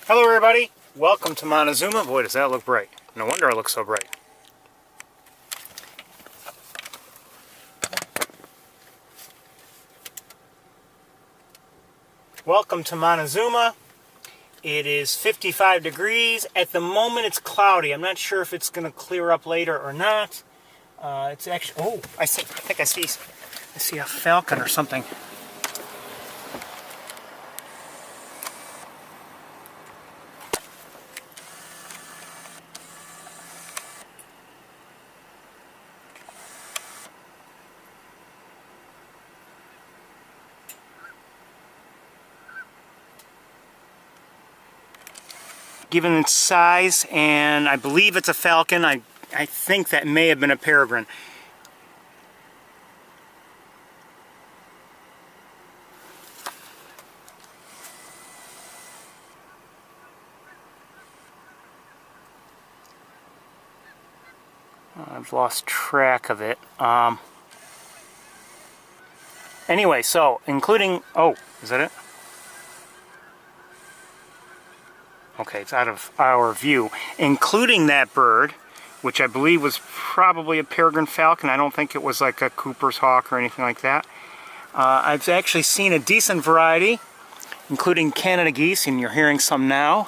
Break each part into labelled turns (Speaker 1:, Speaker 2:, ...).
Speaker 1: Hello everybody, welcome to Montezuma. Boy, does that look bright. No wonder it looks so bright. Welcome to Montezuma. It is 55 degrees. At the moment it's cloudy. I'm not sure if it's going to clear up later or not. It's actually, oh, I think I see a falcon or something. Given its size, and I believe it's a falcon, I think that may have been a peregrine. I've lost track of it. Anyway, so including, oh, is that it? Okay, it's out of our view. Including that bird, which I believe was probably a peregrine falcon. I don't think it was like a Cooper's hawk or anything like that. I've actually seen a decent variety, including Canada geese, and you're hearing some now.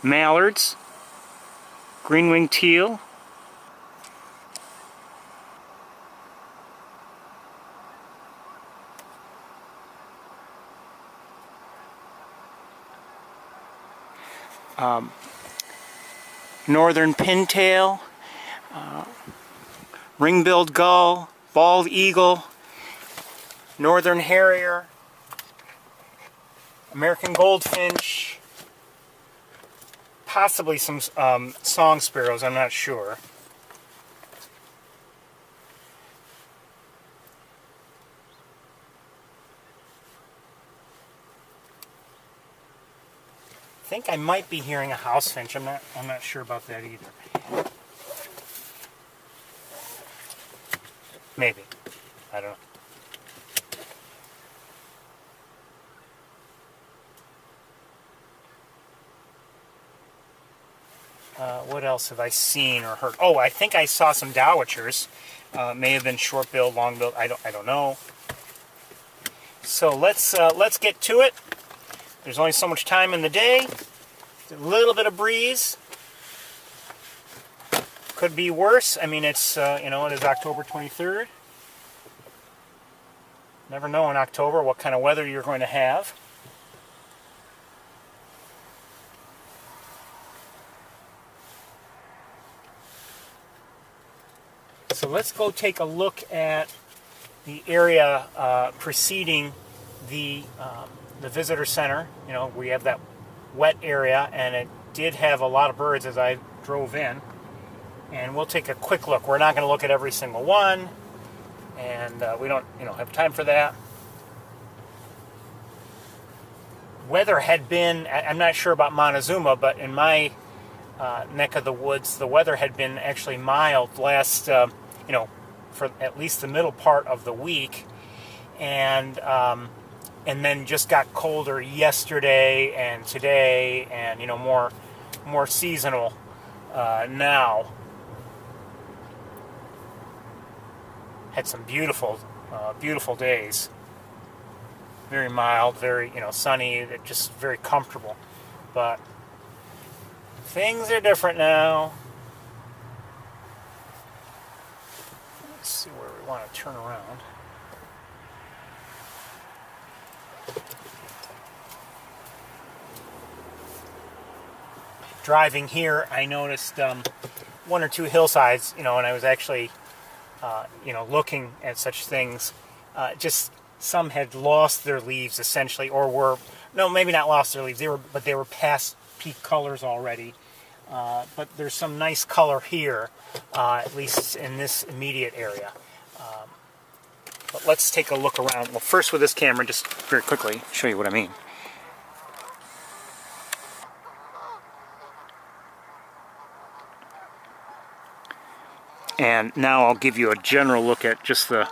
Speaker 1: Mallards, green-winged teal, northern pintail, ring-billed gull, bald eagle, northern harrier, American goldfinch, possibly some song sparrows, I'm not sure. I think I might be hearing a house finch. I'm not sure about that either. Maybe. I don't know. What else have I seen or heard? Oh, I think I saw some dowitchers. May have been short-billed, long-billed. I don't know. So let's get to it. There's only so much time in the day. A little bit of breeze. Could be worse. I mean, it's you know, it is October 23rd. Never know in October what kind of weather you're going to have. So let's go take a look at the area preceding the visitor center. You know, we have that wet area, and it did have a lot of birds as I drove in. And we'll take a quick look. We're not going to look at every single one, and we don't, have time for that. Weather had been, I'm not sure about Montezuma, but in my neck of the woods, the weather had been actually mild last, for at least the middle part of the week, and then just got colder yesterday and today, and more seasonal now. Had some beautiful days. Very mild, very sunny, just very comfortable. But things are different now. Let's see where we want to turn around. Driving here, I noticed one or two hillsides, and I was actually, looking at such things. Just some had lost their leaves essentially, or were, no, maybe not lost their leaves. They were past peak colors already. But there's some nice color here, at least in this immediate area. But let's take a look around. Well, first with this camera, just very quickly show you what I mean. And now I'll give you a general look at just the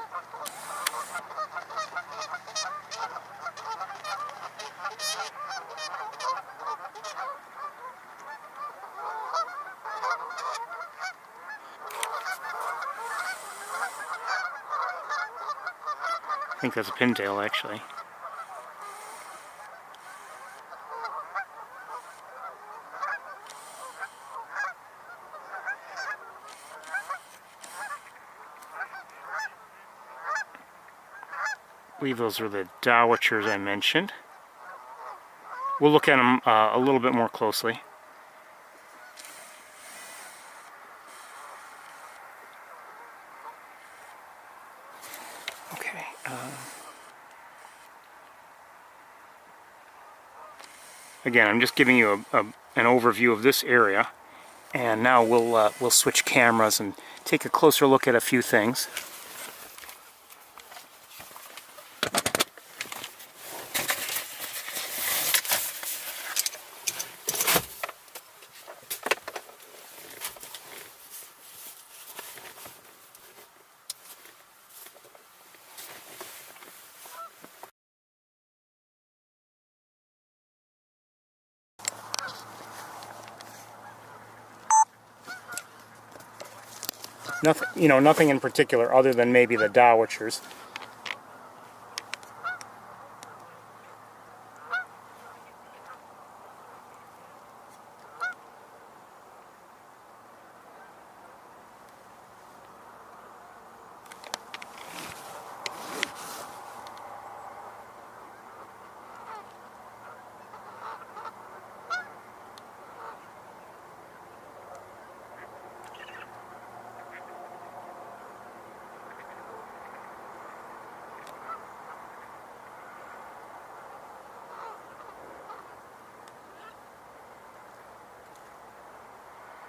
Speaker 1: I think that's a pintail, actually. I believe those were the dowitchers I mentioned. We'll look at them a little bit more closely. Okay. Again, I'm just giving you an overview of this area, and now we'll switch cameras and take a closer look at a few things. Nothing in particular other than maybe the dowitchers.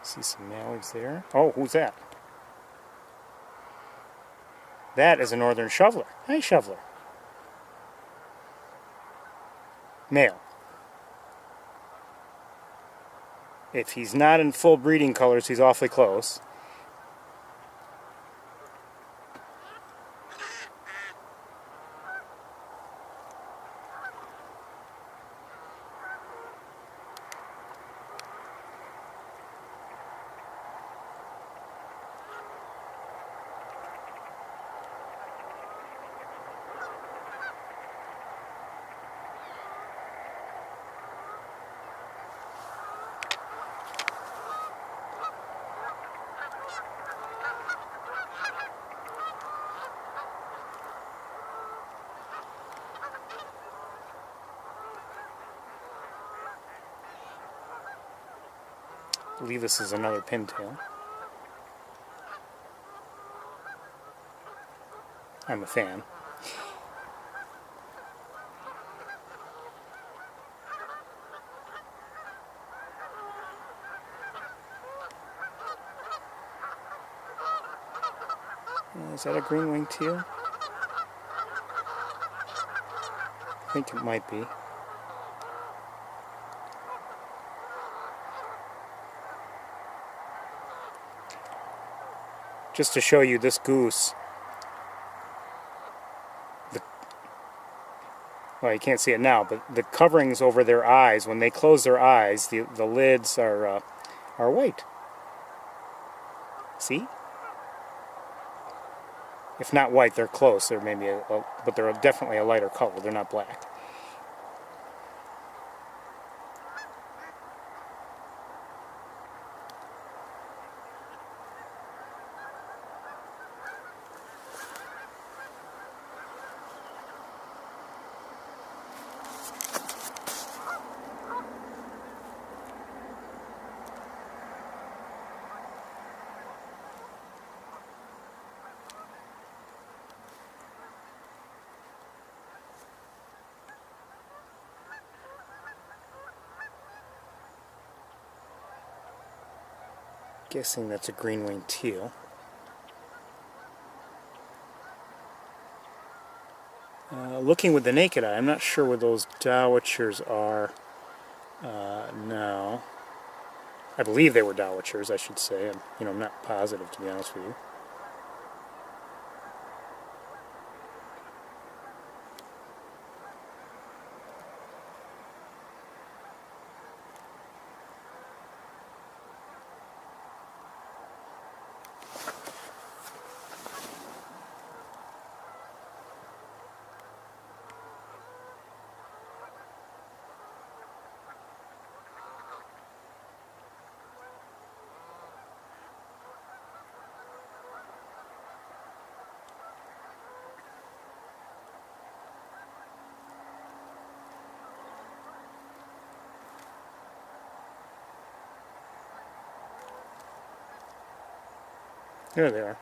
Speaker 1: See some mallards there. Oh, who's that? That is a northern shoveler. Hi, shoveler. Male. If he's not in full breeding colors, he's awfully close. I believe this is another pintail. I'm a fan. Is that a green-winged teal? I think it might be. Just to show you this goose, well, you can't see it now, but the coverings over their eyes, when they close their eyes, the lids are white. See? If not white, they're close. They're maybe but they're definitely a lighter color. They're not black. Guessing that's a green-winged teal. Looking with the naked eye, I'm not sure where those dowitchers are now. I believe they were dowitchers, I should say. I'm not positive, to be honest with you. There they are.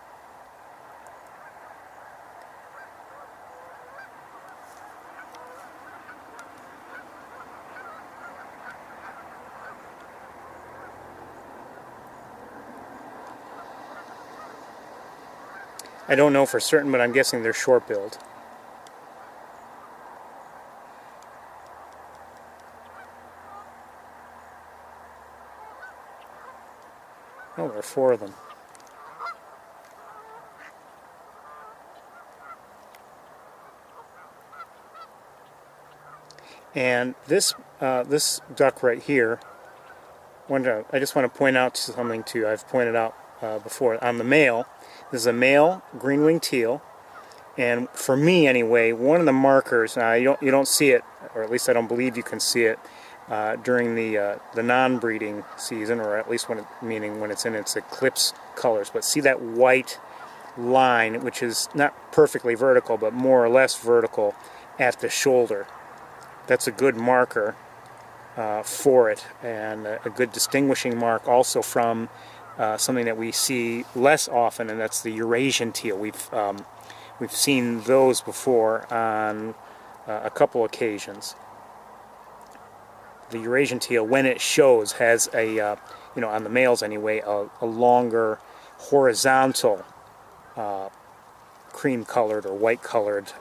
Speaker 1: I don't know for certain, but I'm guessing they're short-billed. Oh, there are 4 of them. And this duck right here, I just want to point out something too. I've pointed out before on the male. This is a male green-winged teal, and for me anyway, one of the markers. Now you don't see it, or at least I don't believe you can see it during the non-breeding season, or at least meaning when it's in its eclipse colors. But see that white line, which is not perfectly vertical, but more or less vertical at the shoulder. That's a good marker for it, and a good distinguishing mark also from something that we see less often, and that's the Eurasian teal. We've seen those before on a couple occasions. The Eurasian teal, when it shows, has a on the males anyway, a longer horizontal cream-colored or white-colored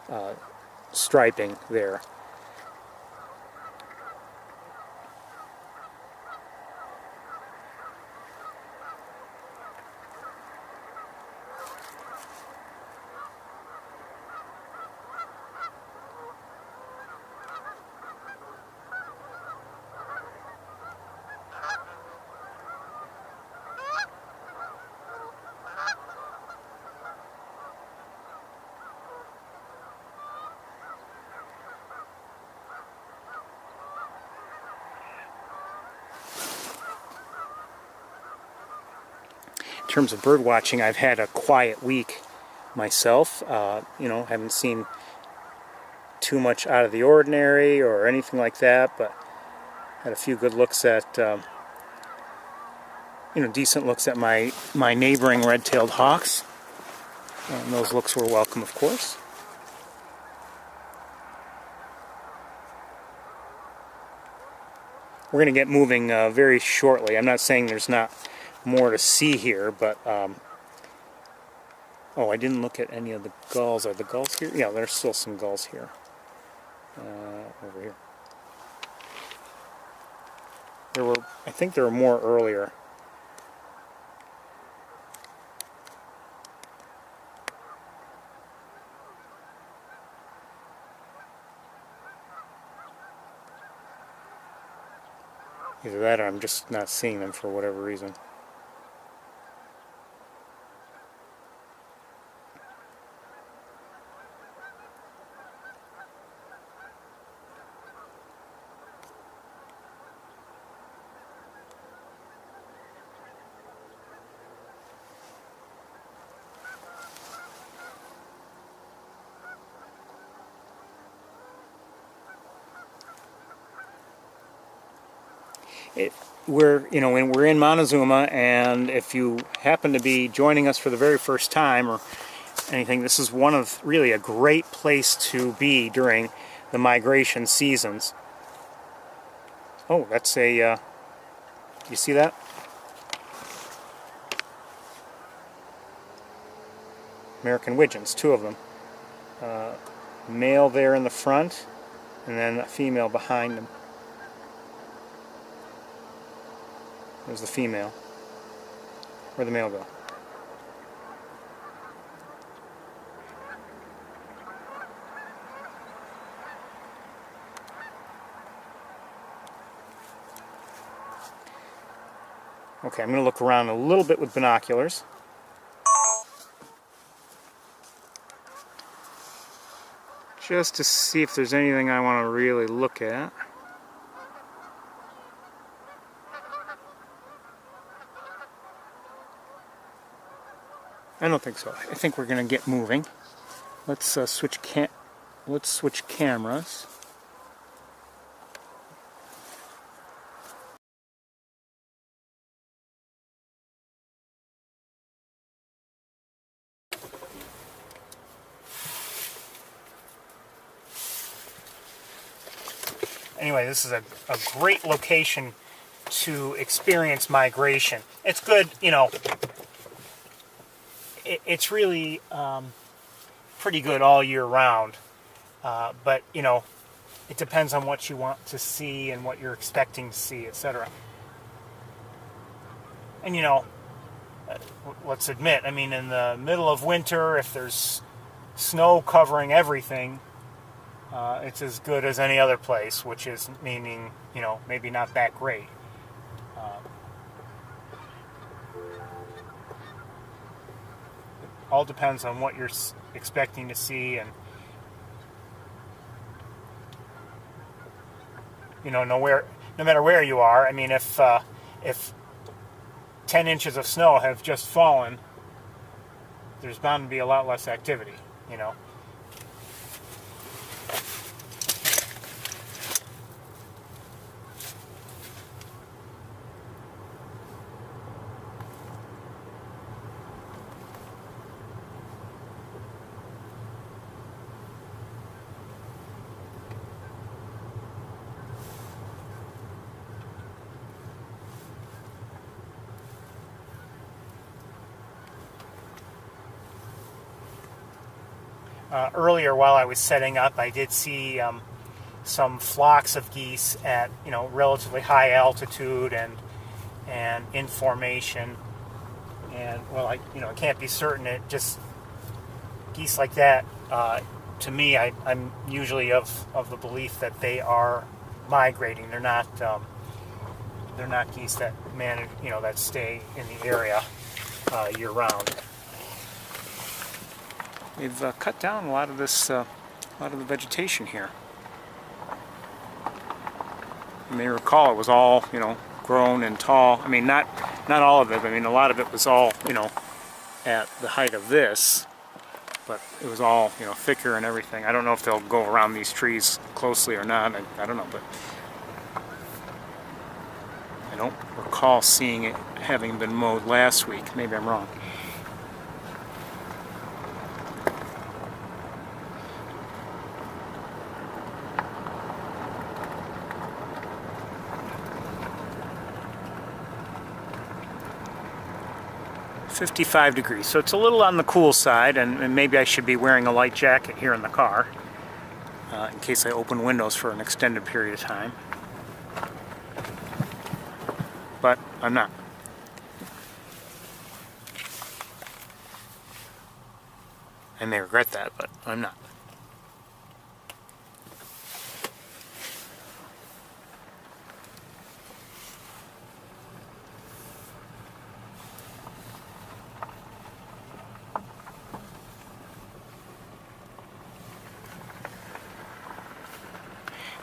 Speaker 1: striping there. In terms of bird watching, I've had a quiet week myself. Haven't seen too much out of the ordinary or anything like that, but had a few good looks at, decent looks at my neighboring red-tailed hawks, and those looks were welcome, of course. We're going to get moving very shortly. I'm not saying there's not more to see here, but oh, I didn't look at any of the gulls. Are the gulls here? Yeah, there's still some gulls here. Over here. I think there were more earlier. Either that or I'm just not seeing them for whatever reason. We're in Montezuma, and if you happen to be joining us for the very first time or anything, this is one of really a great place to be during the migration seasons. Oh, that's you see that? American widgeons, 2 of them. Male there in the front, and then a female behind them. There's the female. Where'd the male go? Okay, I'm going to look around a little bit with binoculars. Just to see if there's anything I want to really look at. I don't think so. I think we're going to get moving. Let's switch cameras. anyway, this is a great location to experience migration. It's good, you know, it's really pretty good all year round, but, you know, it depends on what you want to see and what you're expecting to see, etc. And, you know, let's admit, I mean, in the middle of winter, if there's snow covering everything, it's as good as any other place, which is meaning, you know, maybe not that great. All depends on what you're expecting to see, and you know, no matter where you are. I mean, if 10 inches of snow have just fallen, there's bound to be a lot less activity, you know. Earlier, while I was setting up, I did see some flocks of geese at, you know, relatively high altitude and in formation. And well, I can't be certain. It just geese like that. To me, I'm usually of the belief that they are migrating. They're not geese that manage, you know, that stay in the area year round. They've cut down a lot of this, a lot of the vegetation here. You may recall it was all, you know, grown and tall. I mean, not all of it. I mean, a lot of it was all, you know, at the height of this, but it was all, you know, thicker and everything. I don't know if they'll go around these trees closely or not. I don't know, but I don't recall seeing it having been mowed last week. Maybe I'm wrong. .55 degrees, so it's a little on the cool side, and maybe I should be wearing a light jacket here in the car in case I open windows for an extended period of time. But I'm not. I may regret that, but I'm not.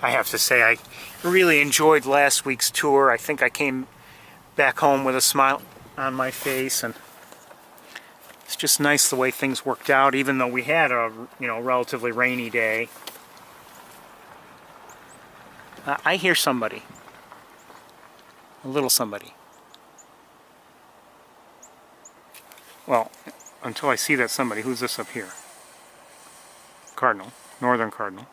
Speaker 1: I have to say, I really enjoyed last week's tour. I think I came back home with a smile on my face, and it's just nice the way things worked out, even though we had a, you know, relatively rainy day. I hear somebody, a little somebody. Well, until I see that somebody. Who's this up here? Cardinal, northern cardinal.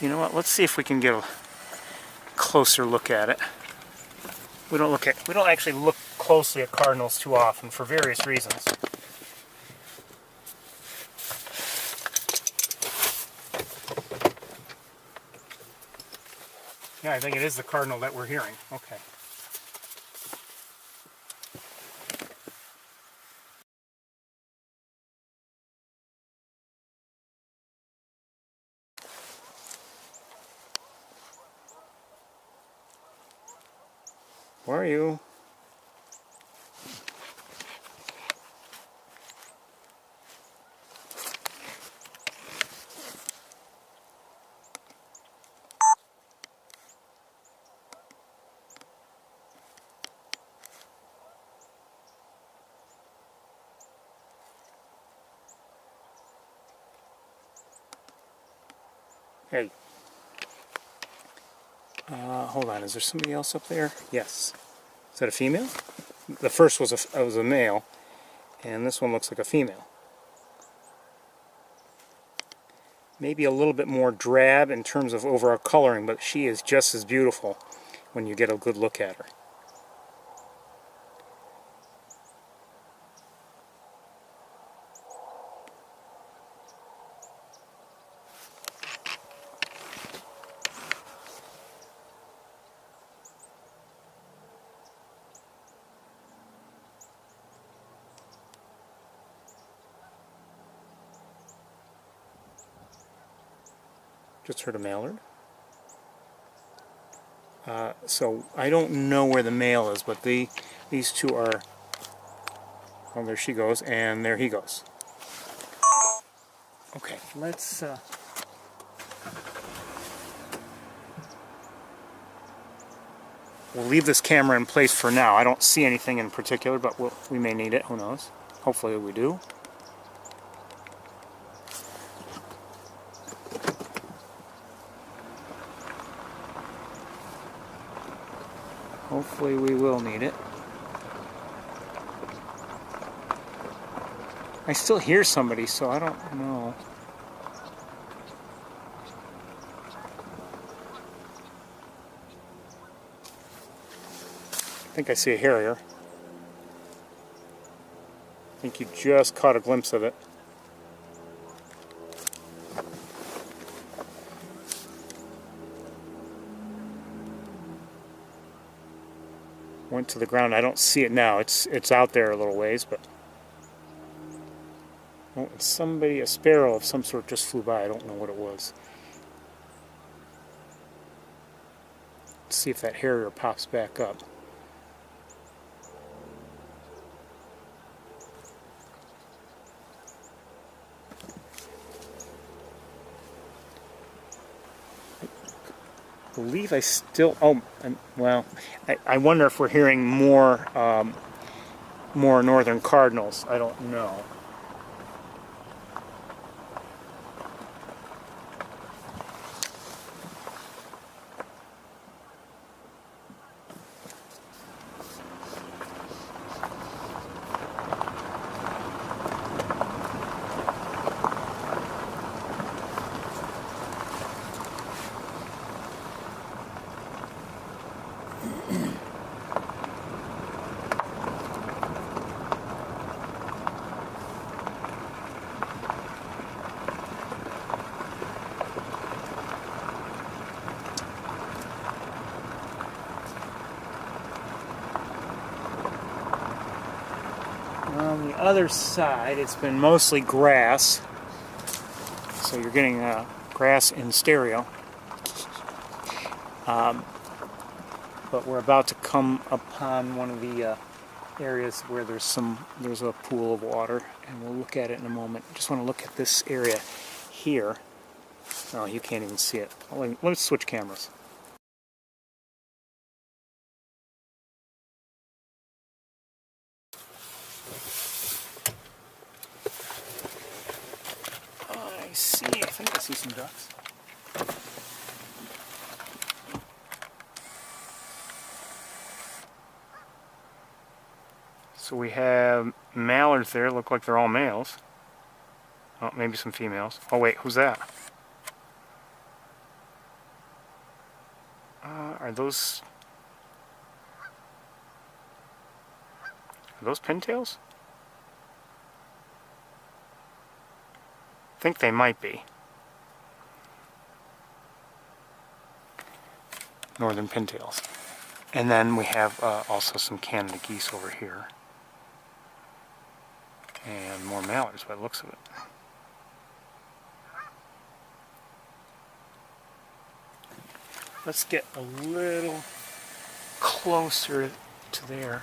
Speaker 1: You know what? Let's see if we can get a closer look at it. We don't actually look closely at cardinals too often for various reasons. Yeah, I think it is the cardinal that we're hearing. Okay. Where are you? Hey. Hold on, is there somebody else up there? Yes. Is that a female? The first was a male, and this one looks like a female. maybe a little bit more drab in terms of overall coloring, but she is just as beautiful when you get a good look at her. Just heard a mallard. So I don't know where the male is, but these two are... Oh, there she goes, and there he goes. Okay, let's... We'll leave this camera in place for now. I don't see anything in particular, but we may need it. Who knows? Hopefully we do. Hopefully we will need it. I still hear somebody, so I don't know. I think I see a harrier. I think you just caught a glimpse of it. Went to the ground. I don't see it now. It's out there a little ways, but oh, somebody, a sparrow of some sort, just flew by. I don't know what it was. Let's see if that harrier pops back up. I believe I still... Oh, well, I wonder if we're hearing more northern cardinals. I don't know. On the other side, it's been mostly grass, so you're getting grass in stereo. But we're about to come upon one of the areas where there's a pool of water, and we'll look at it in a moment. Just want to look at this area here. Oh, you can't even see it. Let's switch cameras. I think I see some ducks. So we have mallards there, look like they're all males. Oh, maybe some females. Oh wait, who's that? Are those pintails? I think they might be. Northern pintails. And then we have also some Canada geese over here. And more mallards by the looks of it. Let's get a little closer to there.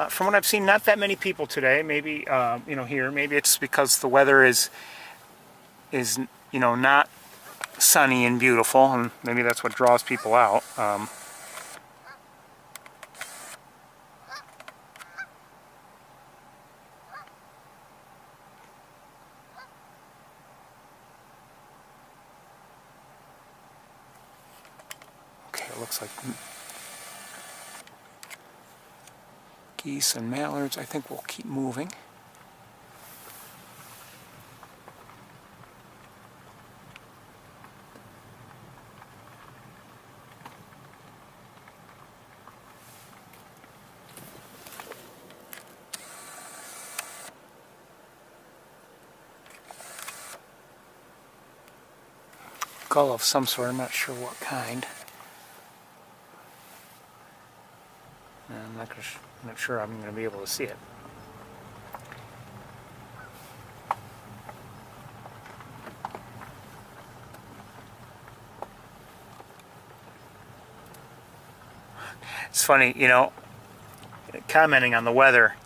Speaker 1: From what I've seen, not that many people today. Maybe here. Maybe it's because the weather is not sunny and beautiful, and maybe that's what draws people out. Okay, it looks like geese and mallards. I think we'll keep moving. skull of some sort. I'm not sure what kind. I'm not sure I'm going to be able to see it. It's funny, you know, commenting on the weather,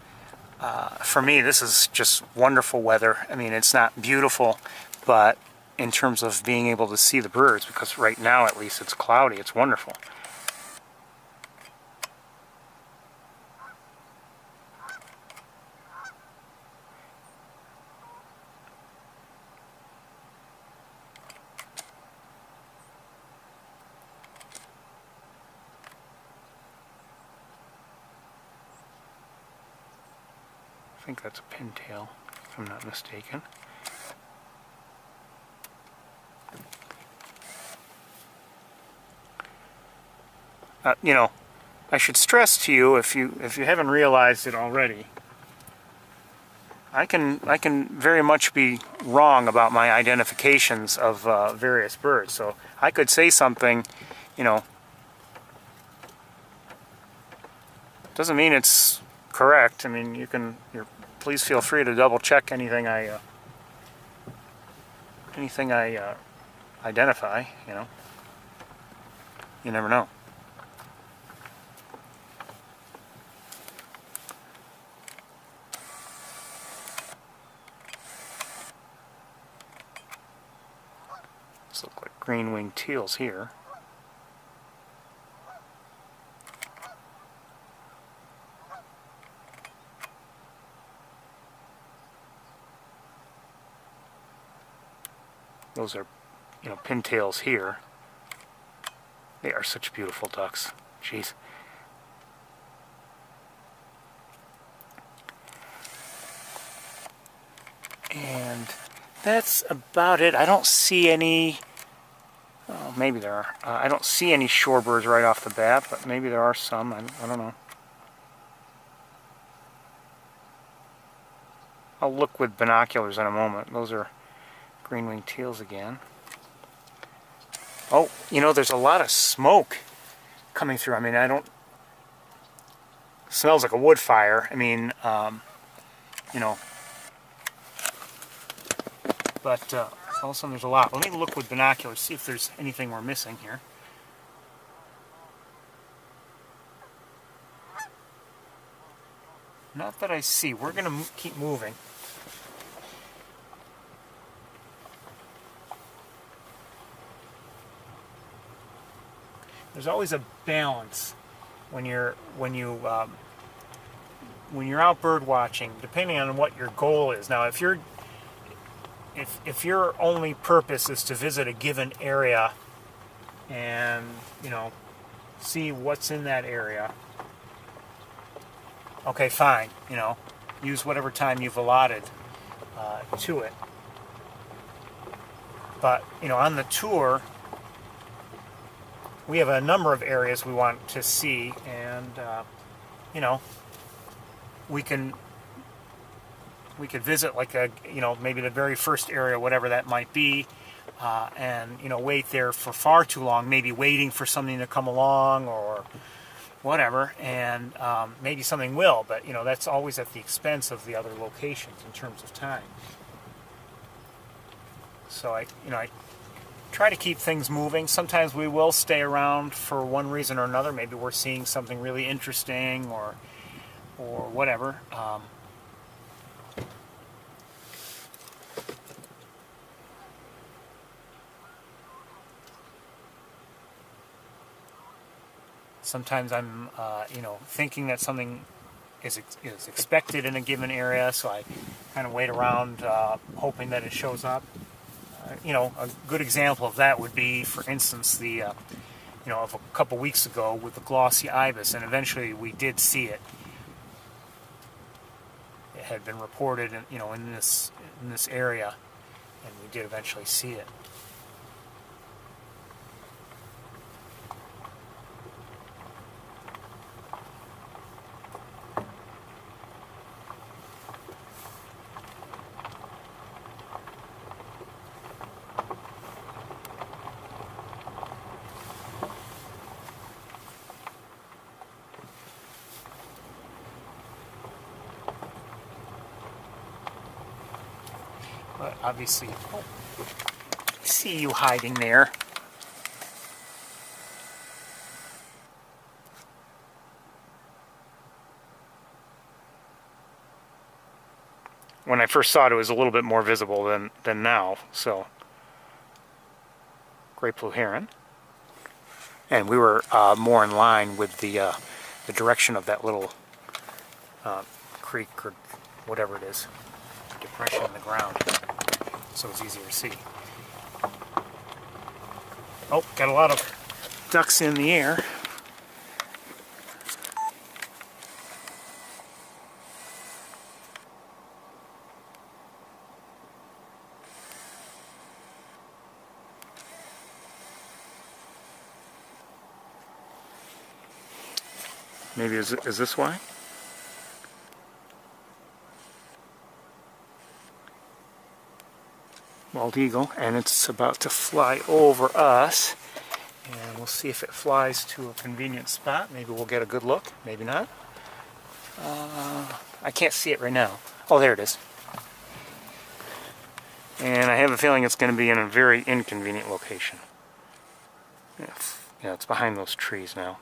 Speaker 1: for me this is just wonderful weather. I mean, it's not beautiful, but in terms of being able to see the birds, because right now at least it's cloudy, it's wonderful. I think that's a pintail, if I'm not mistaken. You know, I should stress to you, if you haven't realized it already, I can very much be wrong about my identifications of various birds. So I could say something, you know, doesn't mean it's correct. I mean, please feel free to double check anything I identify. You know, you never know. These look like green-winged teals here. Those are, you know, pintails here. They are such beautiful ducks. Jeez. And that's about it. I don't see any, oh, maybe there are. I don't see any shorebirds right off the bat, but maybe there are some. I don't know. I'll look with binoculars in a moment. Those are green-winged teals again. Oh, you know, there's a lot of smoke coming through. I mean, it smells like a wood fire. I mean, you know, but all of a sudden there's a lot. Let me look with binoculars, see if there's anything we're missing here. Not that I see. We're going to keep moving. There's always a balance when you're out bird watching, depending on what your goal is. Now, if your only purpose is to visit a given area and, you know, see what's in that area, okay, fine. You know, use whatever time you've allotted to it. But, you know, on the tour, we have a number of areas we want to see, and you know, we could visit like maybe the very first area, whatever that might be, and you know, wait there for far too long, maybe waiting for something to come along or whatever, and maybe something will, but you know, that's always at the expense of the other locations in terms of time. So I try to keep things moving. Sometimes we will stay around for one reason or another. Maybe we're seeing something really interesting or whatever. Sometimes I'm, you know, thinking that something is expected in a given area, so I kind of wait around hoping that it shows up. You know, a good example of that would be, for instance, the, you know, of a couple weeks ago with the glossy ibis, and eventually we did see it. It had been reported, you know, in this area, and we did eventually see it. But obviously, oh, I see you hiding there. When I first saw it, it was a little bit more visible than now. So, great blue heron, and we were more in line with the direction of that little creek or whatever it is, depression in the ground, so it's easier to see. Oh, got a lot of ducks in the air. Maybe is this why? Bald eagle, and it's about to fly over us, and we'll see if it flies to a convenient spot. Maybe we'll get a good look, maybe not. I can't see it right now. Oh, there it is. And I have a feeling it's going to be in a very inconvenient location. Yeah, it's behind those trees now.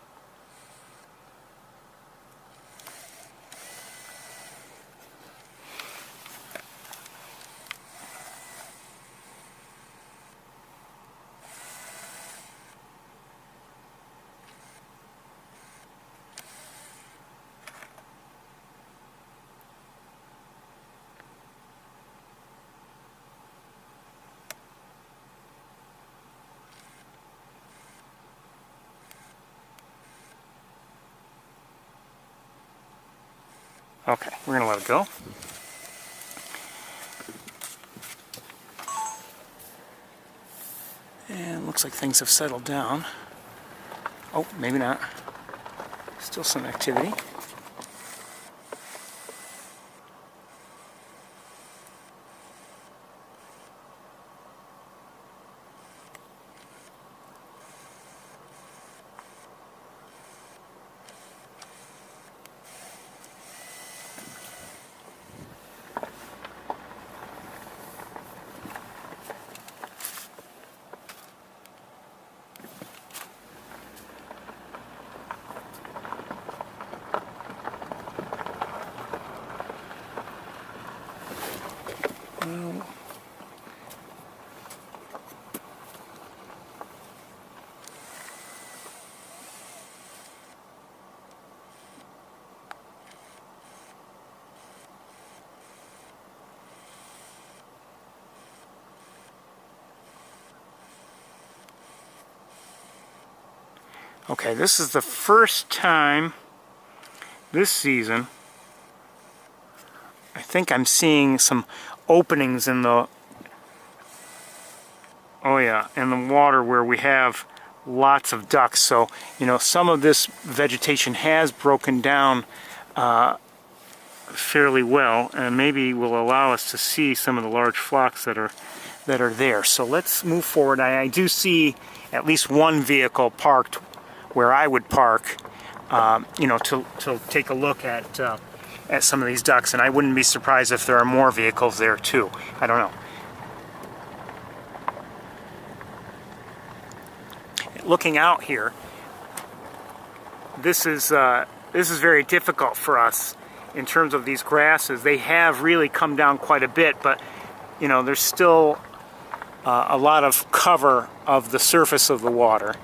Speaker 1: Okay, we're going to let it go. And looks like things have settled down. Oh, maybe not. Still some activity. Okay, this is the first time this season I think I'm seeing some openings in the in the water where we have lots of ducks. So, you know, some of this vegetation has broken down fairly well, and maybe will allow us to see some of the large flocks that are there. So let's move forward. I do see at least one vehicle parked where I would park, you know, to take a look at some of these ducks, and I wouldn't be surprised if there are more vehicles there too. I don't know. Looking out here, this is very difficult for us in terms of these grasses. They have really come down quite a bit, but you know, there's still a lot of cover of the surface of the water,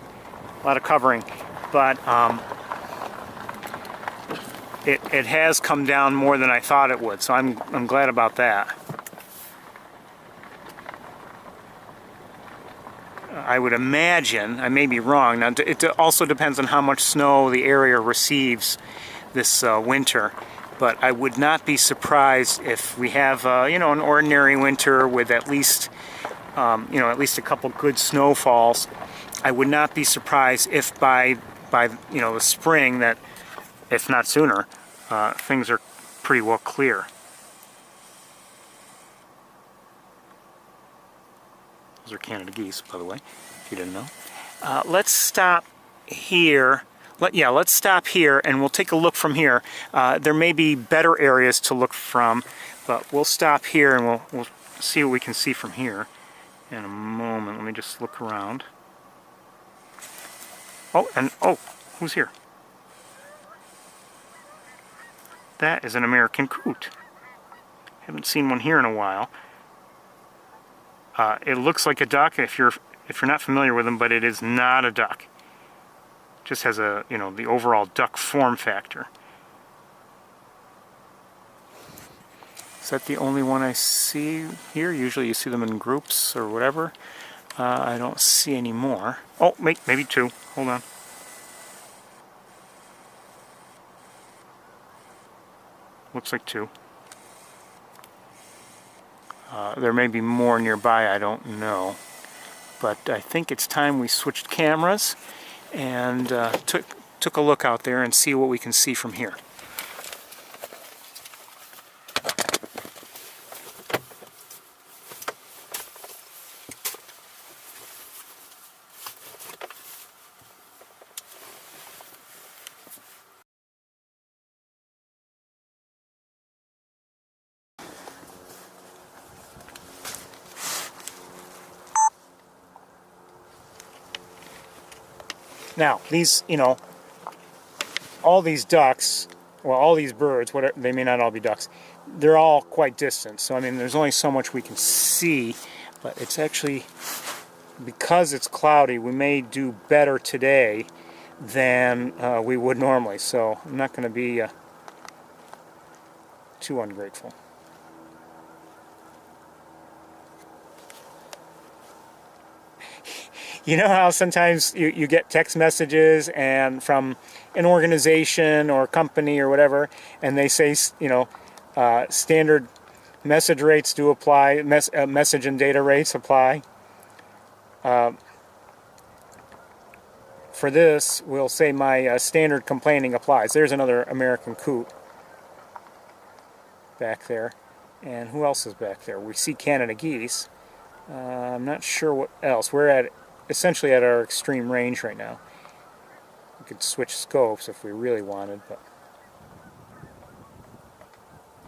Speaker 1: a lot of covering, but it has come down more than I thought it would, so I'm glad about that. I would imagine, I may be wrong, now it also depends on how much snow the area receives this winter, but I would not be surprised if we have you know, an ordinary winter with at least you know, at least a couple good snowfalls. I would not be surprised if by you know, the spring, that if not sooner, things are pretty well clear. Those are Canada geese, by the way, if you didn't know. Let's stop here. Let's stop here, and we'll take a look from here. There may be better areas to look from, but we'll stop here and we'll see what we can see from here in a moment. Let me just look around. Oh, who's here? That is an American coot. Haven't seen one here in a while. It looks like a duck if you're not familiar with them, but it is not a duck. Just has a, you know, the overall duck form factor. Is that the only one I see here? Usually you see them in groups or whatever. I don't see any more. Oh, maybe two. Hold on. Looks like two. There may be more nearby, I don't know. But I think it's time we switched cameras and took a look out there and see what we can see from here. Now, these, you know, all these ducks, well, all these birds, whatever, they may not all be ducks, they're all quite distant. So, I mean, there's only so much we can see, but it's actually, because it's cloudy, we may do better today than we would normally. So, I'm not going to be too ungrateful. You know how sometimes you get text messages and from an organization or company or whatever, and they say, you know, standard message rates do apply, message and data rates apply. For this, we'll say my standard complaining applies. There's another American coot back there. And who else is back there? We see Canada geese. I'm not sure what else. We're essentially at our extreme range right now. We could switch scopes if we really wanted, but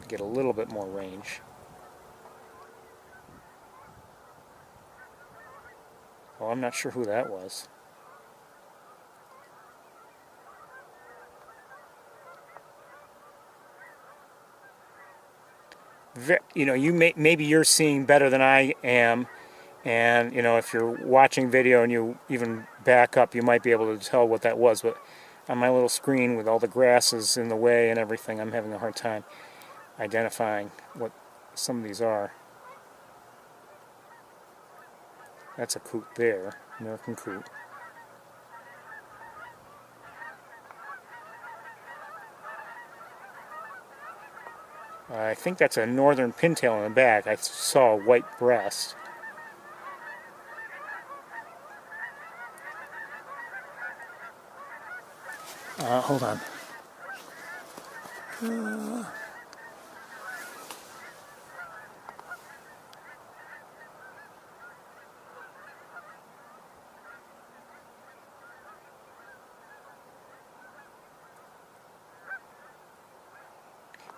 Speaker 1: get a little bit more range. Oh, I'm not sure who that was. You know, maybe you're seeing better than I am. And, you know, if you're watching video and you even back up, you might be able to tell what that was. But on my little screen with all the grasses in the way and everything, I'm having a hard time identifying what some of these are. That's a coot there, American coot. I think that's a northern pintail in the back. I saw a white breast. Hold on.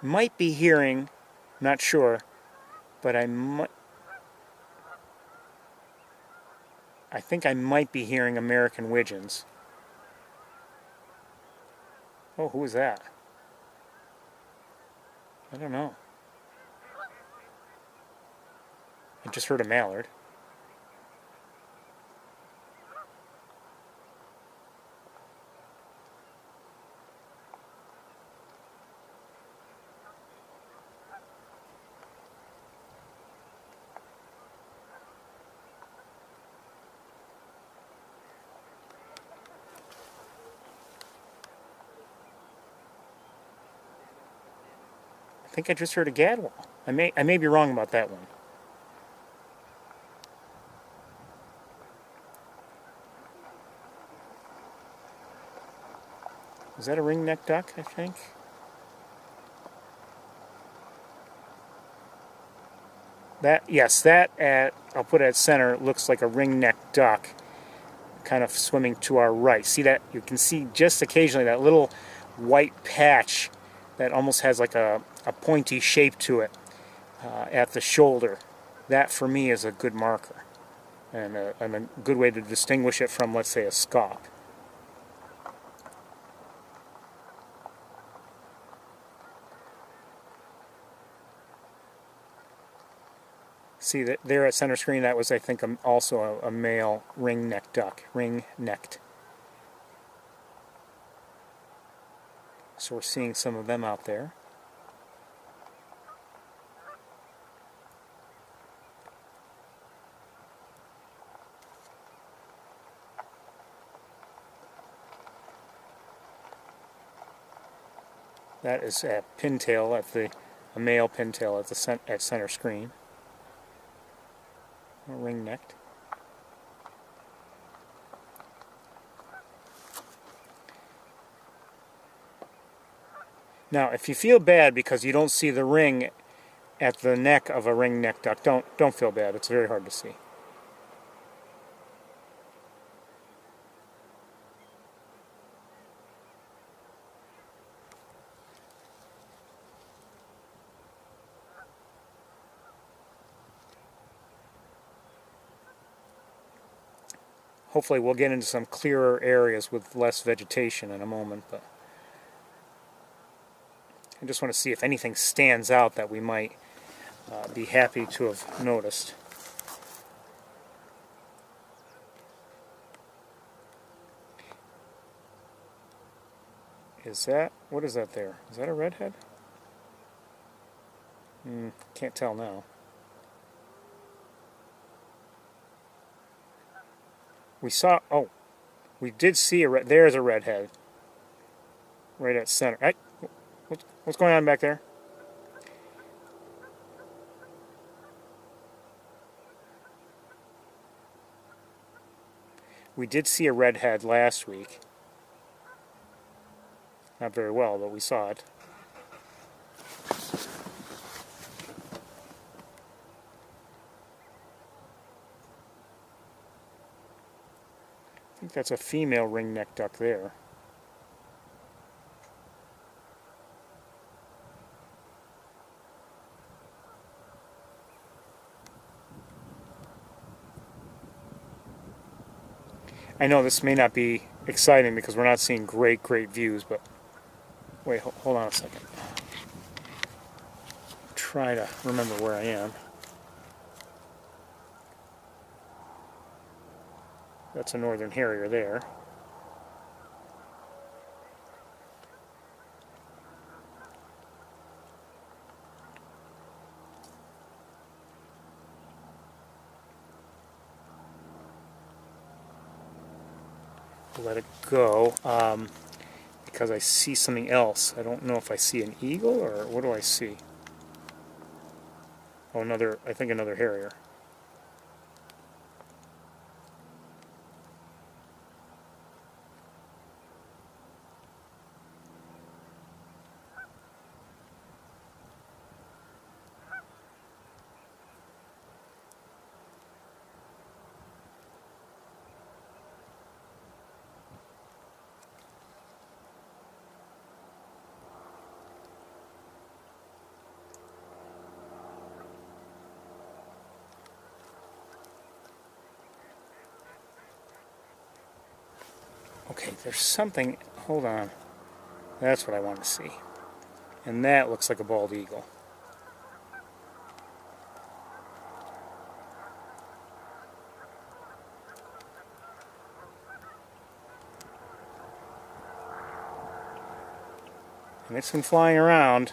Speaker 1: Might be hearing, not sure, but I think I might be hearing American widgeons. Oh, who is that? I don't know. I just heard a mallard. I think I just heard a gadwall. I may be wrong about that one. Is that a ringneck duck, I think? Yes, I'll put it at center, looks like a ringneck duck, kind of swimming to our right. See that? You can see just occasionally that little white patch that almost has like a pointy shape to it at the shoulder. that for me is a good marker and a good way to distinguish it from, let's say, a scaup. See that there at center screen, that was, I think, also a male ring-necked duck, ring-necked. So we're seeing some of them out there. That is a pintail a male pintail at center screen. Ring-necked. Now, if you feel bad because you don't see the ring at the neck of a ring-necked duck, don't feel bad. It's very hard to see. Hopefully we'll get into some clearer areas with less vegetation in a moment, but I just want to see if anything stands out that we might be happy to have noticed. What is that there? Is that a redhead? Can't tell now. We did see there's a redhead. Right at center. Hey, what's going on back there? We did see a redhead last week. Not very well, but we saw it. I think that's a female ring-necked duck there. I know this may not be exciting because we're not seeing great views, but wait, hold on a second. Try to remember where I am. That's a northern harrier there. Let it go because I see something else. I don't know if I see an eagle or what do I see? Oh, I think another harrier. Okay, there's something, hold on, that's what I want to see. And that looks like a bald eagle. And it's been flying around.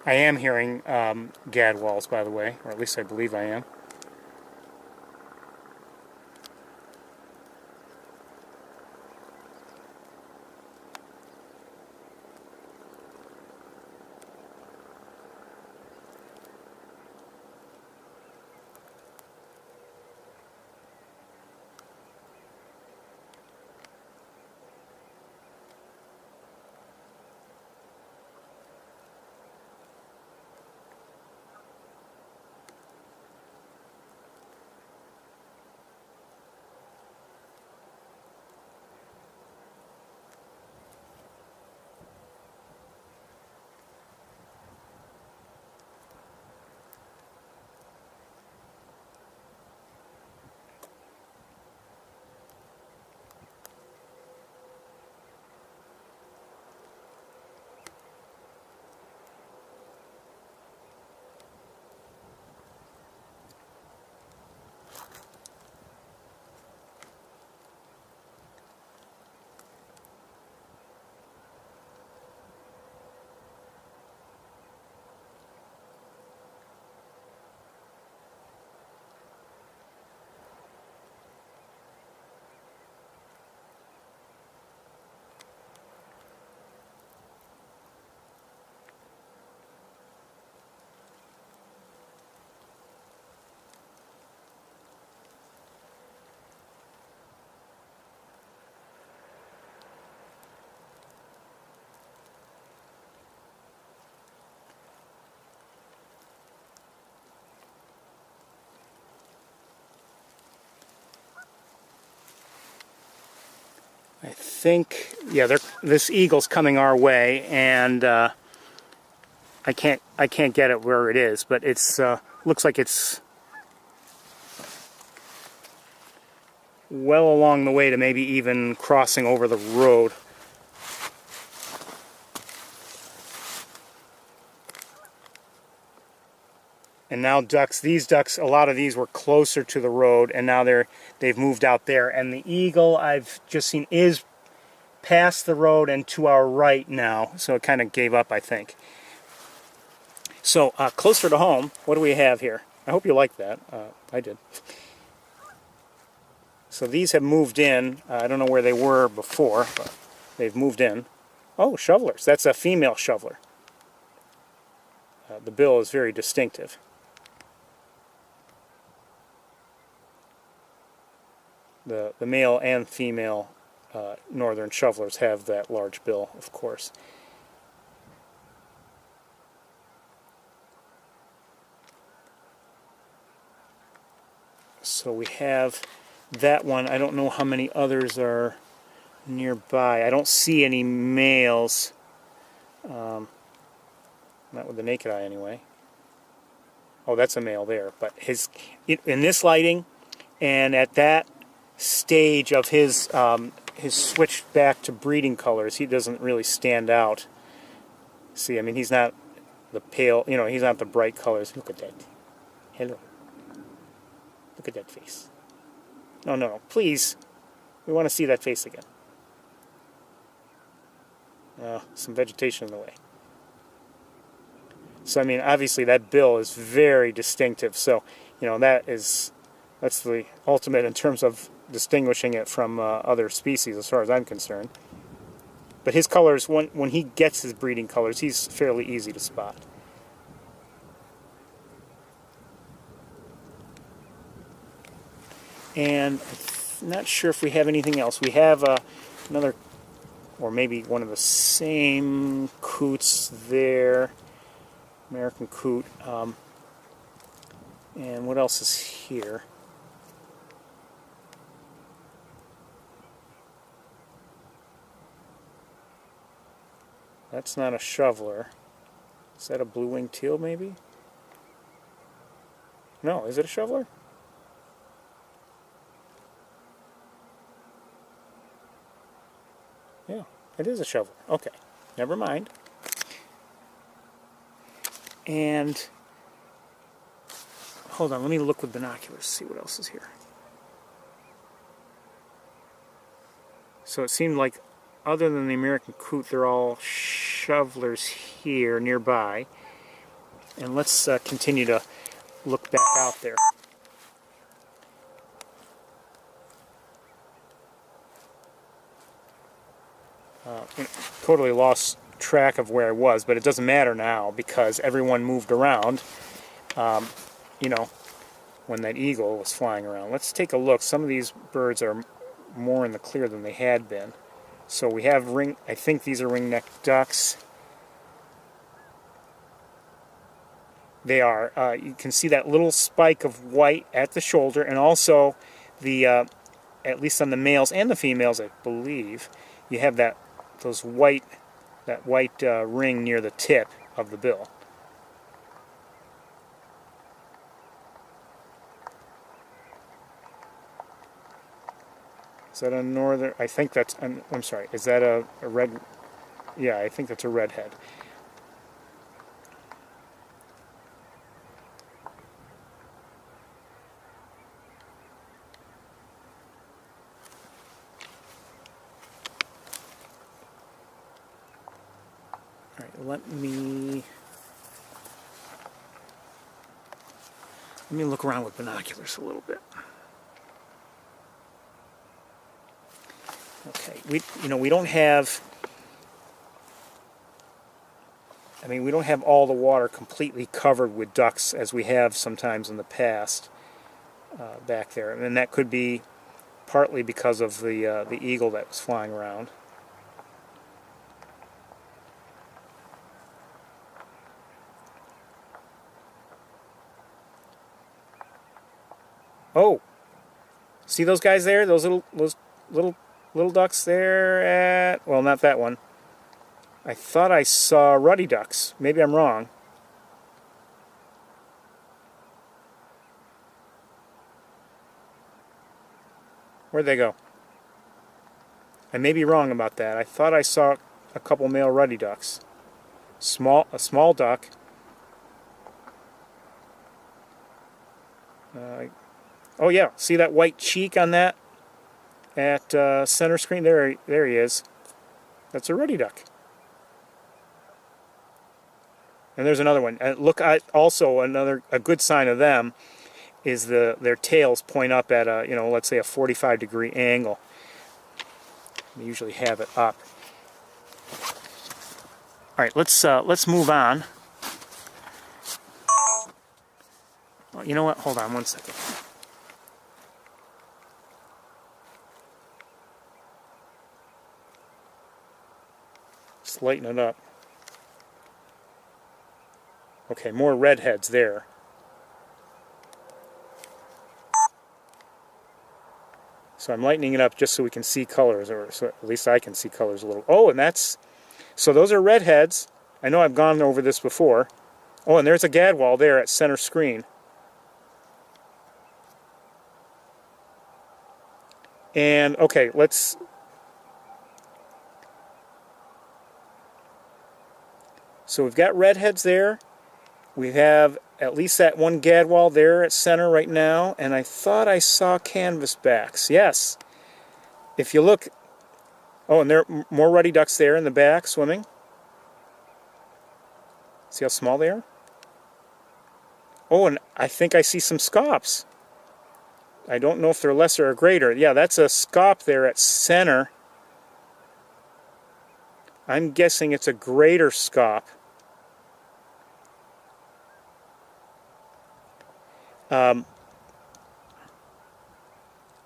Speaker 1: I am hearing gadwalls, by the way, or at least I believe I am. I think, yeah, this eagle's coming our way, and I can't get it where it is, but it's looks like it's well along the way to maybe even crossing over the road. And now ducks, these ducks, a lot of these were closer to the road, and now they've moved out there. And the eagle I've just seen is past the road and to our right now, so it kind of gave up, I think. So closer to home, what do we have here? I hope you like that. I did. So these have moved in. I don't know where they were before, but they've moved in. Oh, shovelers. That's a female shoveler. The bill is very distinctive. The male and female northern shovelers have that large bill, of course. So we have that one. I don't know how many others are nearby. I don't see any males. Not with the naked eye anyway. Oh, that's a male there. But in this lighting and at that stage of his switch back to breeding colors, he doesn't really stand out. See, I mean, he's not the pale, he's not the bright colors. Look at that. Hello. Look at that face. No, please. We want to see that face again. Some vegetation in the way. So, I mean, obviously that bill is very distinctive. So, that's the ultimate in terms of distinguishing it from other species as far as I'm concerned. But his colors, when he gets his breeding colors, he's fairly easy to spot. And I'm not sure if we have anything else. We have another, or maybe one of the same coots there, American coot. And what else is here? That's not a shoveler. Is that a blue-winged teal, maybe? No, is it a shoveler? Yeah, it is a shoveler. Okay, never mind. And hold on, let me look with binoculars, see what else is here. So it seemed like, other than the American coot, they're all shovelers here nearby. And let's continue to look back out there. Totally lost track of where I was, but it doesn't matter now because everyone moved around, you know, when that eagle was flying around. Let's take a look. Some of these birds are more in the clear than they had been. So we have I think these are ring-necked ducks. They are. You can see that little spike of white at the shoulder, and also the, at least on the males and the females, I believe, you have that white ring near the tip of the bill. Is that a northern? I think that's. I'm sorry. Is that a red? Yeah, I think that's a redhead. All right. Let me look around with binoculars a little bit. Okay, we don't have, we don't have all the water completely covered with ducks as we have sometimes in the past back there, and that could be partly because of the eagle that was flying around. Oh, see those guys there? Those little ducks there at, well, not that one. I thought I saw ruddy ducks. Maybe I'm wrong. Where'd they go? I may be wrong about that. I thought I saw a couple male ruddy ducks. A small duck. Oh yeah, see that white cheek on that? At center screen, there he is. That's a ruddy duck. And there's another one. Look, also a good sign of them is their tails point up at a, let's say a 45-degree angle. They usually have it up. All right, let's move on. Well, you know what? Hold on one second. Just lighten it up. Okay, more redheads there. So I'm lightening it up just so we can see colors, or so at least I can see colors a little. Oh, and so those are redheads. I know I've gone over this before. Oh, and there's a gadwall there at center screen. And okay, so we've got redheads there. We have at least that one gadwall there at center right now, and I thought I saw canvasbacks. Yes. If you look, oh, and there are more ruddy ducks there in the back swimming. See how small they are? Oh, and I think I see some scops. I don't know if they're lesser or greater. Yeah, that's a scop there at center. I'm guessing it's a greater scop.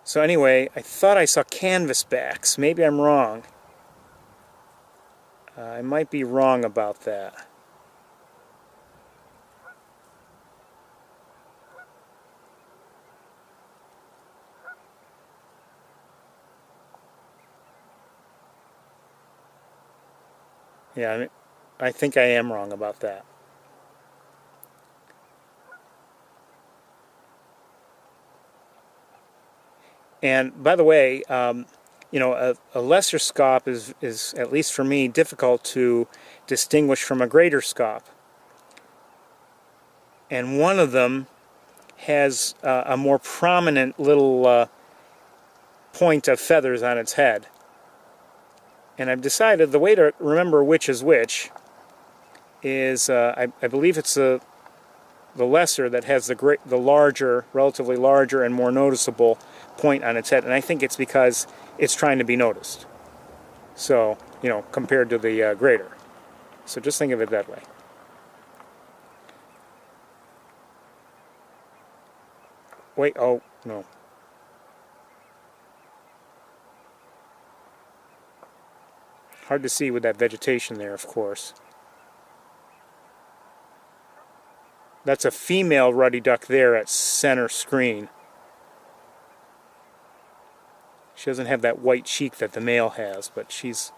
Speaker 1: So anyway, I thought I saw canvasbacks. Maybe I'm wrong. I might be wrong about that. Yeah, I think I am wrong about that. And by the way, a lesser scop is, at least for me, difficult to distinguish from a greater scop. And one of them has a more prominent little point of feathers on its head. And I've decided the way to remember which is which is, I believe it's the lesser that has the larger, relatively larger and more noticeable point on its head, and I think it's because it's trying to be noticed. So, you know, compared to the greater. So just think of it that way. Wait, oh, no. Hard to see with that vegetation there, of course. That's a female ruddy duck there at center screen. She doesn't have that white cheek that the male has, but she's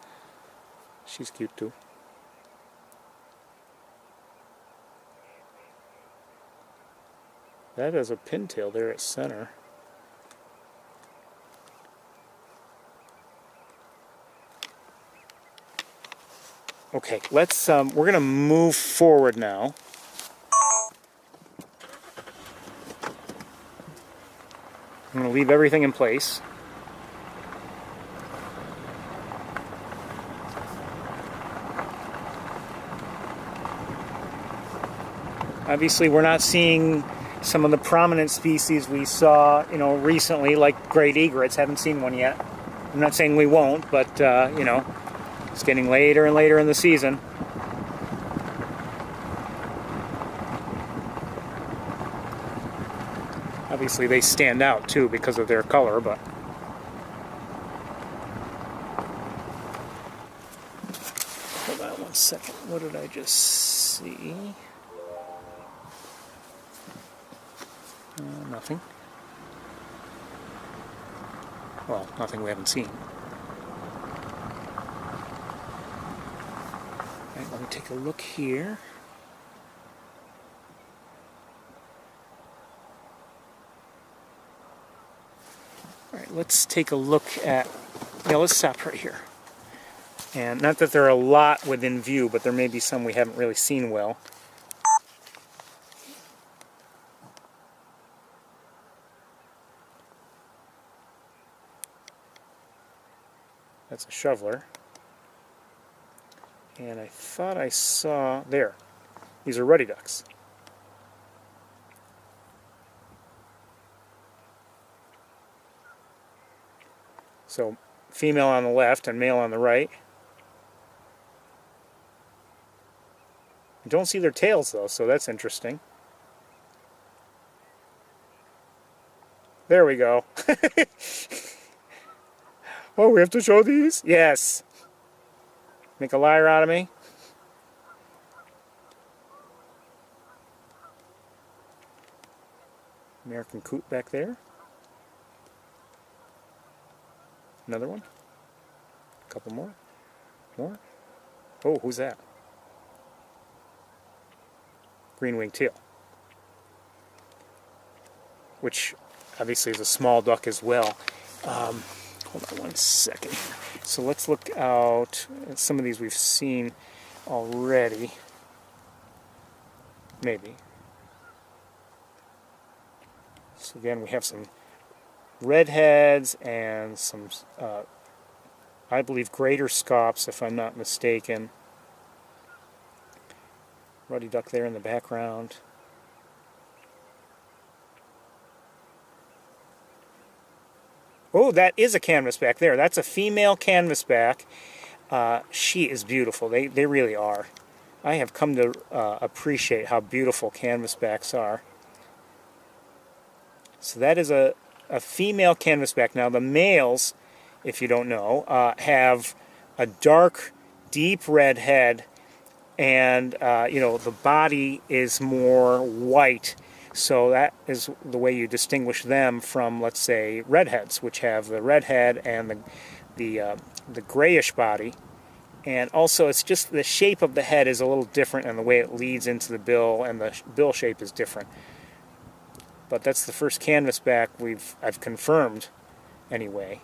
Speaker 1: cute too. That is a pintail there at center. Okay, let's we're gonna move forward now. I'm gonna leave everything in place. Obviously, we're not seeing some of the prominent species we saw, you know, recently, like great egrets. Haven't seen one yet. I'm not saying we won't, but you know, it's getting later and later in the season. Obviously, they stand out too because of their color, but hold on one second. What did I just see? Nothing. Well, nothing we haven't seen. Alright, let me take a look here. Alright, let's take a look at... Yeah, let's stop right here. And not that there are a lot within view, but there may be some we haven't really seen well. That's a shoveler. And I thought I saw... There. These are ruddy ducks. So, female on the left and male on the right. I don't see their tails though, so that's interesting. There we go. Oh, we have to show these? Yes. Make a liar out of me? American coot back there. Another one. A couple more. More. Oh, who's that? Green-winged teal. Which obviously is a small duck as well. Hold on one second. So let's look out at some of these we've seen already. Maybe. So again, we have some redheads and some, I believe, greater scops, if I'm not mistaken. Ruddy duck there in the background. Oh, that is a canvasback there. That's a female canvasback. She is beautiful. They really are. I have come to appreciate how beautiful canvasbacks are. So that is a female canvasback. Now the males, if you don't know, have a dark, deep red head, and you know, the body is more white. So that is the way you distinguish them from, let's say, redheads, which have the red head and the grayish body. And also, it's just the shape of the head is a little different, and the way it leads into the bill, and the bill shape is different. But that's the first canvasback I've confirmed, anyway.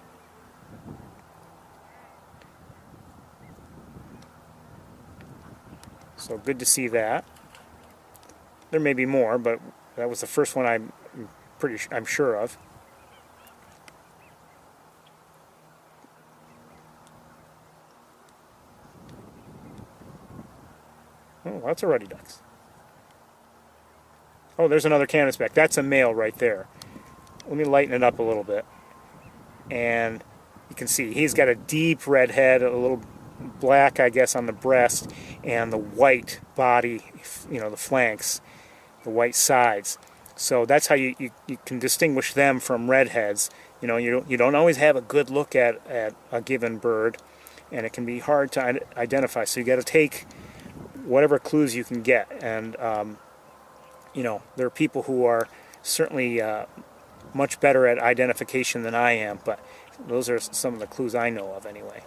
Speaker 1: So good to see that. There may be more, but that was the first one I'm sure of. Oh, lots of ruddy ducks. Oh, there's another canvasback. That's a male right there. Let me lighten it up a little bit. And you can see he's got a deep red head, a little black, I guess, on the breast, and the white body, you know, the flanks, the white sides. So that's how you can distinguish them from redheads. You know, you don't always have a good look at a given bird, and it can be hard to identify. So you got to take whatever clues you can get. And you know, there are people who are certainly much better at identification than I am, but those are some of the clues I know of anyway.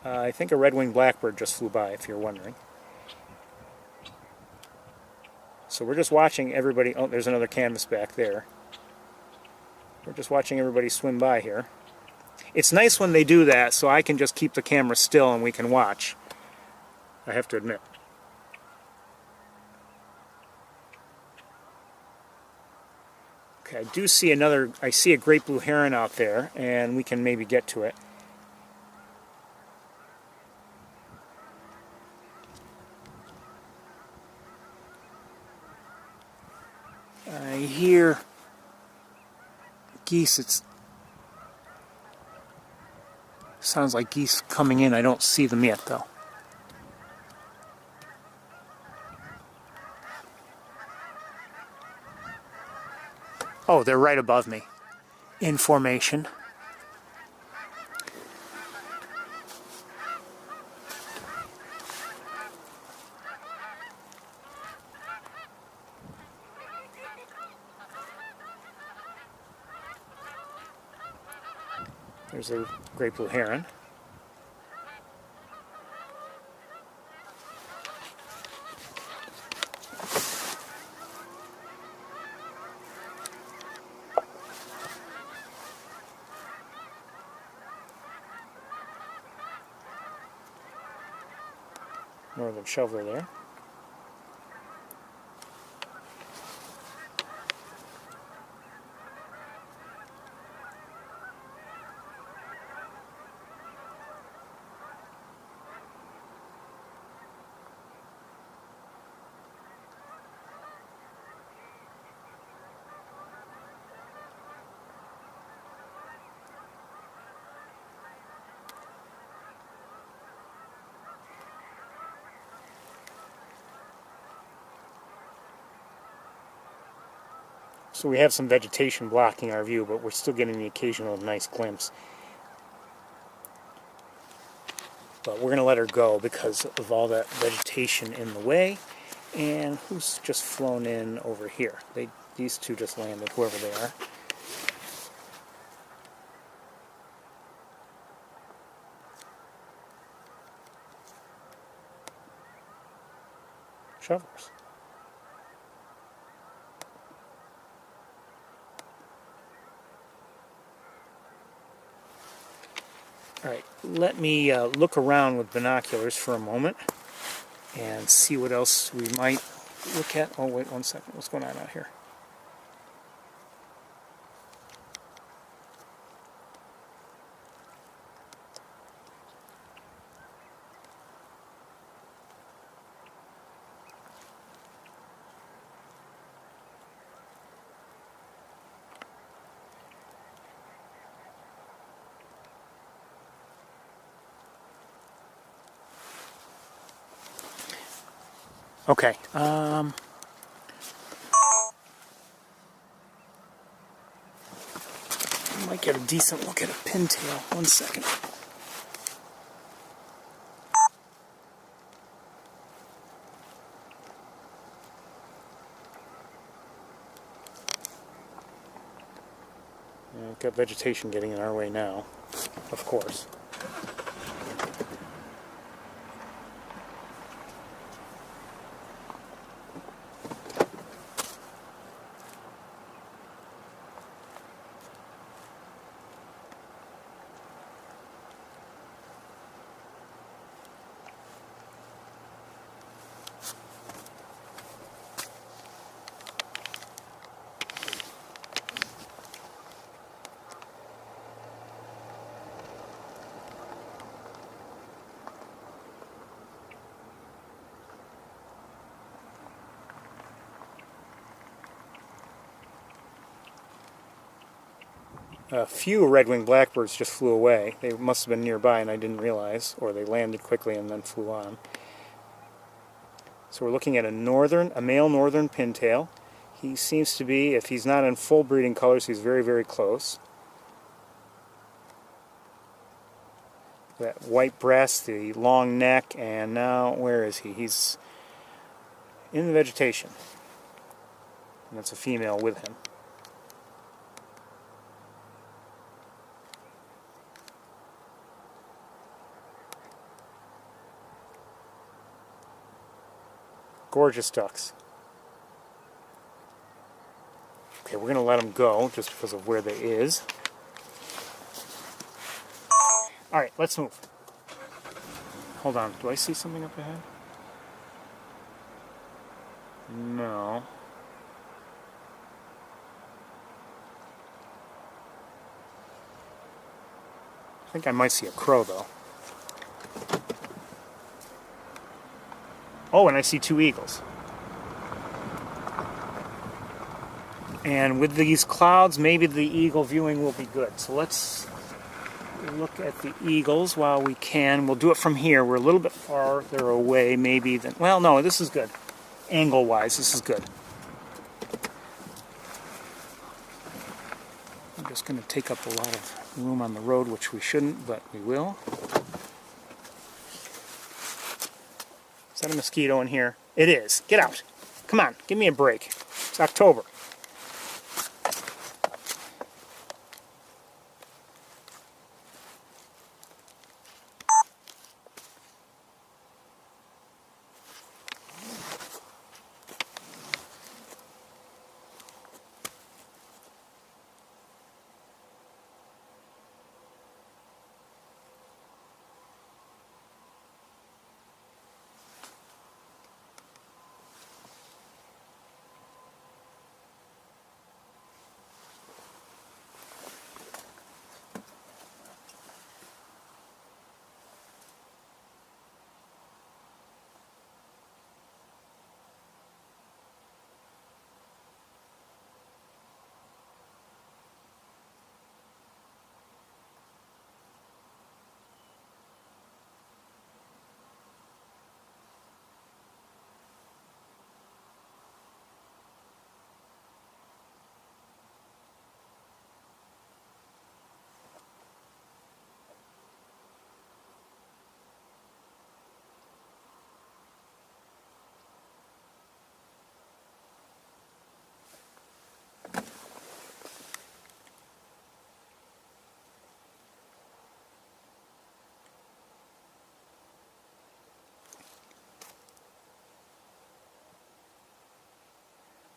Speaker 1: I think a red-winged blackbird just flew by, if you're wondering. So we're just watching everybody. Oh, there's another canvasback there. We're just watching everybody swim by here. It's nice when they do that, so I can just keep the camera still and we can watch, I have to admit. Okay, I do see I see a great blue heron out there, and we can maybe get to it. I hear geese. It sounds like geese coming in. I don't see them yet, though. Oh, they're right above me, in formation. There's a great blue heron. Northern shoveler there. So we have some vegetation blocking our view, but we're still getting the occasional nice glimpse. But we're going to let her go because of all that vegetation in the way. And who's just flown in over here? These two just landed, whoever they are. Shovelers. Alright, let me look around with binoculars for a moment and see what else we might look at. Oh, wait 1 second. What's going on out here? Okay, I might get a decent look at a pintail. 1 second. We've got vegetation getting in our way now, of course. A few red-winged blackbirds just flew away. They must have been nearby and I didn't realize, or they landed quickly and then flew on. So we're looking at a male northern pintail. He seems to be, if he's not in full breeding colors, he's very, very close. That white breast, the long neck, and now, where is he? He's in the vegetation. And that's a female with him. Gorgeous ducks. Okay, we're going to let them go just because of where they is. Alright, let's move. Hold on, do I see something up ahead? No. I think I might see a crow though. Oh, and I see two eagles. And with these clouds, maybe the eagle viewing will be good. So let's look at the eagles while we can. We'll do it from here. We're a little bit farther away maybe than... Well, no, this is good. Angle-wise, this is good. I'm just going to take up a lot of room on the road, which we shouldn't, but we will. Is that a mosquito in here? It is. Get out. Come on, give me a break. It's October.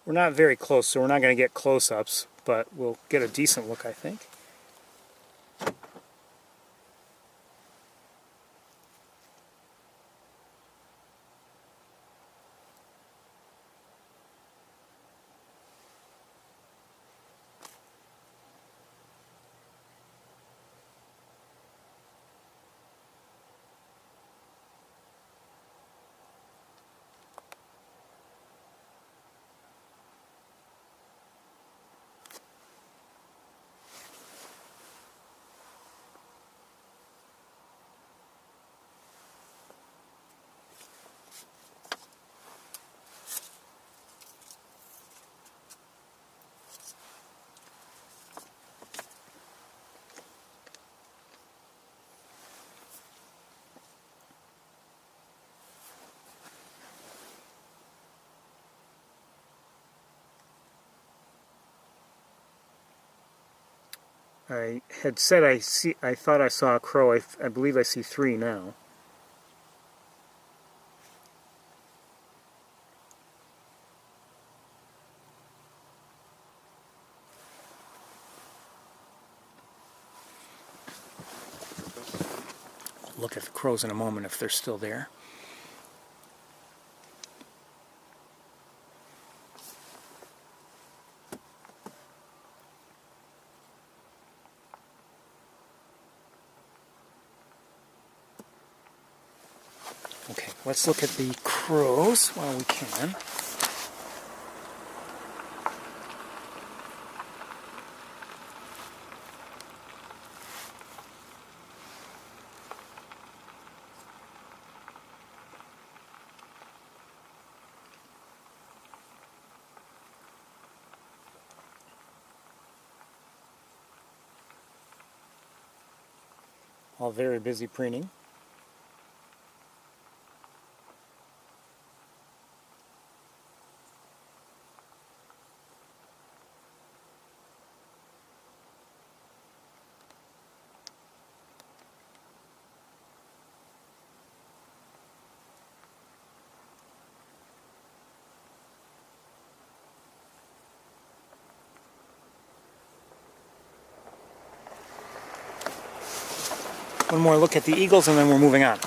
Speaker 1: We're not very close, so we're not going to get close-ups, but we'll get a decent look, I think. I had said I thought I saw a crow. I believe I see three now. Look at the crows in a moment if they're still there. Okay, let's look at the crows while we can. all very busy preening. One more look at the eagles and then we're moving on.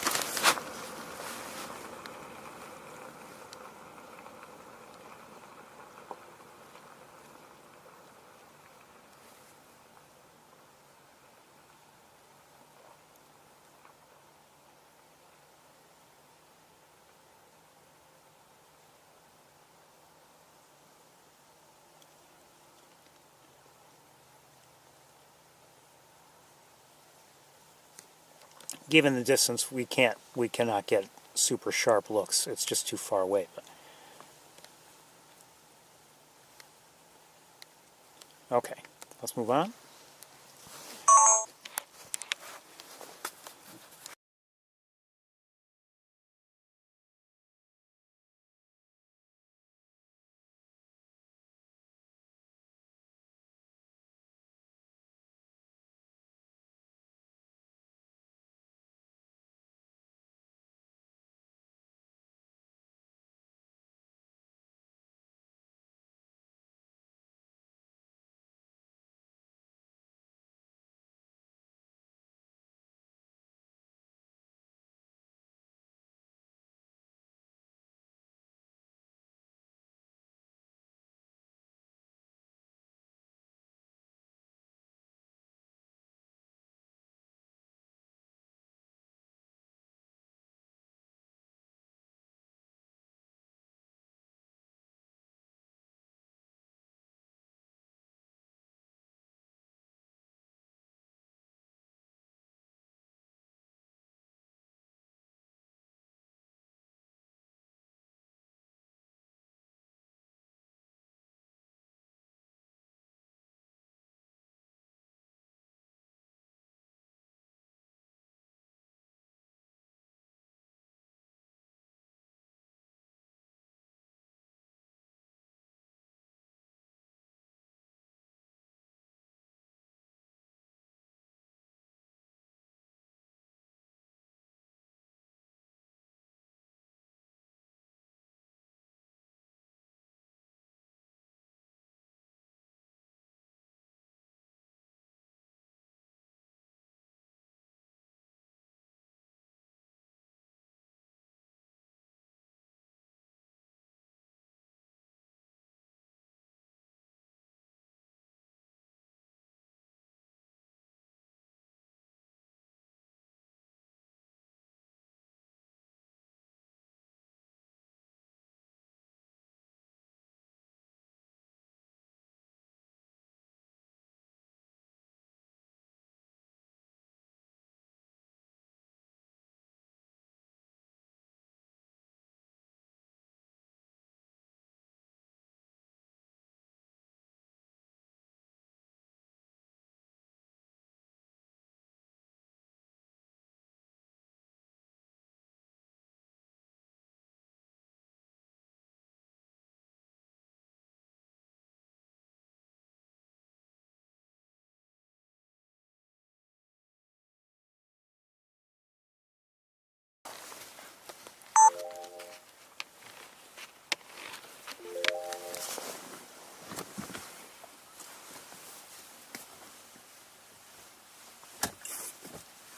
Speaker 1: Given the distance, we cannot get super sharp looks. It's just too far away. But. Okay, let's move on.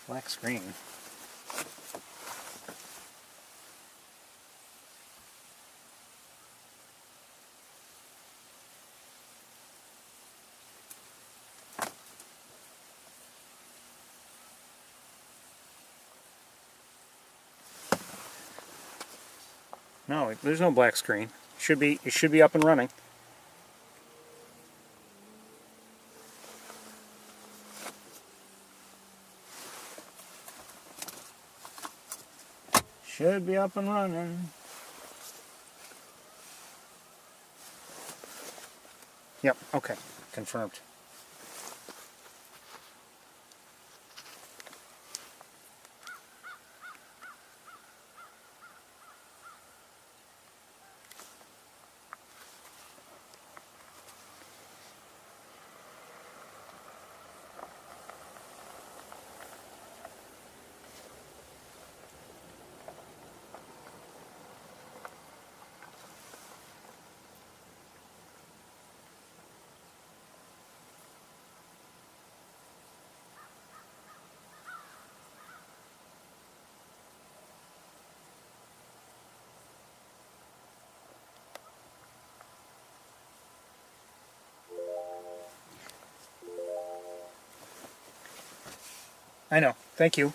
Speaker 1: Black screen. No, there's no black screen. It should be up and running. Should be up and running. Yep, okay, confirmed. I know. Thank you.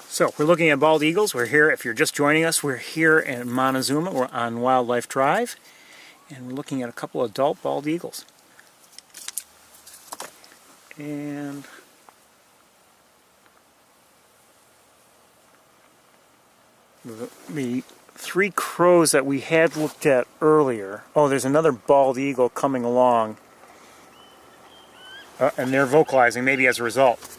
Speaker 1: So we're looking at bald eagles. We're here, if you're just joining us, we're here in Montezuma. We're on Wildlife Drive, and we're looking at a couple of adult bald eagles. And the three crows that we had looked at earlier. Oh, there's another bald eagle coming along, and they're vocalizing maybe as a result.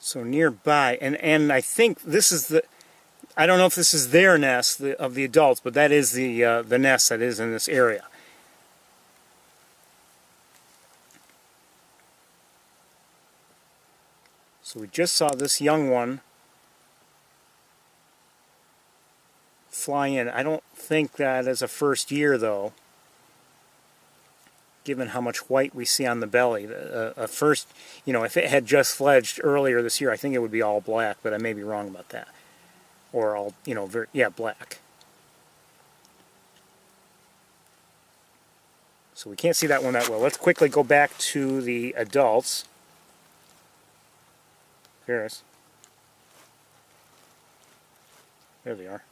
Speaker 1: So nearby, and I think this is the, I don't know if this is their nest of the adults, but that is the nest that is in this area. So we just saw this young one fly in. I don't think that is a first year though, given how much white we see on the belly. A first, you know, if it had just fledged earlier this year, I think it would be all black, but I may be wrong about that. Or all, you know, yeah, black. So we can't see that one that well. Let's quickly go back to the adults. Ferris. There they are.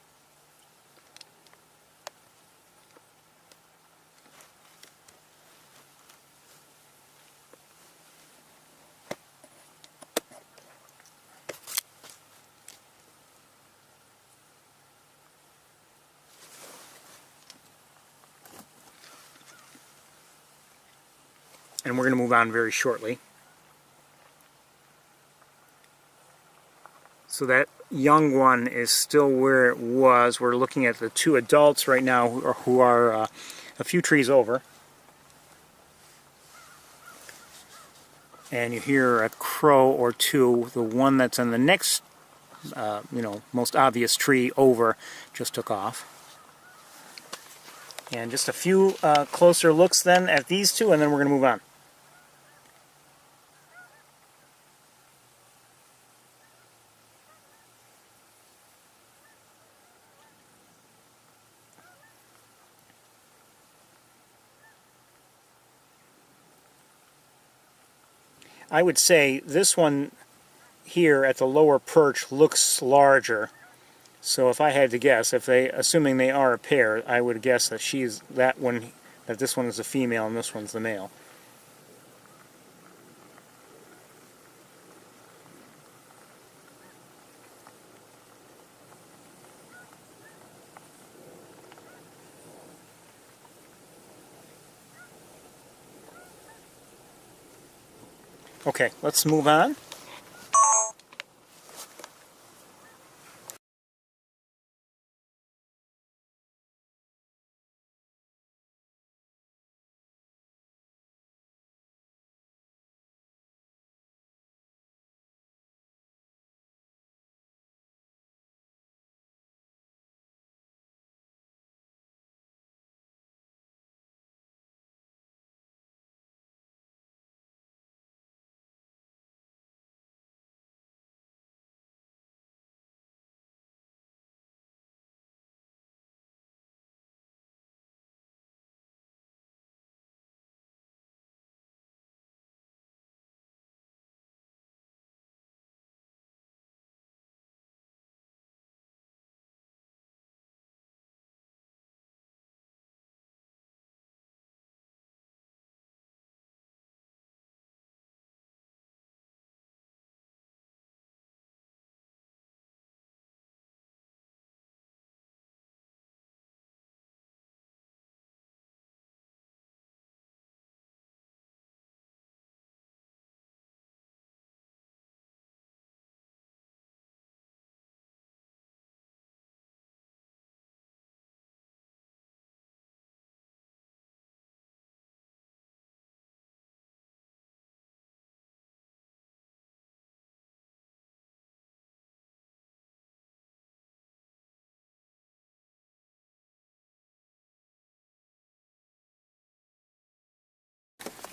Speaker 1: And we're going to move on very shortly. So that young one is still where it was. We're looking at the two adults right now who are a few trees over. And you hear a crow or two. The one that's in the next, you know, most obvious tree over just took off. And just a few closer looks then at these two, and then we're going to move on. I would say this one here at the lower perch looks larger. So if I had to guess, assuming they are a pair, I would guess that that this one is the female and this one's the male. Okay, let's move on.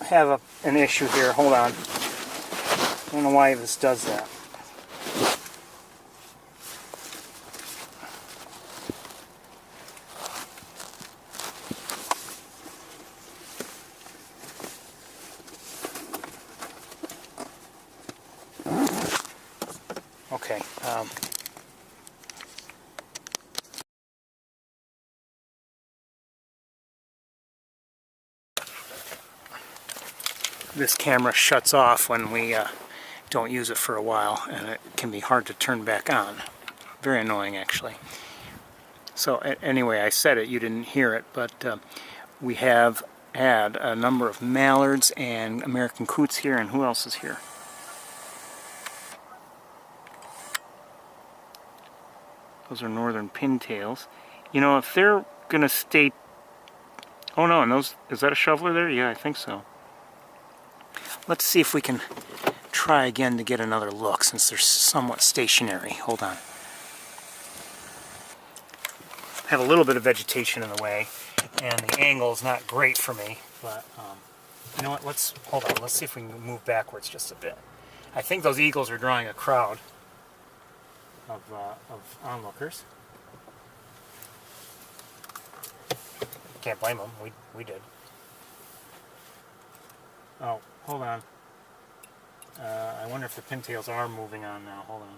Speaker 1: have an issue here. Hold on. I don't know why this does that. Okay. This camera shuts off when we don't use it for a while, and it can be hard to turn back on. Very annoying, actually. So anyway, I said it, you didn't hear it, but we have had a number of mallards and American coots here, and who else is here? Those are northern pintails. You know, if they're going to stay... Oh no, and those... Is that a shoveler there? Yeah, I think so. Let's see if we can try again to get another look, since they're somewhat stationary. Hold on. I have a little bit of vegetation in the way, and the angle is not great for me, but you know what, hold on, let's see if we can move backwards just a bit. I think those eagles are drawing a crowd of onlookers. Can't blame them, we did. Oh, hold on. I wonder if the pintails are moving on now. Hold on.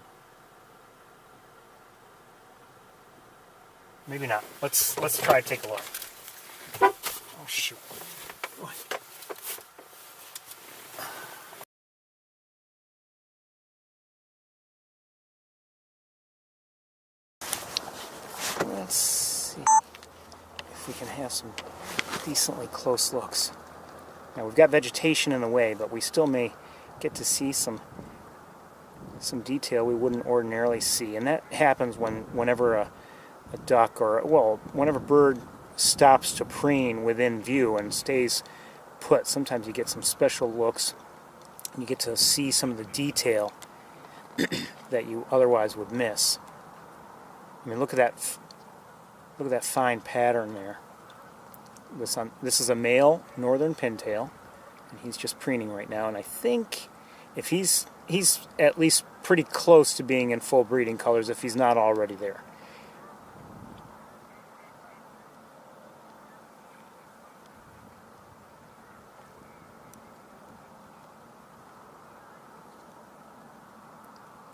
Speaker 1: Maybe not. Let's try to take a look. Oh shoot. Let's see if we can have some decently close looks. Now we've got vegetation in the way, but we still may get to see some detail we wouldn't ordinarily see, and that happens whenever a duck or, well, whenever a bird stops to preen within view and stays put. Sometimes you get some special looks, and you get to see some of the detail that you otherwise would miss. I mean, look at that fine pattern there. This is a male northern pintail, and he's just preening right now, and I think if he's at least pretty close to being in full breeding colors if he's not already there.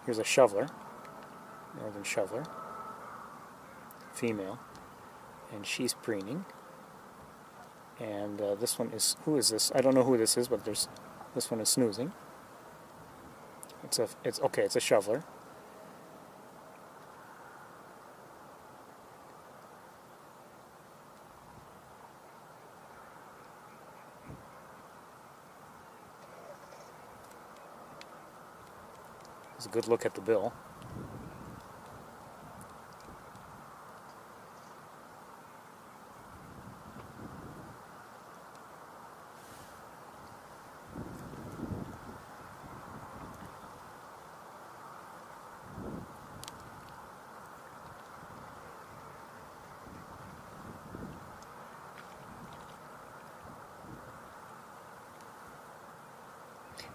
Speaker 1: Here's a shoveler, northern shoveler, female, and she's preening. And this one is, who is this? I don't know who this is, but this one is snoozing. It's a shoveler. It's a good look at the bill.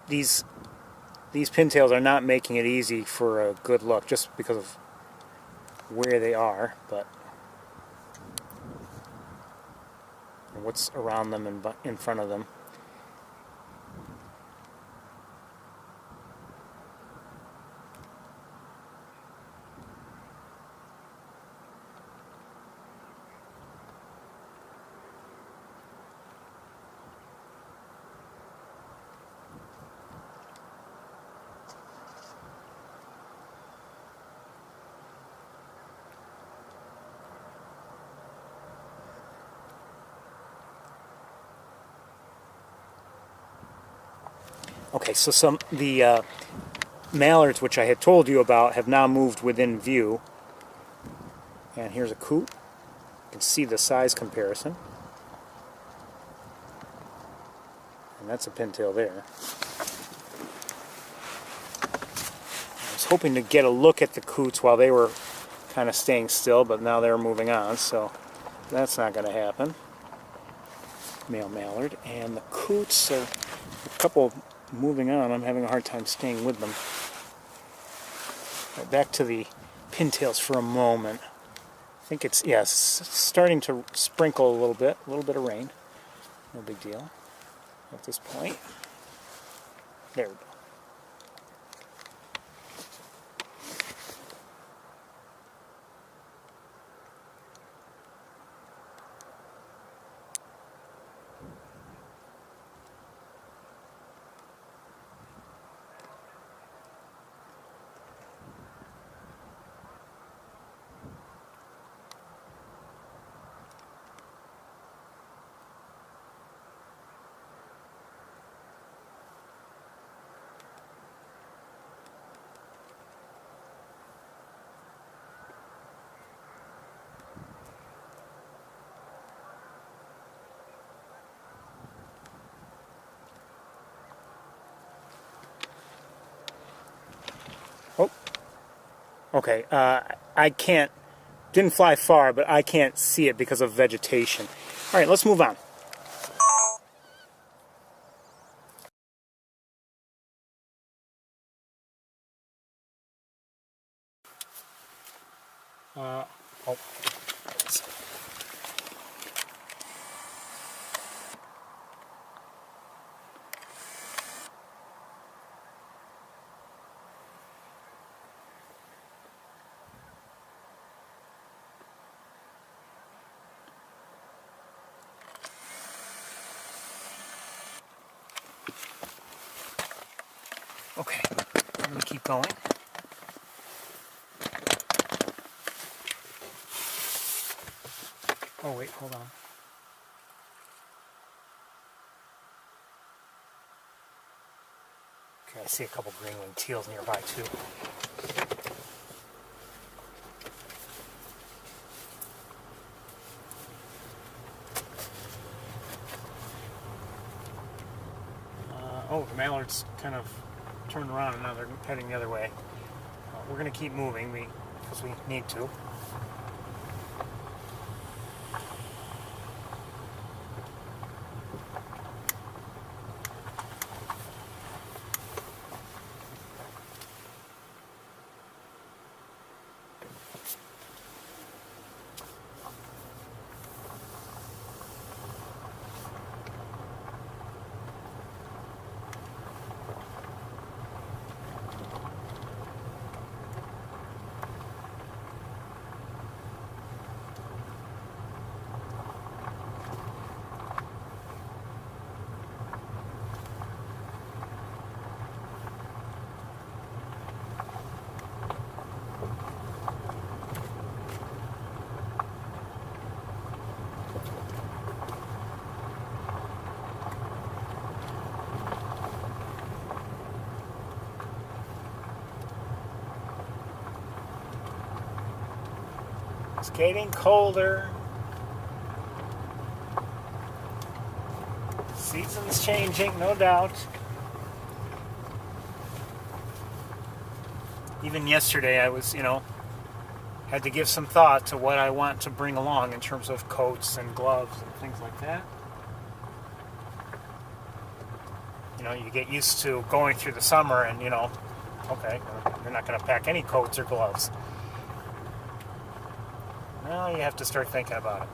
Speaker 1: These pintails are not making it easy for a good look just because of where they are, but and what's around them and in front of them. Okay, so the mallards, which I had told you about, have now moved within view. And here's a coot. You can see the size comparison. And that's a pintail there. I was hoping to get a look at the coots while they were kind of staying still, but now they're moving on, so that's not going to happen. male mallard, and the coots are a couple moving on. I'm having a hard time staying with them. Right, back to the pintails for a moment. I think it's, yes, starting to sprinkle a little bit of rain. No big deal at this point. There we go. Oh, okay. Didn't fly far, but I can't see it because of vegetation. All right, let's move on. Oh. Okay, I'm going to keep going. Oh wait, hold on. Okay, I see a couple green-winged teals nearby too. Oh, the mallards kind of turned around and now they're heading the other way. We're going to keep moving because we need to. It's getting colder. Season's changing, no doubt. Even yesterday I was, had to give some thought to what I want to bring along in terms of coats and gloves and things like that. You get used to going through the summer and, okay, you're not going to pack any coats or gloves. Now you have to start thinking about it.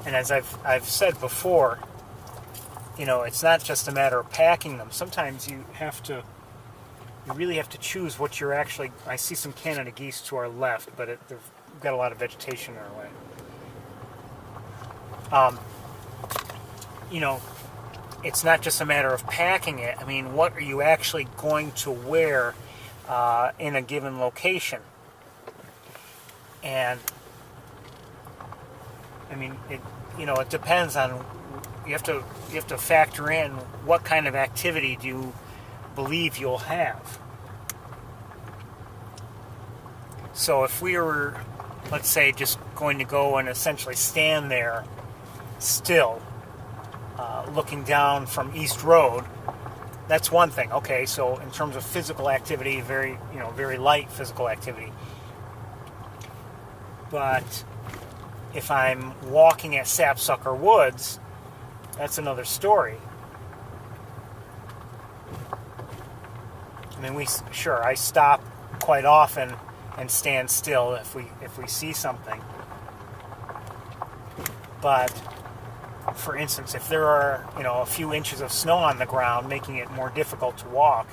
Speaker 1: And as I've said before, it's not just a matter of packing them. Sometimes you really have to choose what you're actually... I see some Canada geese to our left, but they've got a lot of vegetation in our way. It's not just a matter of packing it. I mean, what are you actually going to wear in a given location? And, I mean, it depends on... You have to factor in what kind of activity do you believe you'll have. So if we were let's say, just going to go and essentially stand there still, looking down from East Road, that's one thing. Okay, so in terms of physical activity, very light physical activity. But if I'm walking at Sapsucker Woods, that's another story. I mean, I stop quite often and stand still if we see something. But for instance, if there are a few inches of snow on the ground, making it more difficult to walk,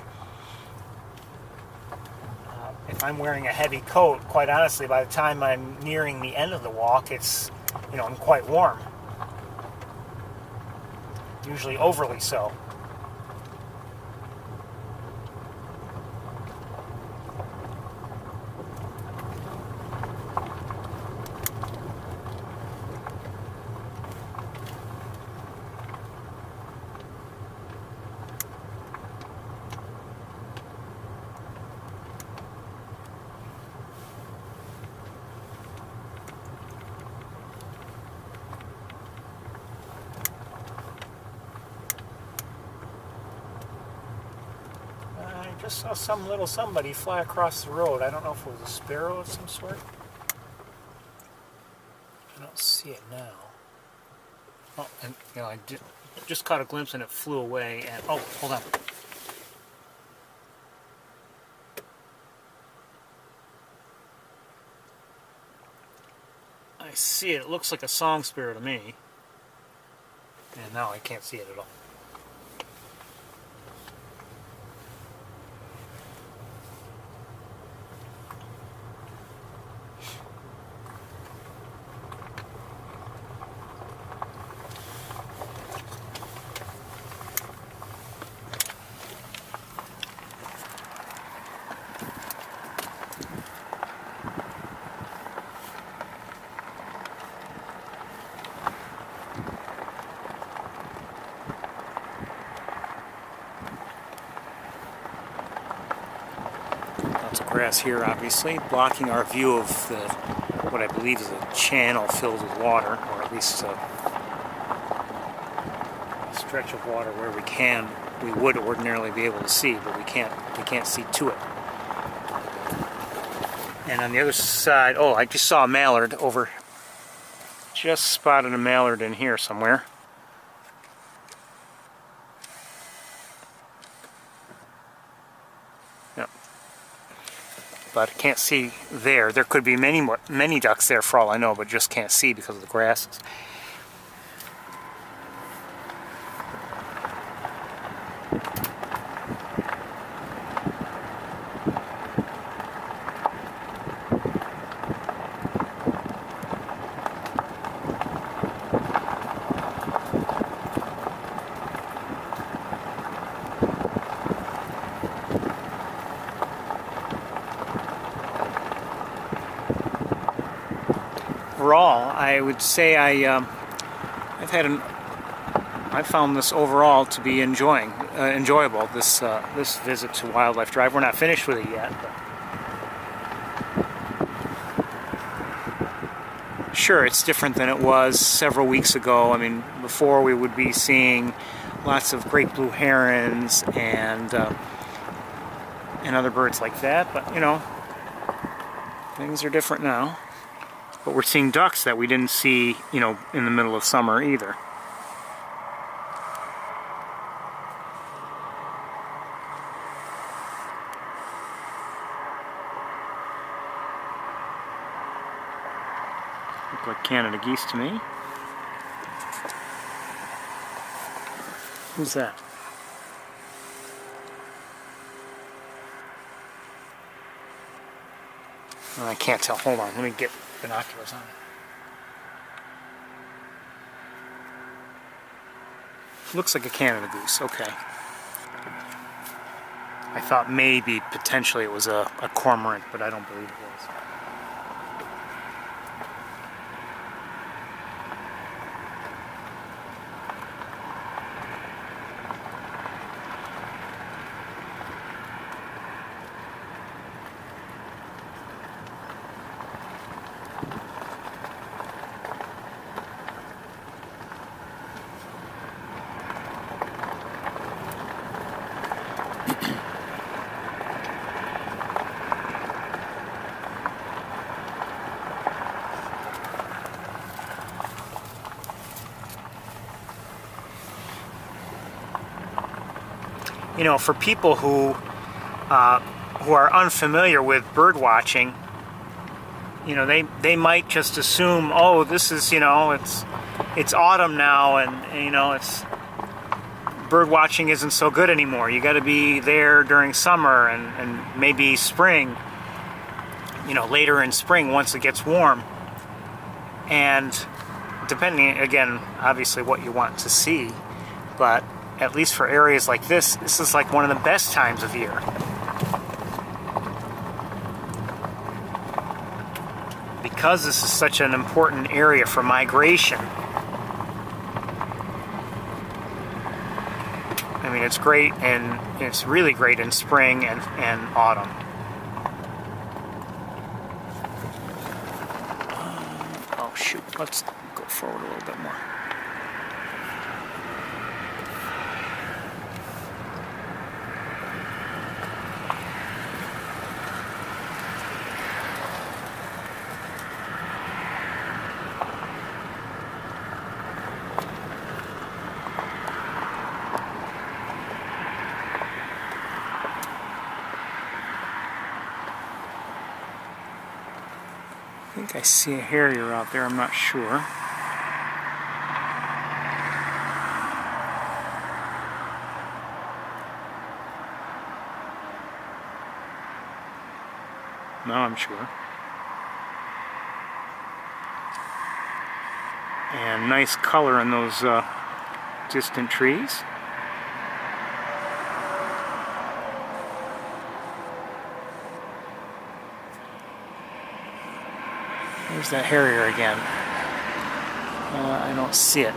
Speaker 1: if I'm wearing a heavy coat, quite honestly, by the time I'm nearing the end of the walk, it's I'm quite warm. Usually overly so. I just saw some little somebody fly across the road. I don't know if it was a sparrow of some sort. I don't see it now. Oh, and I just caught a glimpse and it flew away. And oh, hold on. I see it. It looks like a song sparrow to me. And now I can't see it at all. Grass here, obviously, blocking our view of what I believe is a channel filled with water, or at least a stretch of water where we would ordinarily be able to see, but we can't see to it. And on the other side, oh, I just saw a mallard over. Just spotted a mallard in here somewhere. But I can't see there. There could be many ducks there for all I know, but just can't see because of the grasses. Overall, I would say I found this overall to be enjoyable. This visit to Wildlife Drive. We're not finished with it yet. But sure, it's different than it was several weeks ago. I mean, before we would be seeing lots of great blue herons and other birds like that. But things are different now. But we're seeing ducks that we didn't see, in the middle of summer either. Look like Canada geese to me. Who's that? Oh, I can't tell. Hold on, let me get binoculars on it. Looks like a Canada goose, okay. I thought maybe, potentially, it was a cormorant, but I don't believe it was. you know, for people who are unfamiliar with bird watching, you know, they might just assume, oh, this is, you know, it's autumn now, and you know, it's bird watching isn't so good anymore. You got to be there during summer and maybe spring, you know, later in spring once it gets warm. And depending, again, obviously what you want to see, but at least for areas like this is like one of the best times of year. Because this is such an important area for migration. I mean, it's great, and it's really great in spring and autumn. Oh shoot, let's go forward a little bit more. I think I see a harrier out there, I'm not sure. Now I'm sure. And nice color in those distant trees. There's that harrier again. I don't see it.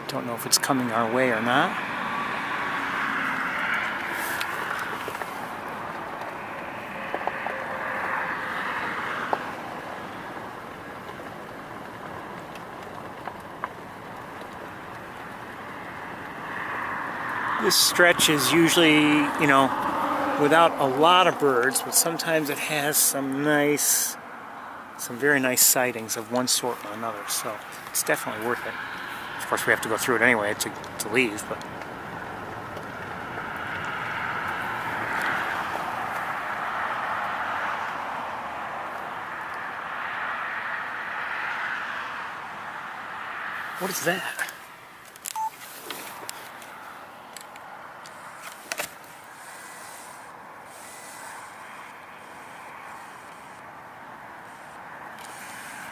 Speaker 1: Don't know if it's coming our way or not. This stretch is usually, you know, without a lot of birds, but sometimes it has some very nice sightings of one sort or another, so it's definitely worth it. Of course, we have to go through it anyway to leave, but what is that?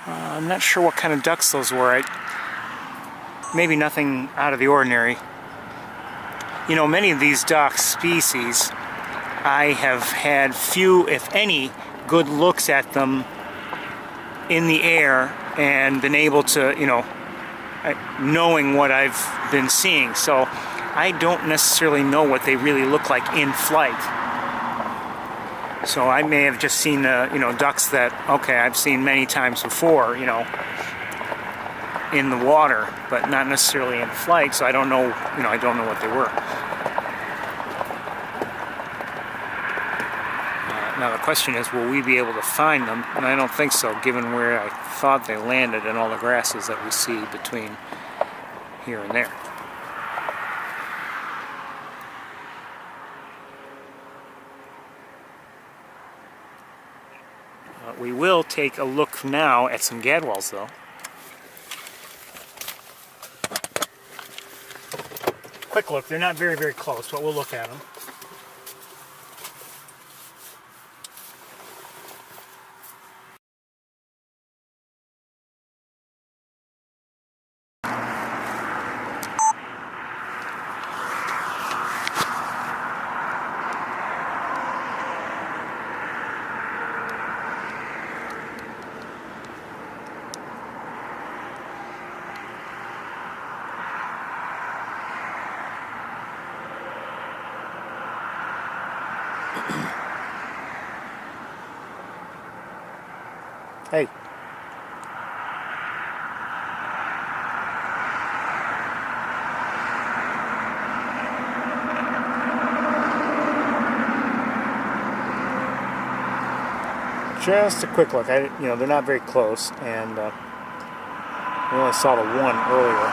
Speaker 1: I'm not sure what kind of ducks those were. Maybe nothing out of the ordinary. You know, many of these duck species, I have had few, if any, good looks at them in the air and been able to, you know, knowing what I've been seeing. So I don't necessarily know what they really look like in flight. So I may have just seen, you know, ducks that, okay, I've seen many times before, you know, in the water, but not necessarily in flight, so I don't know, you know, I don't know what they were. Now the question is, will we be able to find them? And I don't think so, given where I thought they landed and all the grasses that we see between here and there. We will take a look now at some gadwalls, though. Quick look, they're not very, very close, but we'll look at them. Hey. Just a quick look. You know, they're not very close, and we only saw the one earlier.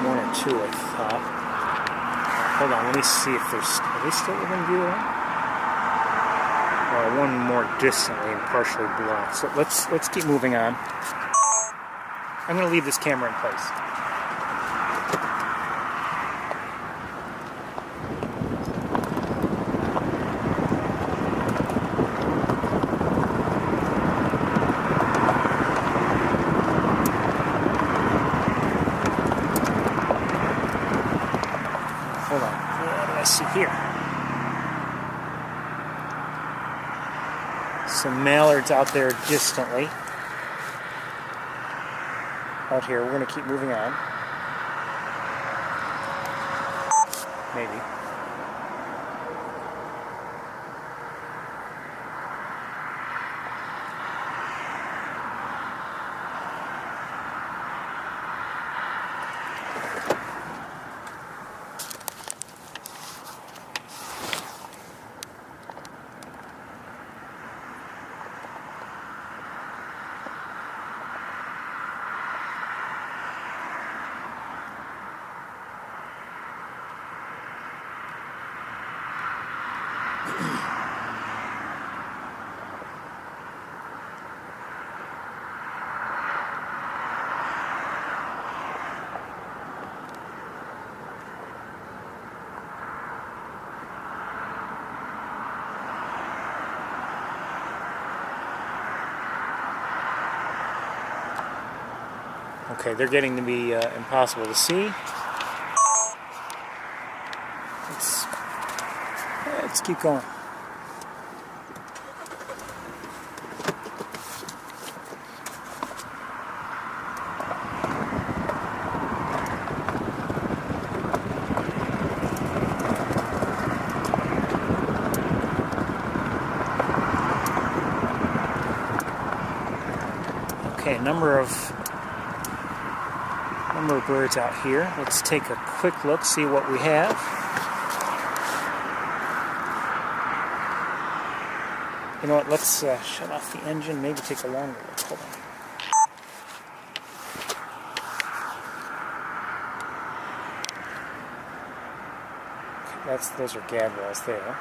Speaker 1: One or two, I thought. hold on, let me see if are they still within view of that? One more distantly and partially blocked. So let's keep moving on. I'm going to leave this camera in place. Hold on. What do I see here? Some mallards out there distantly. Out here, we're going to keep moving on. Maybe. Okay, they're getting to be impossible to see. Let's keep going. Okay, number of birds out here. Let's take a quick look, see what we have. You know what, let's shut off the engine, maybe take a longer look. Hold on. Okay, those are gadwalls there.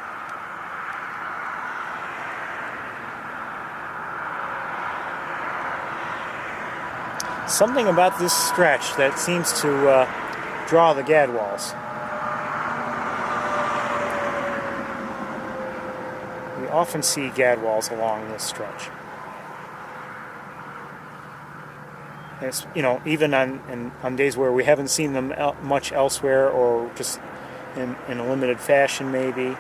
Speaker 1: Something about this stretch that seems to draw the gadwalls. We often see gadwalls along this stretch. And it's, you know, even on days where we haven't seen them much elsewhere, or just in a limited fashion maybe.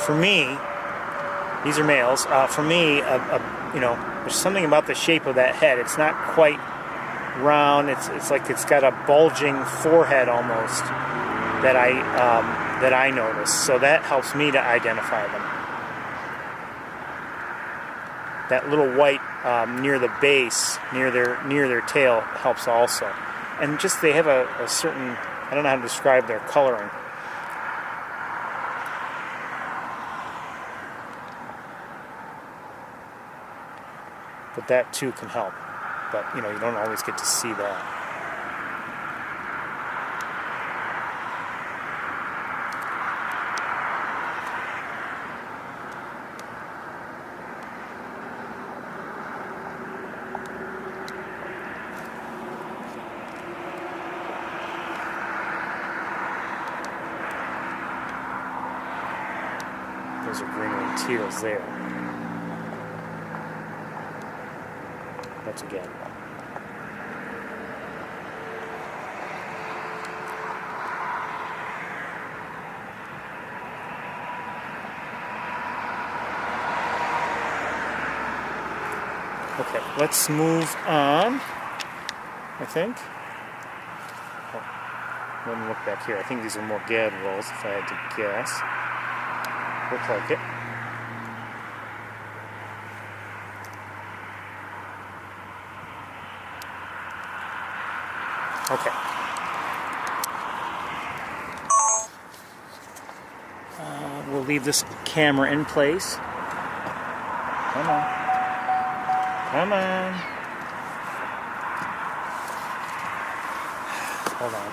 Speaker 1: For me, these are males. For me, you know, there's something about the shape of that head. It's not quite round. It's like it's got a bulging forehead almost that I notice. So that helps me to identify them. That little white near the base, near their tail, helps also. And just they have a certain, I don't know how to describe their coloring. But that too can help. But you know, you don't always get to see that. Those are green-winged teals there. That's a gadwall. Okay, let's move on, I think. Oh. Let me look back here. I think these are more gadwalls, if I had to guess. Look like it. Okay. We'll leave this camera in place. Come on. Come on. Hold on.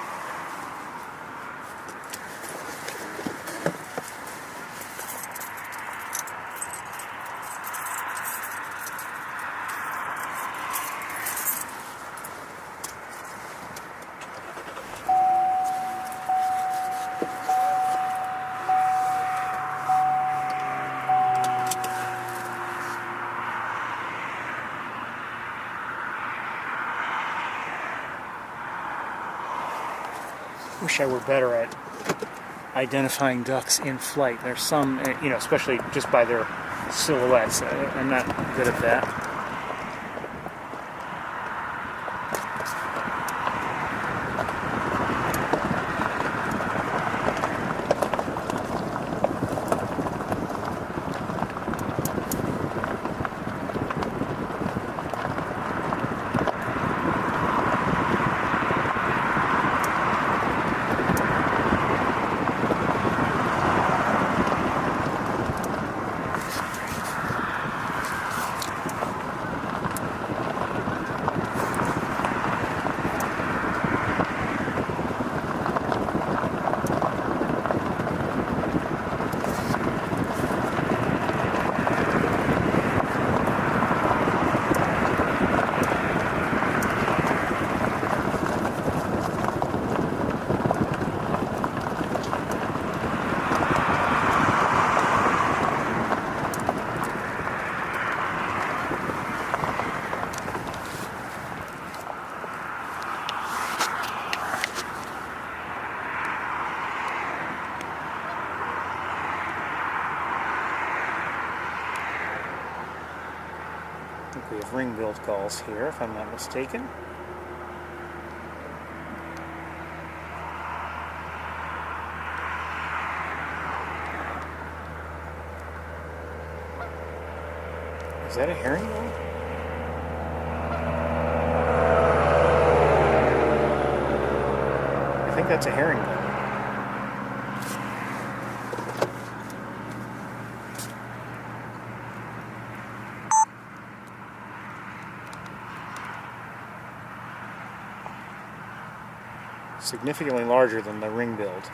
Speaker 1: Wish I were better at identifying ducks in flight. There's some, you know, especially just by their silhouettes. I'm not good at that. I think we have ring-billed gulls here, if I'm not mistaken. Is that a herring gull? I think that's a herring gull. Significantly larger than the ring-billed.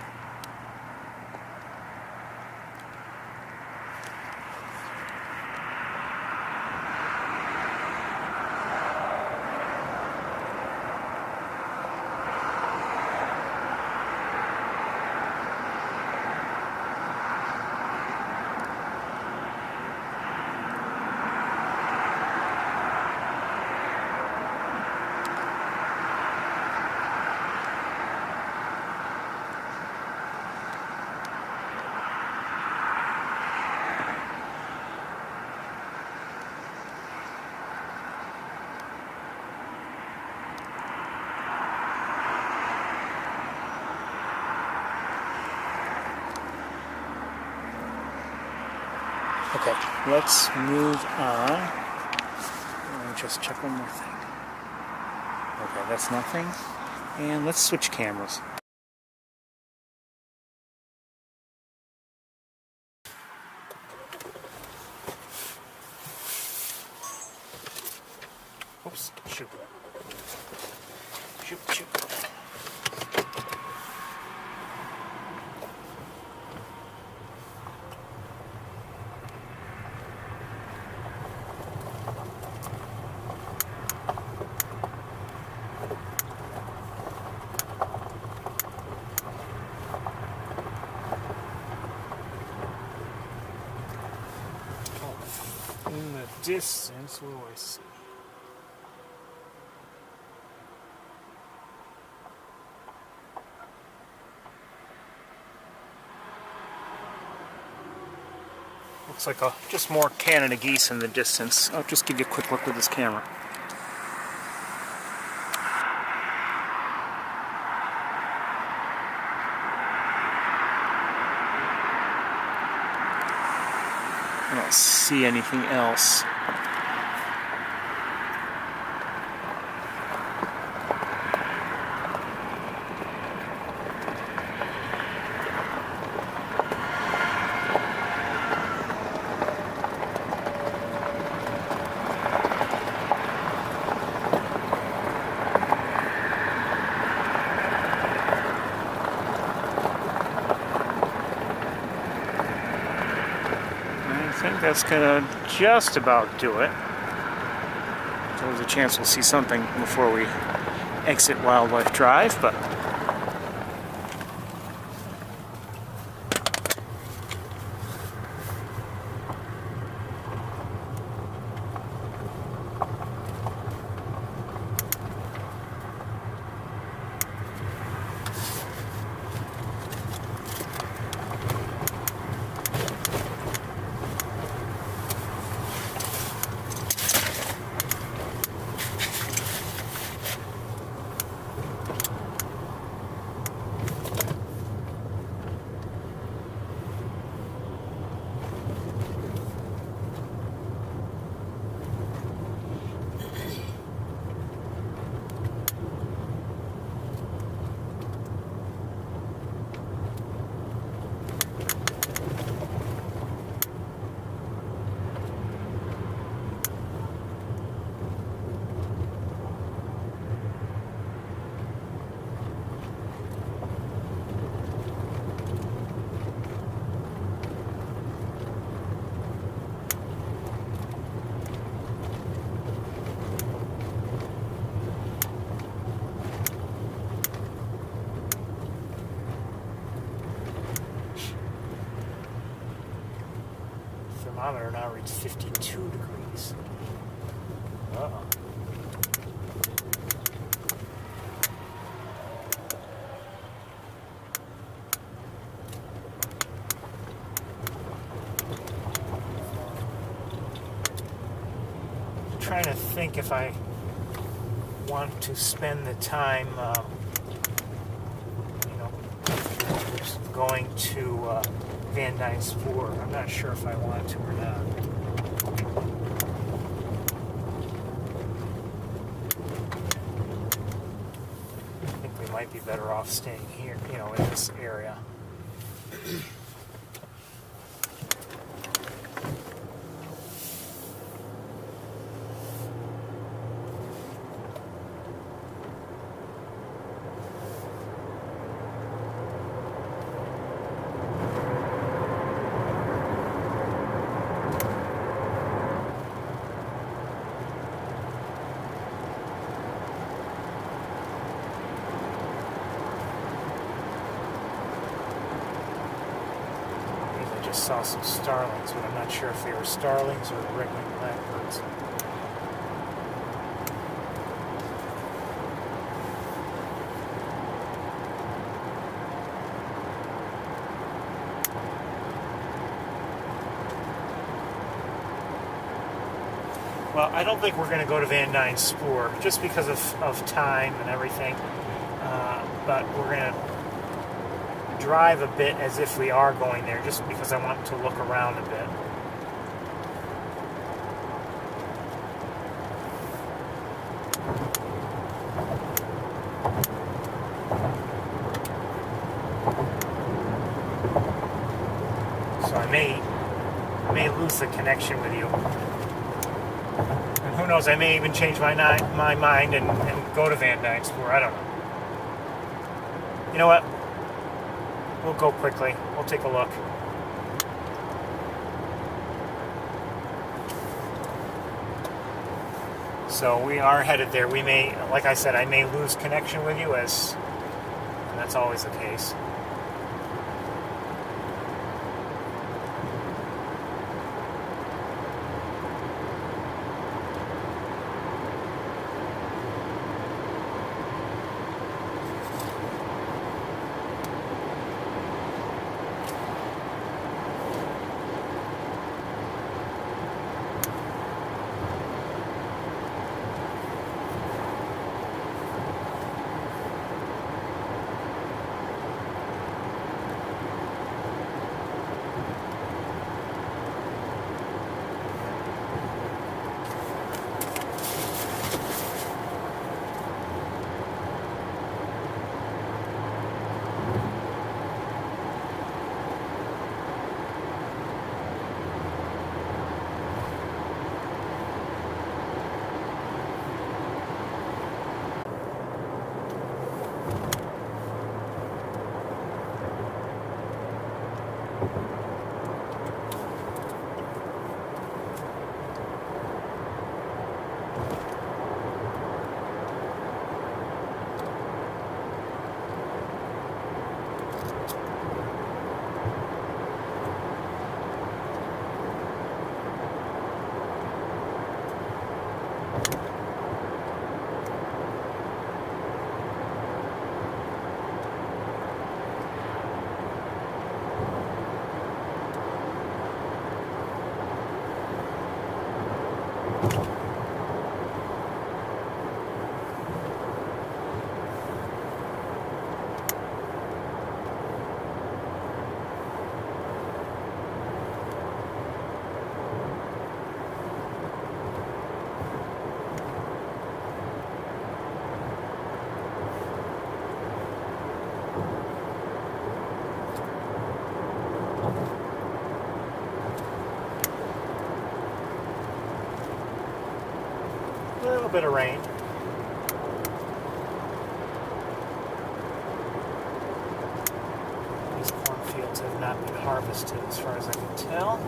Speaker 1: Okay, let's move on. Let me just check one more thing. Okay, that's nothing. And let's switch cameras. Oops, shoot. Shoot, shoot. In the distance, what do I see? Looks like just more Canada geese in the distance. I'll just give you a quick look with this camera. see anything else. I think that's gonna just about do it. There's a chance we'll see something before we exit Wildlife Drive, but thermometer now reads 52 degrees. Uh-oh. I'm trying to think if I want to spend the time, just going to Van Dyne's Spoor. I'm not sure if I want to or not. I think we might be better off staying here, in this area. Saw some starlings, but I'm not sure if they were starlings or regular blackbirds. Well, I don't think we're going to go to Van Dyne's Spoor just because of time and everything, but we're going to drive a bit as if we are going there, just because I want to look around a bit. So I may lose the connection with you. And who knows, I may even change my mind and go to Van Dyne's Spoor. I don't know. You know what? We'll go quickly. We'll take a look. So we are headed there. We may, like I said, I may lose connection with you, and that's always the case. A little bit of rain. These cornfields have not been harvested as far as I can tell.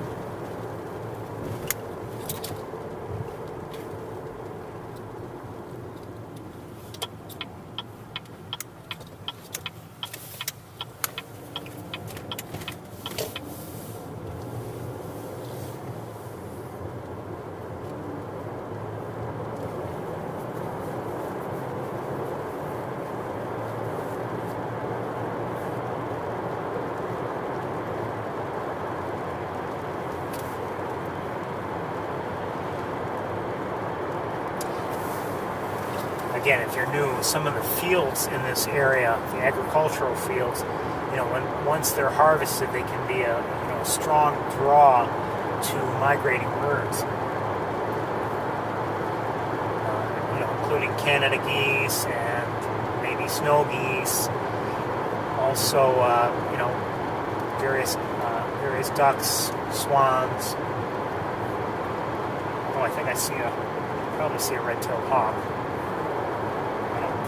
Speaker 1: Again, if you're new, some of the fields in this area, the agricultural fields, once they're harvested, they can be a strong draw to migrating birds. Including Canada geese and maybe snow geese. Also, various ducks, swans. Oh, I think probably see a red-tailed hawk.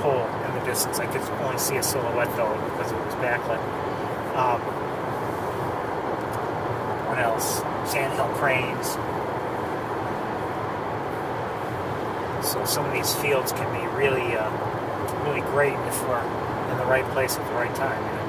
Speaker 1: Pole in the distance. I could only see a silhouette though because it was backlit. What else? Sandhill cranes. So some of these fields can be really, really great if we're in the right place at the right time.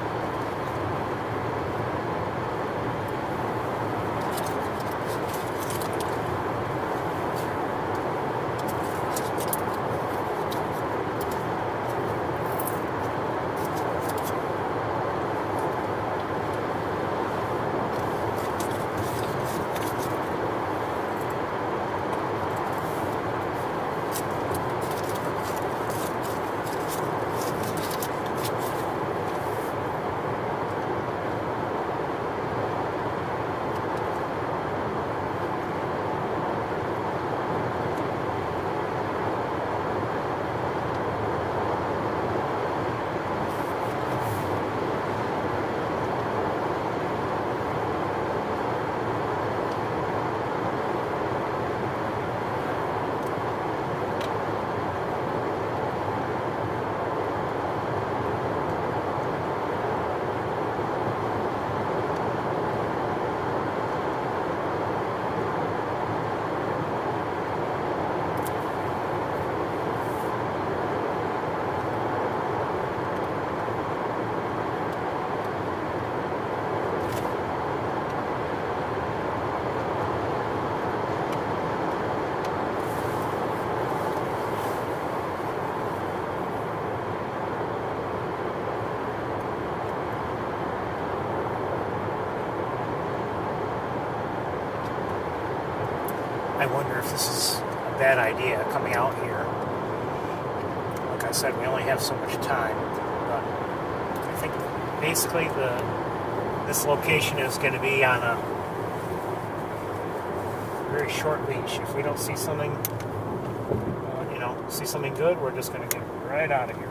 Speaker 1: I wonder if this is a bad idea coming out here. Like I said, we only have so much time, but I think basically this location is going to be on a very short leash. If we don't see something, see something good, we're just going to get right out of here.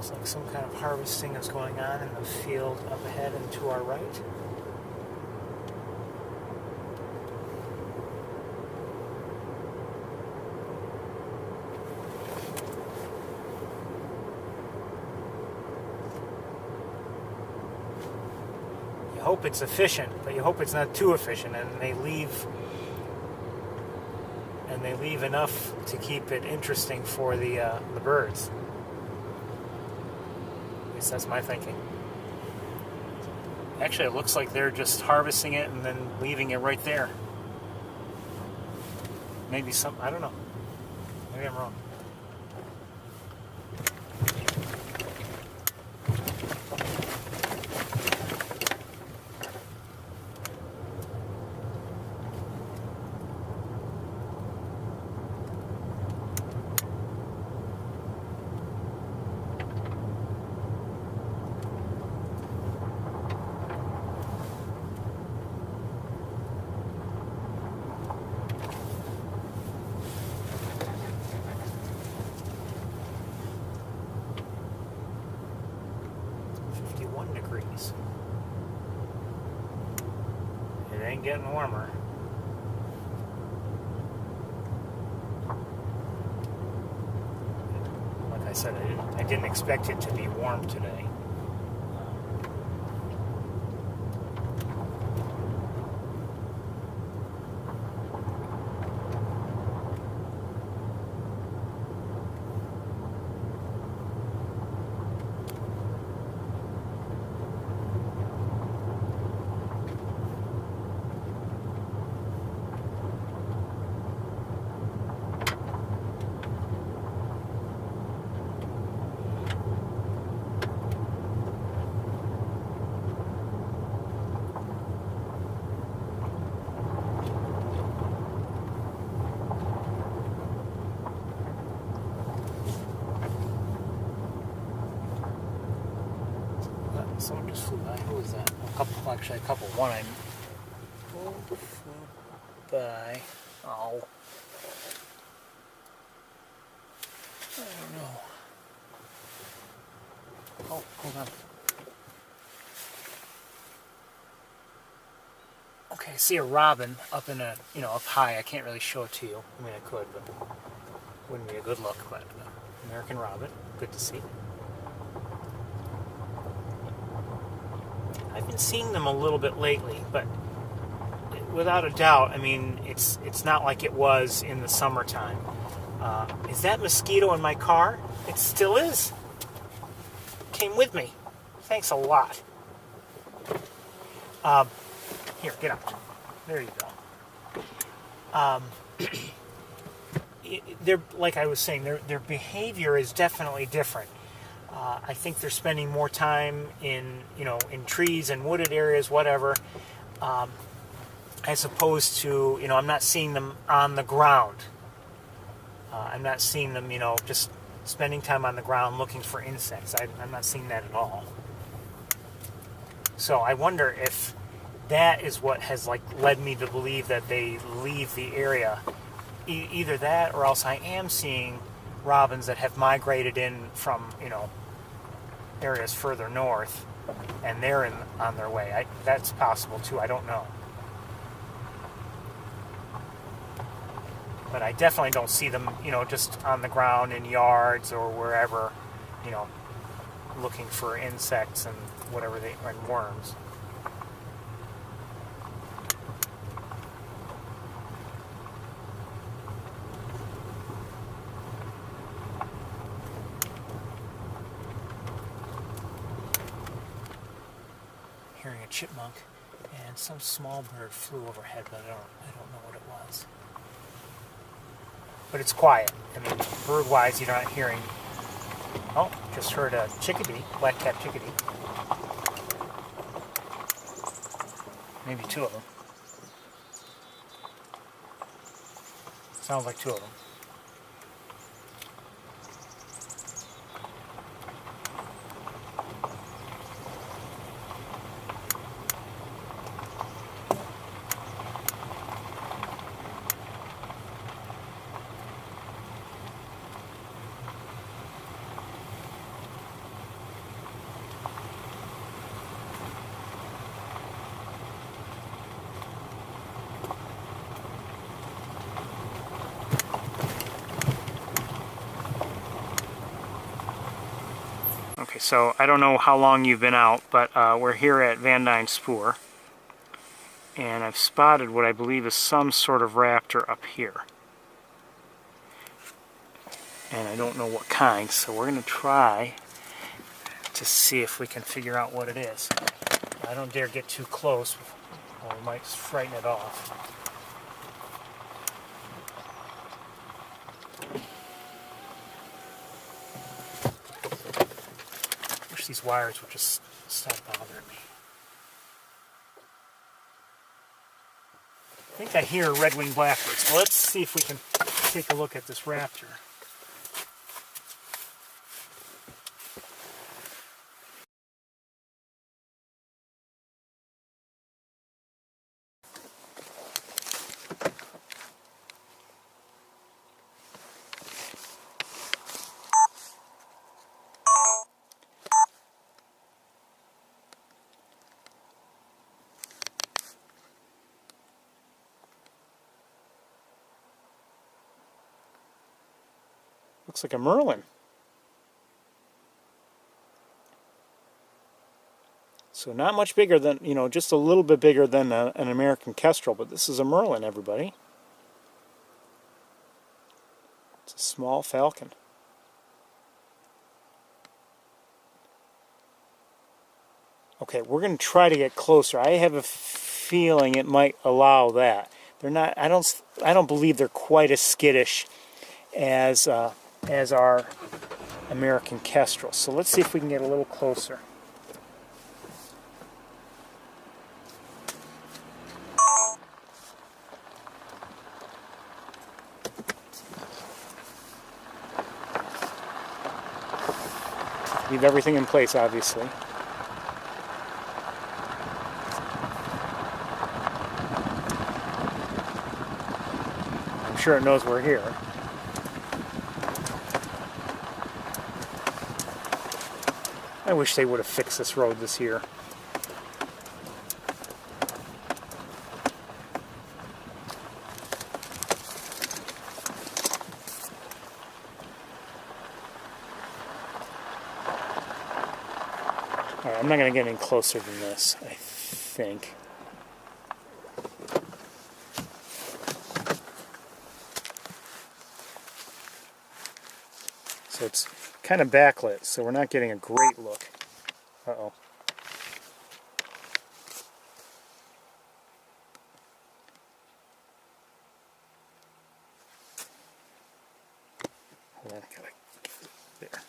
Speaker 1: Looks like some kind of harvesting is going on in the field up ahead and to our right. You hope it's efficient, but you hope it's not too efficient, and they leave enough to keep it interesting for the birds. At least that's my thinking. Actually, it looks like they're just harvesting it and then leaving it right there. Maybe I don't know. Maybe I'm wrong. Degrees. It ain't getting warmer. Like I said, I didn't expect it to be warm today. Someone just flew by. Who was that? Actually, a couple. One I flew by. Oh. I don't know. Oh, hold on. Okay, I see a robin up in up high. I can't really show it to you. I mean, I could, but it wouldn't be a good look. But American robin, good to see. I've been seeing them a little bit lately, but without a doubt, I mean, it's not like it was in the summertime. Is that mosquito in my car? It still is. Came with me. Thanks a lot. Here, get out. There you go. They're, like I was saying, their behavior is definitely different. I think they're spending more time in trees and wooded areas, whatever, as opposed to, I'm not seeing them on the ground. I'm not seeing them, just spending time on the ground looking for insects. I'm not seeing that at all. So I wonder if that is what has led me to believe that they leave the area. Either that, or else I am seeing robins that have migrated in from, areas further north, and they're on their way. That's possible too. I don't know. But I definitely don't see them, just on the ground in yards or wherever, looking for insects and whatever and worms. Hearing a chipmunk, and some small bird flew overhead, but I don't know what it was. But it's quiet. I mean, bird-wise, you're not hearing. Oh, just heard a chickadee, black-capped chickadee. Maybe two of them. Sounds like two of them. So I don't know how long you've been out, but we're here at Van Dyne Spoor, and I've spotted what I believe is some sort of raptor up here. And I don't know what kind, so we're going to try to see if we can figure out what it is. I don't dare get too close, or we might frighten it off. I wish these wires would just stop bothering me. I think I hear red-winged blackbirds. Well, let's see if we can take a look at this raptor. Looks like a Merlin. So not much bigger than, just a little bit bigger than an American kestrel, but this is a Merlin, everybody. It's a small falcon. Okay, we're going to try to get closer. I have a feeling it might allow that. They're not. I don't believe they're quite as skittish as our American kestrels. So let's see if we can get a little closer. Leave everything in place, obviously. I'm sure it knows we're here. I wish they would have fixed this road this year. Alright, I'm not going to get any closer than this, I think. So it's kind of backlit, so we're not getting a great look. Uh-oh. Hold on, I gotta get it there.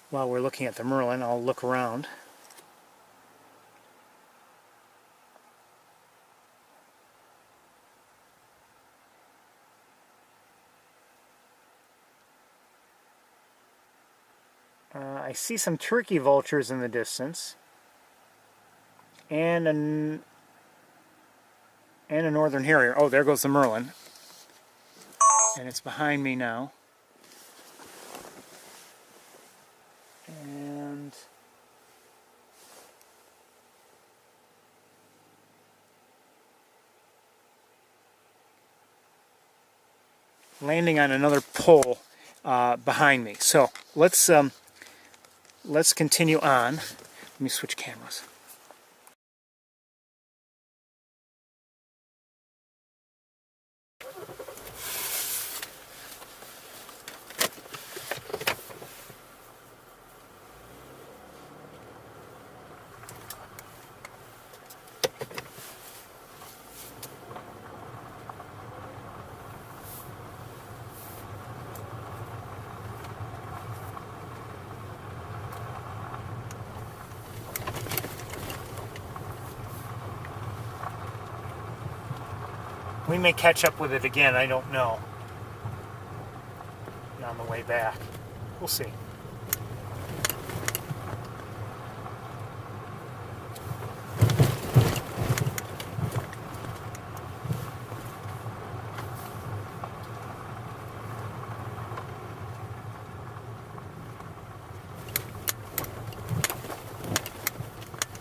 Speaker 1: While we're looking at the Merlin, I'll look around. I see some turkey vultures in the distance, and a northern harrier. Oh, there goes the Merlin, and it's behind me now. And landing on another pole behind me. So let's continue on. Let me switch cameras. We may catch up with it again, I don't know. On the way back. We'll see.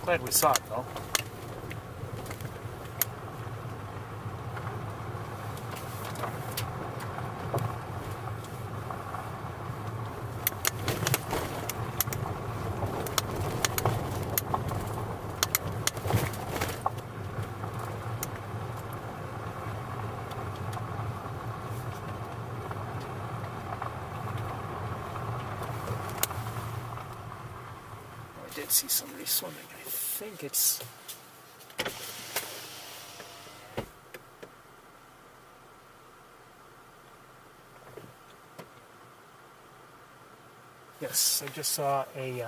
Speaker 1: Glad we saw it though. I did see somebody swimming. I think it's... Yes, I just saw a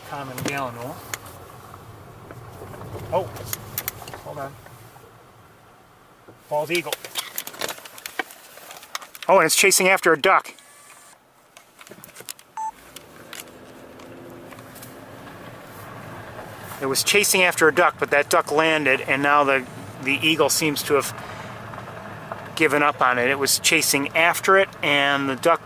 Speaker 1: common gallinule. Oh, hold on. Bald eagle. Oh, and it's chasing after a duck. It was chasing after a duck, but that duck landed, and now the eagle seems to have given up on it. It was chasing after it, and the duck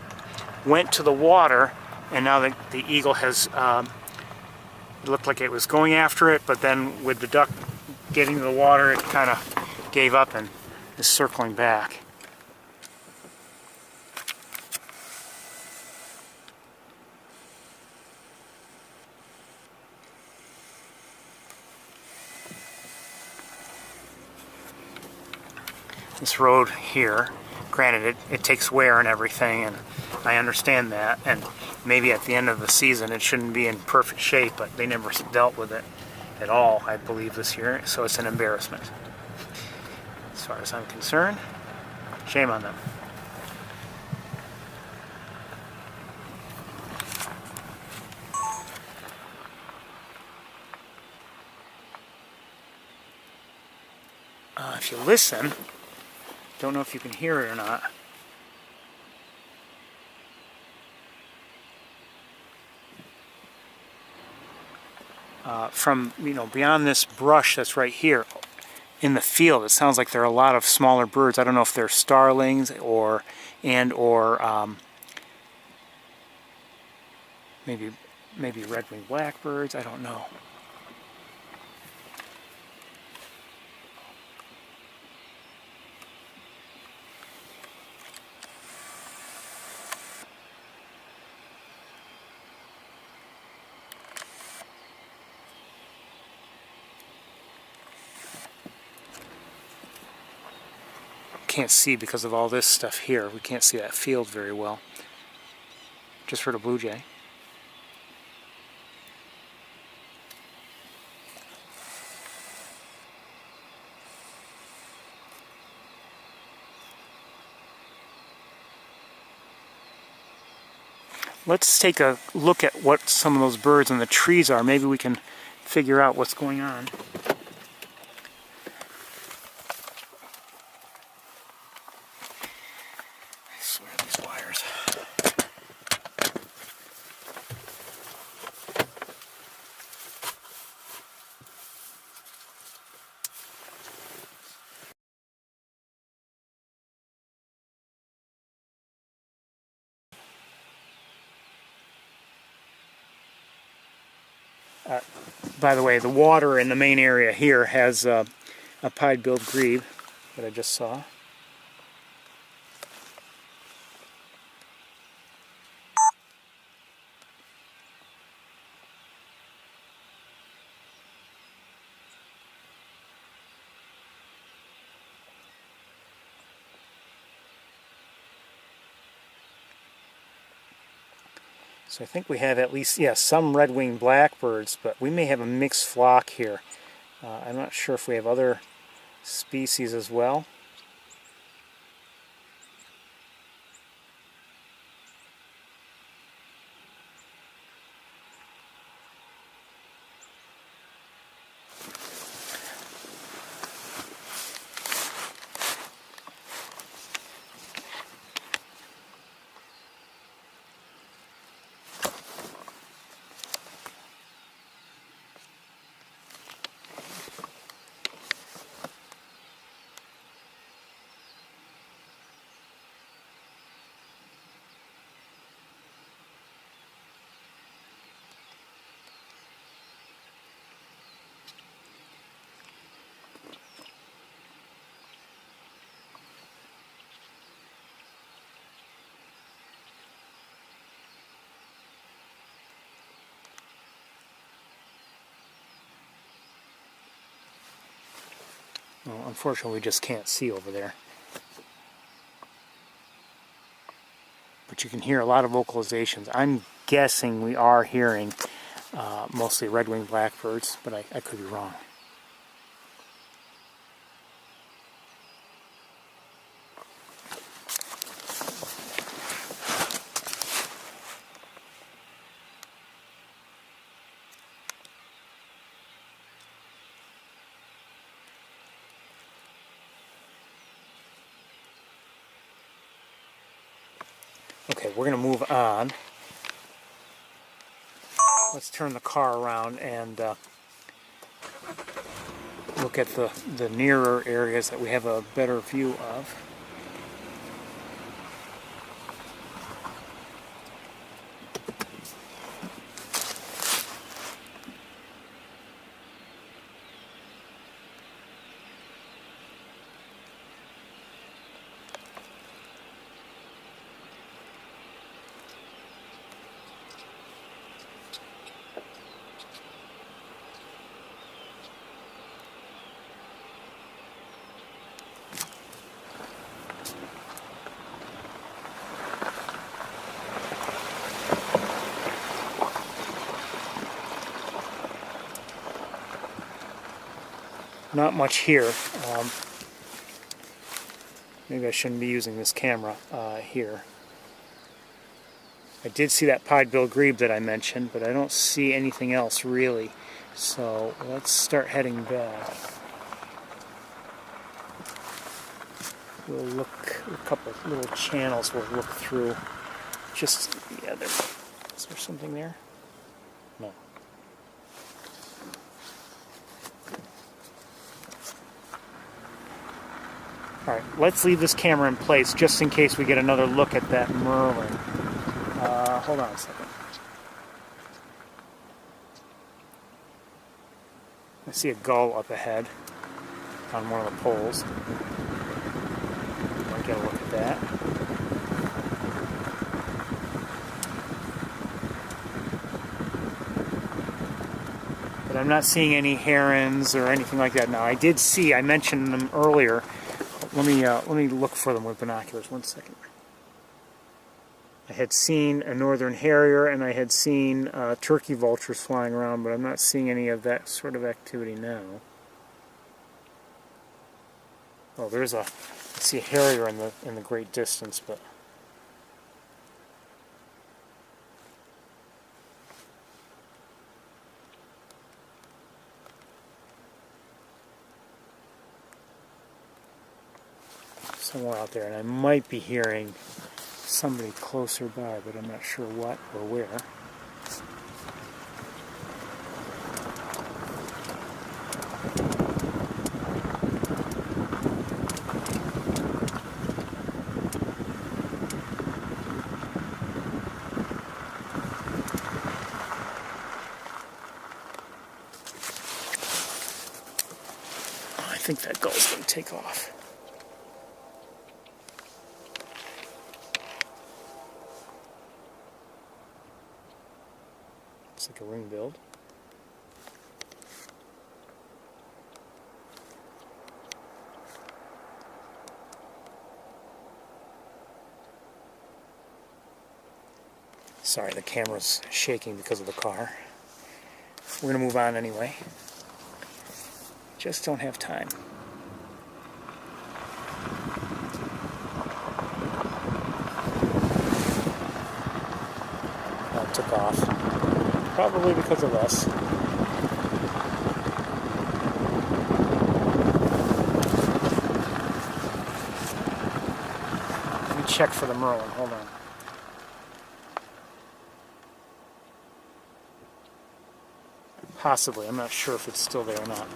Speaker 1: went to the water, and now the eagle has, it looked like it was going after it, but then with the duck getting to the water, it kind of gave up and is circling back. This road here, granted it takes wear and everything, and I understand that, and maybe at the end of the season it shouldn't be in perfect shape, but they never dealt with it at all, I believe, this year, so it's an embarrassment. As far as I'm concerned, shame on them. If you listen, don't know if you can hear it or not. From, beyond this brush that's right here in the field, it sounds like there are a lot of smaller birds. I don't know if they're starlings or maybe red-winged blackbirds. I don't know. Can't see because of all this stuff here. We can't see that field very well. Just heard a blue jay. Let's take a look at what some of those birds in the trees are. Maybe we can figure out what's going on. By the way, the water in the main area here has a pied-billed grebe that I just saw. So I think we have at least, yeah, some red-winged blackbirds, but we may have a mixed flock here. I'm not sure if we have other species as well. Well, unfortunately, we just can't see over there. But you can hear a lot of vocalizations. I'm guessing we are hearing mostly red-winged blackbirds, but I could be wrong. Okay, we're going to move on. Let's turn the car around and look at the nearer areas that we have a better view of. Not much here. Maybe I shouldn't be using this camera here. I did see that pied-billed grebe that I mentioned, but I don't see anything else really. So let's start heading back. We'll look a couple of little channels we'll look through. Just, yeah, is there something there? No. Alright, let's leave this camera in place just in case we get another look at that Merlin. Hold on a second. I see a gull up ahead on one of the poles. I'll get a look at that. But I'm not seeing any herons or anything like that now. I mentioned them earlier. Let me look for them with binoculars. 1 second. I had seen a northern harrier and I had seen turkey vultures flying around, but I'm not seeing any of that sort of activity now. Oh, I see a harrier in the great distance, but somewhere out there, and I might be hearing somebody closer by, but I'm not sure what or where. I think that gull's going to take off. Looks like a ring build. Sorry, the camera's shaking because of the car. We're going to move on anyway. Just don't have time. That took off. Probably because of us. Let me check for the Merlin. Hold on. Possibly. I'm not sure if it's still there or not.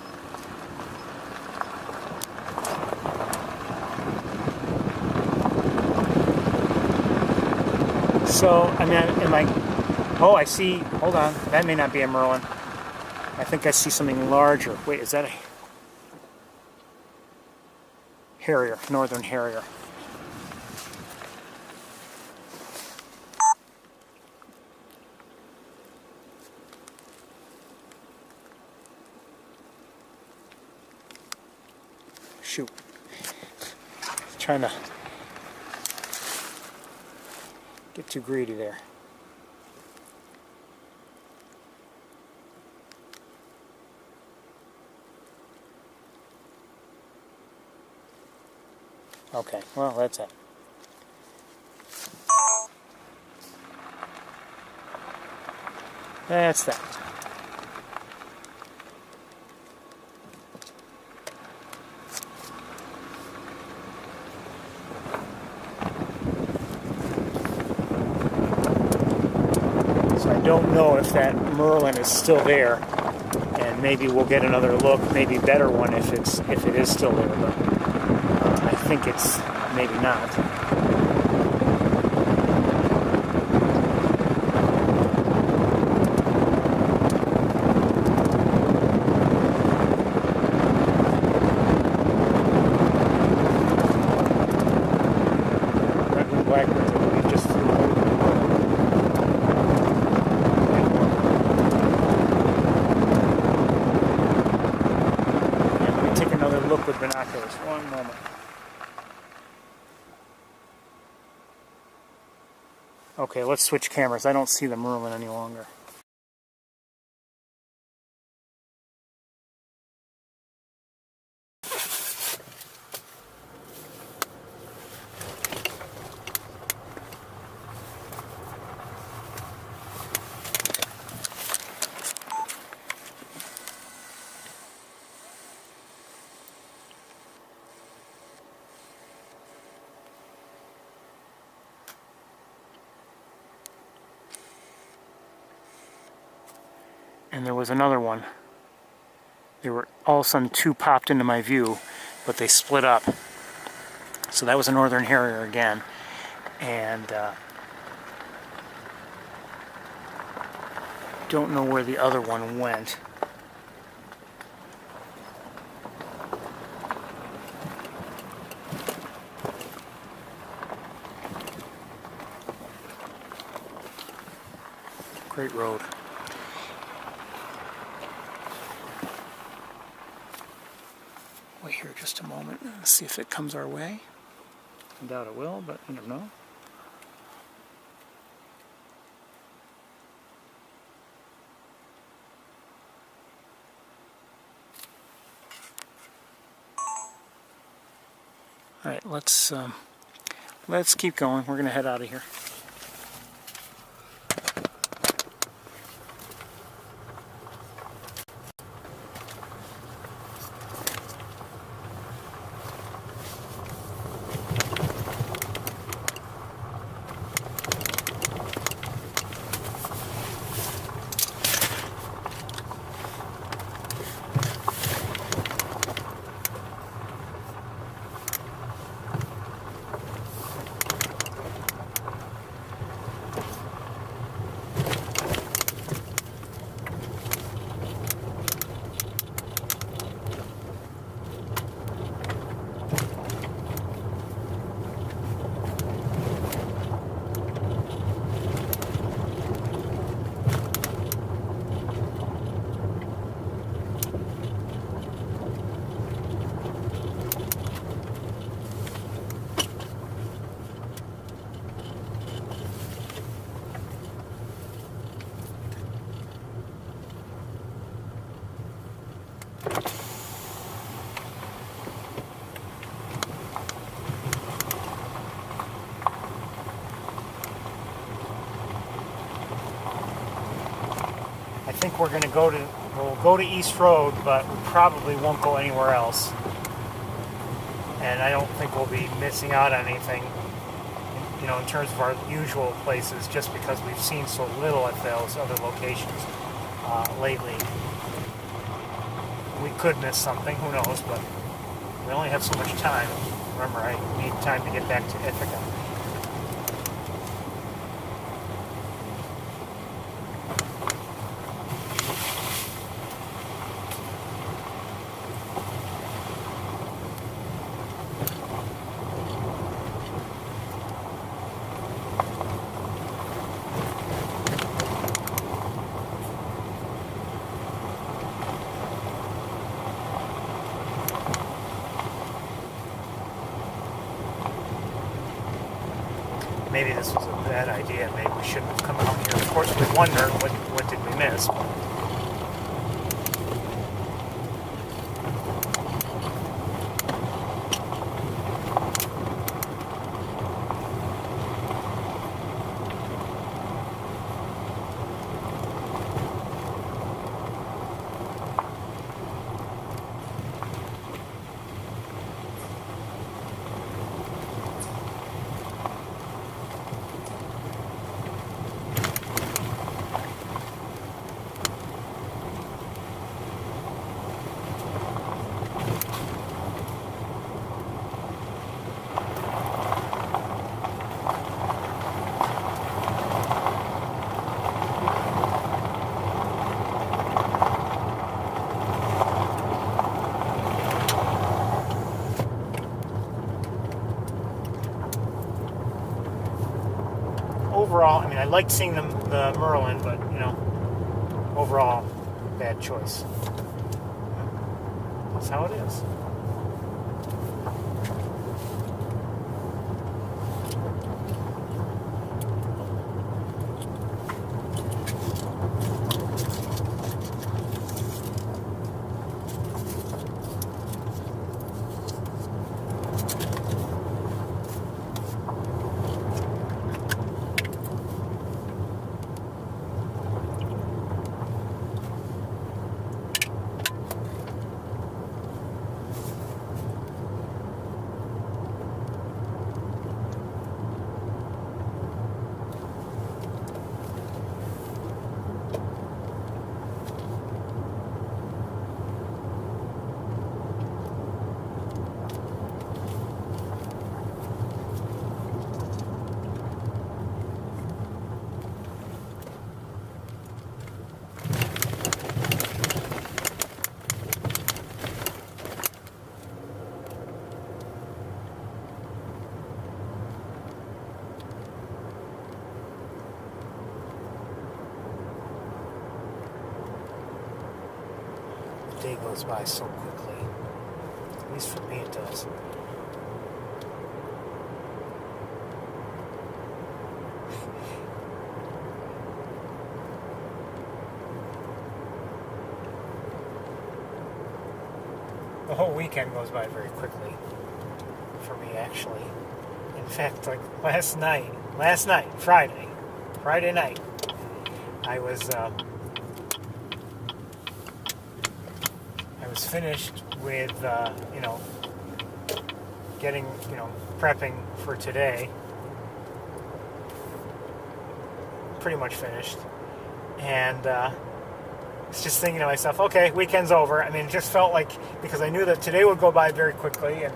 Speaker 1: So, I mean, am I... Oh, I see... Hold on. That may not be a Merlin. I think I see something larger. Wait, is that a... Harrier. Northern Harrier. Shoot. Trying to get too greedy there. Okay, well, that's it. That's that. Don't know if that Merlin is still there, and maybe we'll get another look, maybe better one if it is still there, but I think it's maybe not. Red and black we just flew over. Look with binoculars. One moment. Okay, let's switch cameras. I don't see the Merlin any longer. And there was another one. There were all of a sudden two popped into my view, but they split up. So that was a Northern Harrier again. And don't know where the other one went. Great road. Wait here just a moment and see if it comes our way. I doubt it will, but I don't know. All right, let's keep going. We're gonna head out of here. think we'll go to East Road, but we probably won't go anywhere else. And I don't think we'll be missing out on anything, in terms of our usual places, just because we've seen so little at those other locations lately. We could miss something, who knows, but we only have so much time. Remember, I need time to get back to Ithaca. Maybe this was a bad idea. Maybe we shouldn't have come out here. Of course, we wonder what did we miss. Overall, I liked seeing the Merlin, but, overall, bad choice. That's how it is. Day goes by so quickly. At least for me it does. The whole weekend goes by very quickly for me, actually. In fact, like last night, Friday night, I was finished with, getting, prepping for today. Pretty much finished. And I was just thinking to myself, okay, weekend's over. It just felt like, because I knew that today would go by very quickly, and,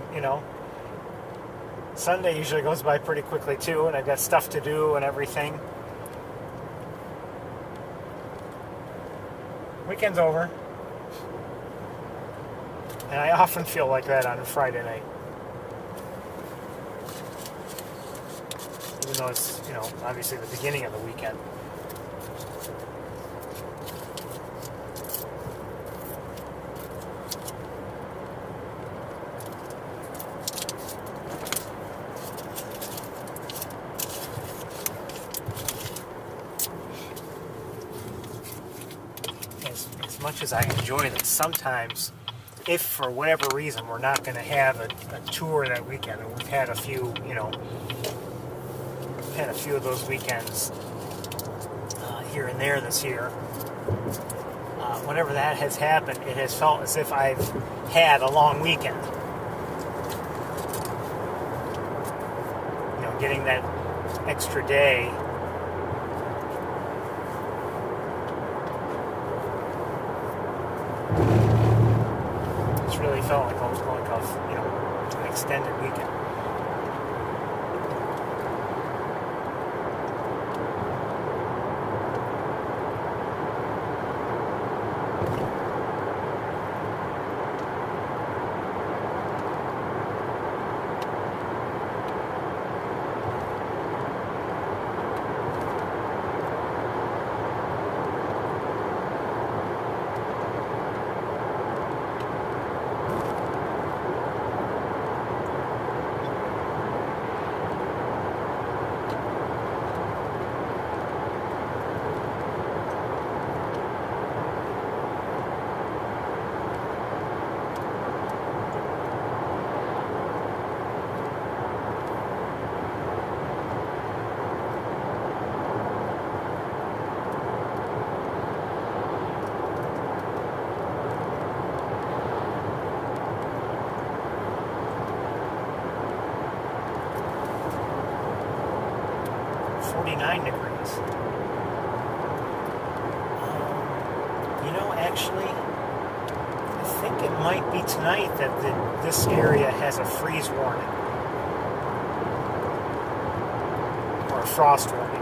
Speaker 1: Sunday usually goes by pretty quickly too, and I've got stuff to do and everything. Weekend's over. And I often feel like that on a Friday night. Even though it's, obviously the beginning of the weekend. As much as I enjoy this, sometimes, if for whatever reason we're not going to have a tour that weekend, and we've had a few, had a few of those weekends here and there this year, whenever that has happened, it has felt as if I've had a long weekend. You know, getting that extra day. It's really felt like an extended weekend. Degrees. Actually, I think it might be tonight that this area has a freeze warning or a frost warning.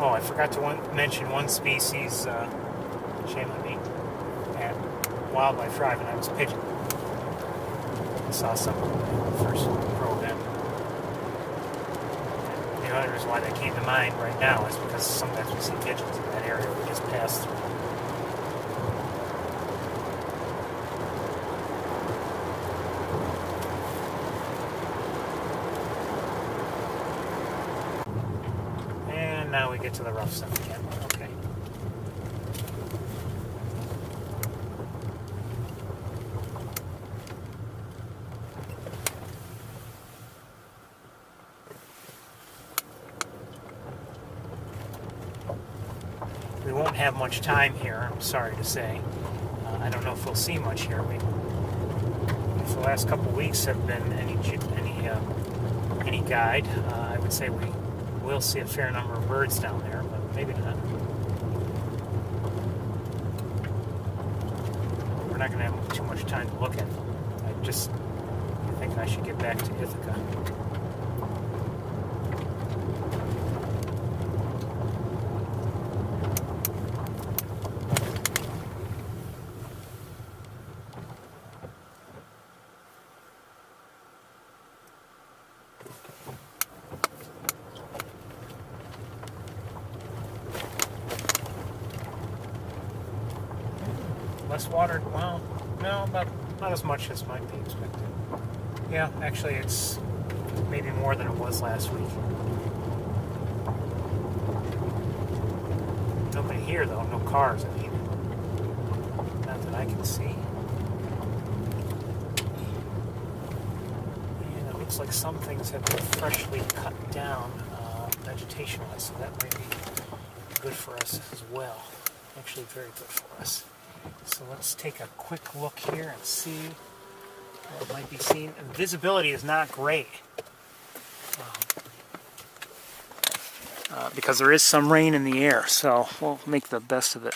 Speaker 1: Oh, I forgot to mention one species, shame on me, at Wildlife Drive, and that was pigeon. I saw some first program. The only reason why that came to mind right now is because sometimes we see pigeons in that area we just passed through. Now we get to the rough stuff again. Okay. We won't have much time here, I'm sorry to say. I don't know if we'll see much here. If the last couple weeks have been any guide, I would say we'll see a fair number of birds down there, but maybe not. We're not going to have too much time to look at them. I think I should get back to Ithaca. Less water, well, no, about not as much as might be expected. Yeah, actually it's maybe more than it was last week. Nobody here though, no cars, I mean. Not that I can see. And it looks like some things have been freshly cut down vegetation-wise, so that might be good for us as well. Actually very good for us. So let's take a quick look here and see what might be seen. Visibility is not great because there is some rain in the air, so we'll make the best of it.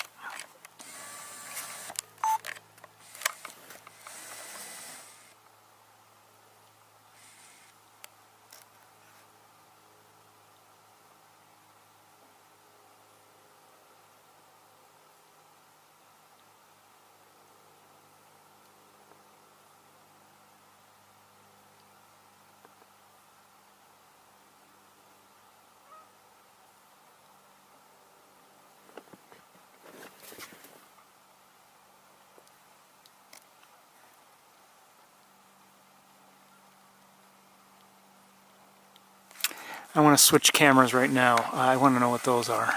Speaker 1: I want to switch cameras right now. I want to know what those are.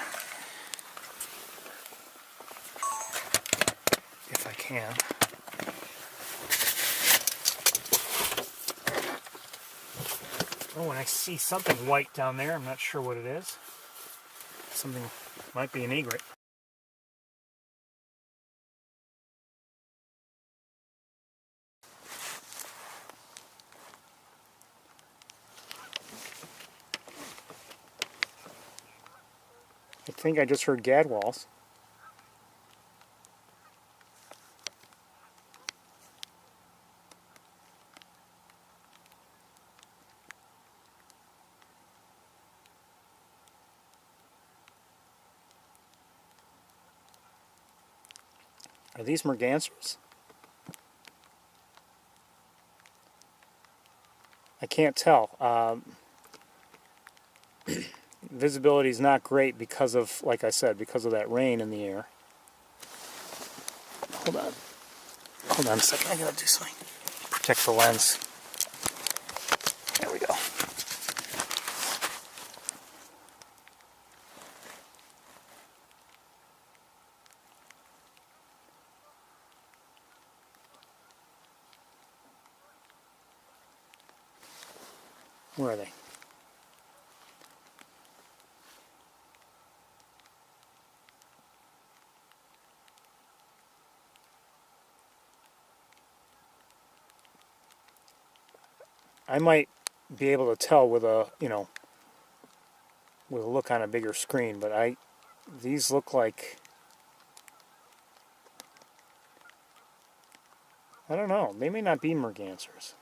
Speaker 1: If I can. Oh, and I see something white down there. I'm not sure what it is. Something might be an egret. I think I just heard gadwalls. Are these mergansers? I can't tell. Visibility is not great because of, like I said, because of that rain in the air. Hold on. Hold on a second. I gotta do something. Protect the lens. There we go. Where are they? I might be able to tell with a, with a look on a bigger screen, but these look like, I don't know, they may not be mergansers.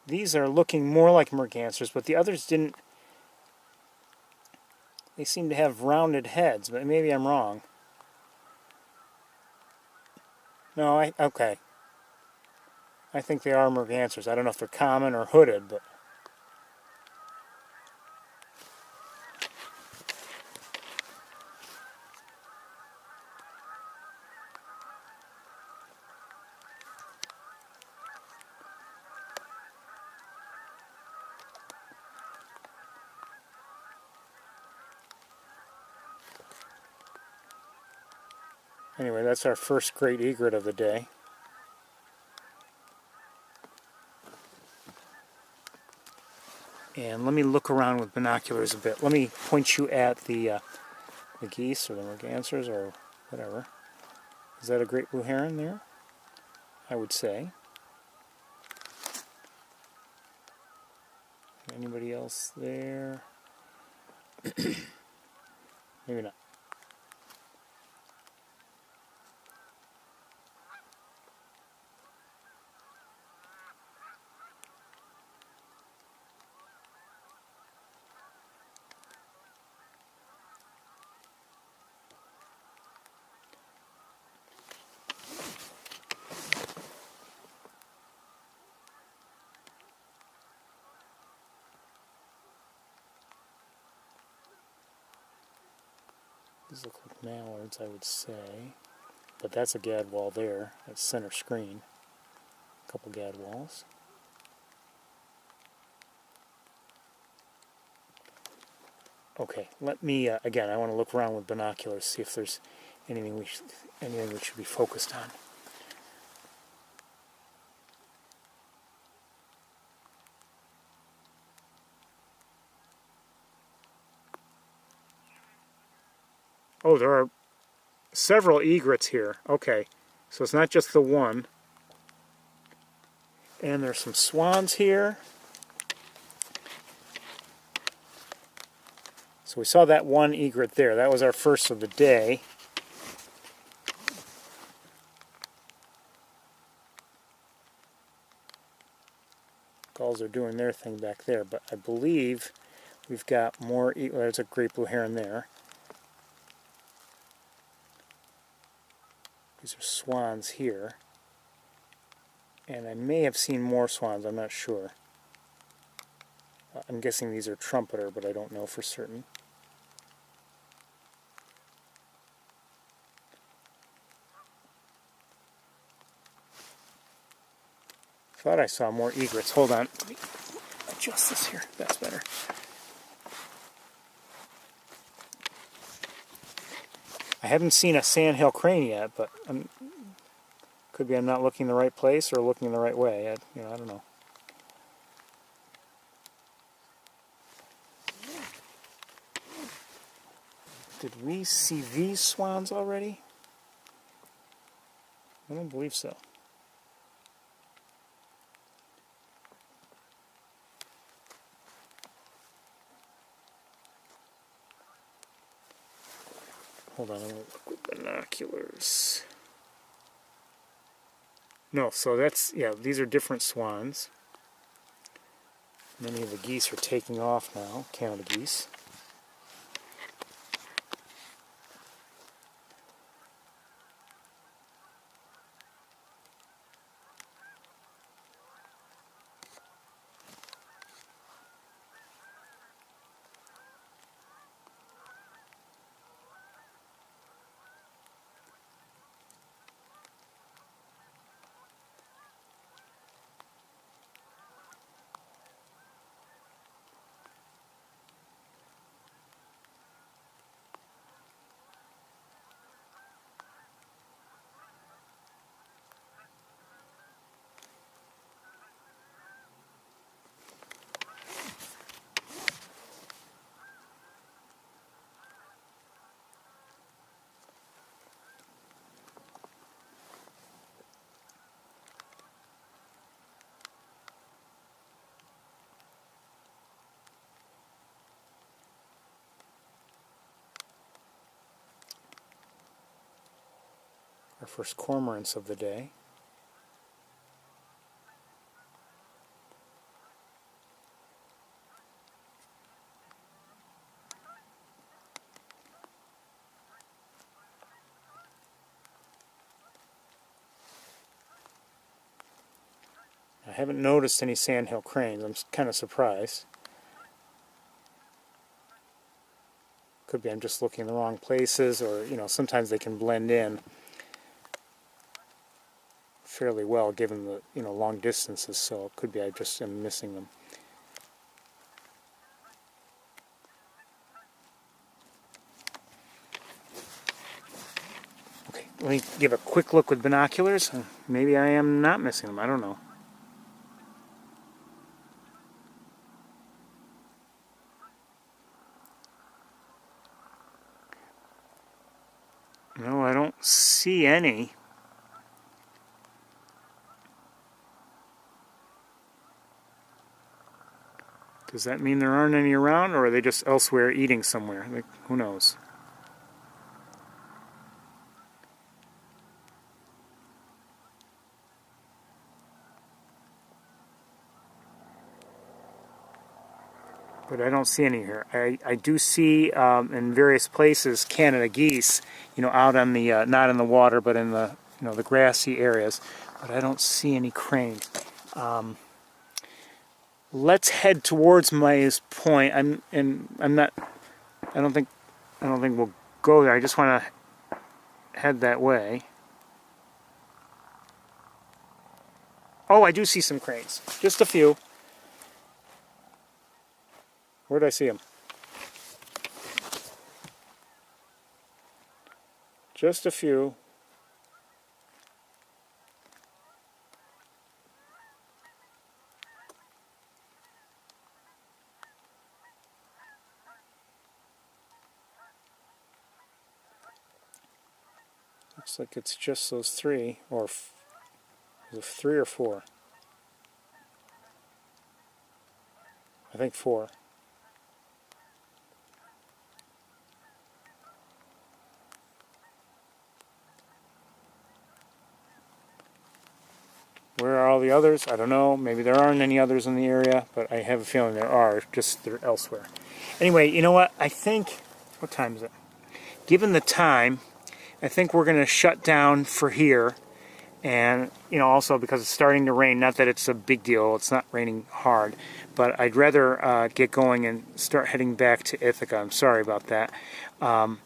Speaker 1: These are looking more like mergansers, but the others didn't. They seem to have rounded heads, but maybe I'm wrong. No, okay. I think they are mergansers. I don't know if they're common or hooded, but... Anyway, that's our first great egret of the day. And let me look around with binoculars a bit. Let me point you at the geese or the mergansers or whatever. Is that a great blue heron there? I would say. Anybody else there? Maybe not. These look like mallards, I would say. But that's a gadwall there. That's center screen. A couple gadwalls. Okay, let me, again, I want to look around with binoculars, see if there's anything we should be focused on. Oh, there are several egrets here. Okay, so it's not just the one. And there's some swans here. So we saw that one egret there. That was our first of the day. Gulls are doing their thing back there, but I believe we've got more. There's a great blue heron there. These are swans here. And I may have seen more swans, I'm not sure. I'm guessing these are trumpeter, but I don't know for certain. Thought I saw more egrets. Hold on. Let me adjust this here. That's better. I haven't seen a sandhill crane yet, but could be I'm not looking the right place or looking the right way. I don't know. Did we see these swans already? I don't believe so. Hold on, I'm going to look with binoculars. No, so that's, yeah, these are different swans. Many of the geese are taking off now, Canada geese. Our first cormorants of the day. I haven't noticed any sandhill cranes. I'm kind of surprised. Could be I'm just looking in the wrong places, or sometimes they can blend in fairly well given the long distances, so it could be I just am missing them. Okay, let me give a quick look with binoculars. Maybe I am not missing them, I don't know. No, I don't see any. Does that mean there aren't any around, or are they just elsewhere eating somewhere? Like, who knows? But I don't see any here. I do see in various places Canada geese, out on the not in the water, but in the the grassy areas. But I don't see any crane. Let's head towards Maya's Point. I don't think we'll go there. I just want to head that way. Oh, I do see some cranes. Just a few. Where did I see them? Just a few. Looks like it's just those three, or is it 3 or 4? I think 4. Where are all the others? I don't know. Maybe there aren't any others in the area, but I have a feeling there are, just they're elsewhere. Anyway, you know what? I think, what time is it? Given the time, I think we're going to shut down for here. And, you know, also because it's starting to rain, not that it's a big deal, it's not raining hard, but I'd rather get going and start heading back to Ithaca. I'm sorry about that. Let me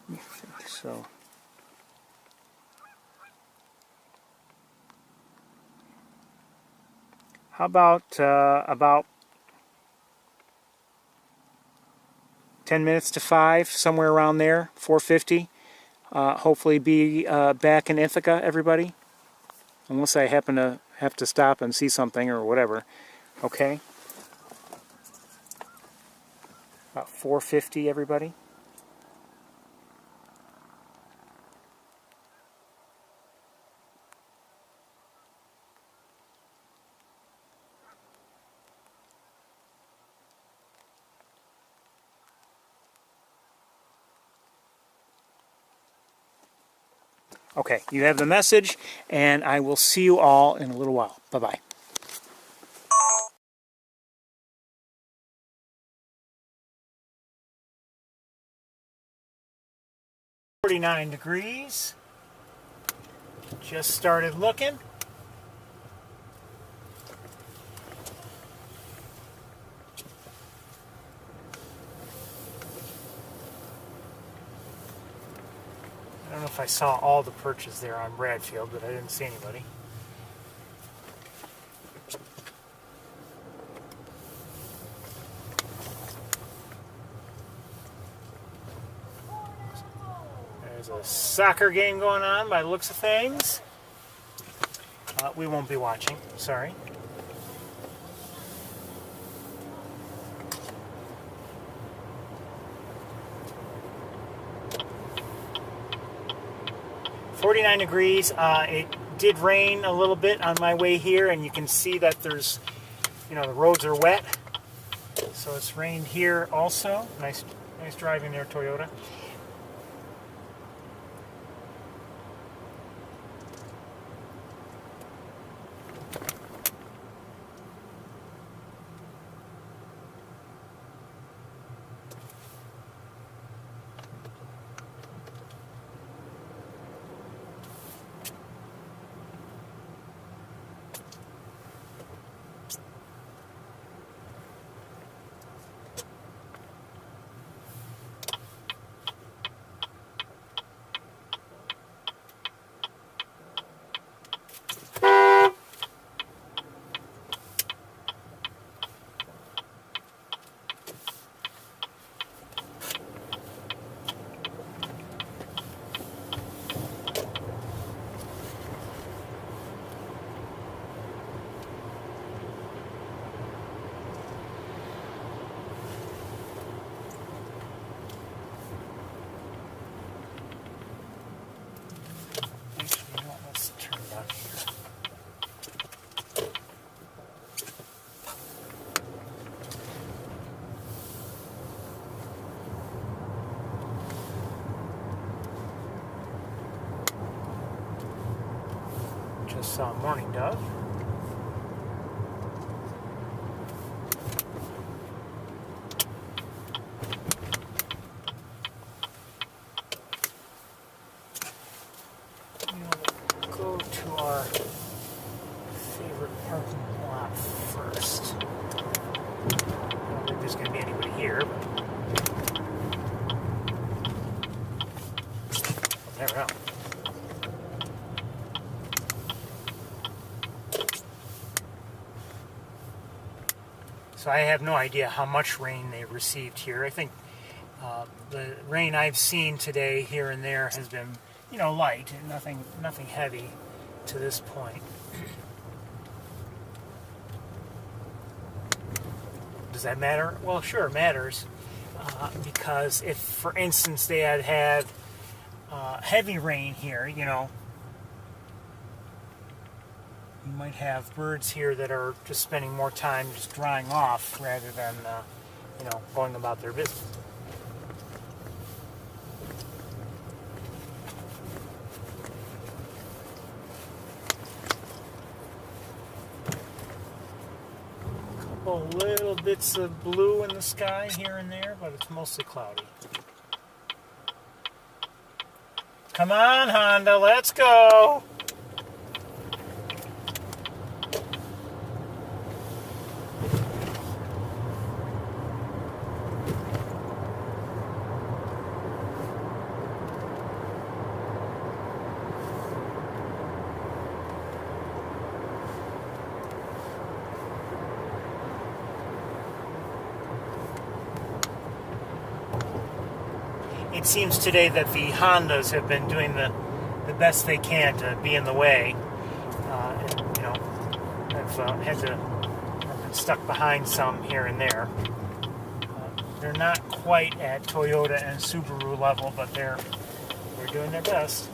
Speaker 1: think, so... How about 10 minutes to 5, somewhere around there, 4:50. Hopefully be back in Ithaca, everybody. Unless I happen to have to stop and see something or whatever. Okay? About 4:50, everybody. Okay, you have the message, and I will see you all in a little while. Bye-bye. 49 degrees. Just started looking. I don't know if I saw all the perches there on Bradfield, but I didn't see anybody. There's a soccer game going on by the looks of things. We won't be watching, sorry. .49 degrees. It did rain a little bit on my way here, and you can see that there's, you know, the roads are wet. So it's rained here also. Nice driving there, Toyota. Saw a mourning dove. We'll go to our favorite parking lot first. I don't think there's going to be anybody here, but So I have no idea how much rain they received here. I think the rain I've seen today here and there has been, you know, light, and nothing heavy to this point. Does that matter? Well, sure, it matters. Because if, for instance, they had heavy rain here, you know, you might have birds here that are just spending more time just drying off rather than, you know, going about their business. A couple little bits of blue in the sky here and there, but it's mostly cloudy. Come on, Honda, let's go! It seems today that the Hondas have been doing the best they can to be in the way. And, you know, I've been stuck behind some here and there. They're not quite at Toyota and Subaru level, but they're doing their best.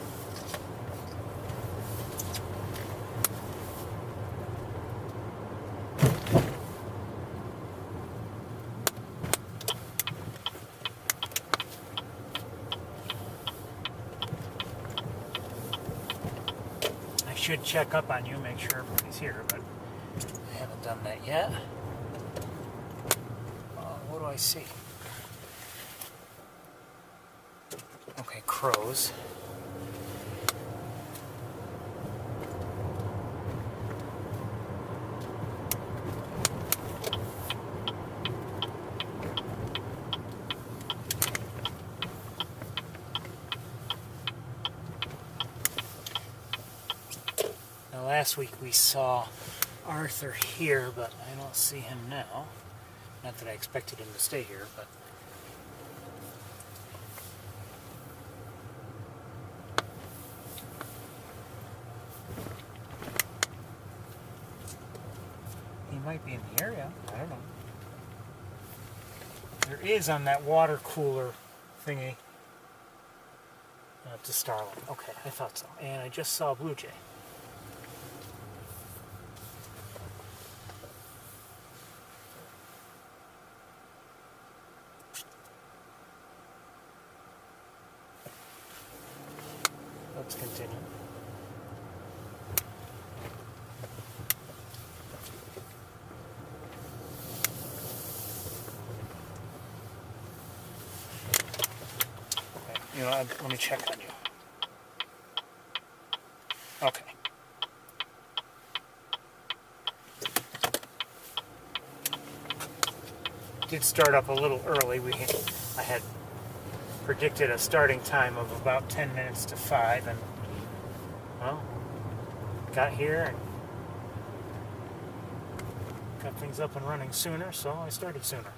Speaker 1: Should check up on you, make sure everybody's here, but I haven't done that yet. What do I see? Okay, crows. Last week we saw Arthur here, but I don't see him now. Not that I expected him to stay here, but... he might be in the area. I don't know. There is on that water cooler thingy. It's a starling. Okay, I thought so. And I just saw a blue jay. Let's continue. Okay, you know, let me check on you. Okay. Did start up a little early. I had predicted a starting time of about 10 minutes to 5, and well, got here and got things up and running sooner, so I started sooner.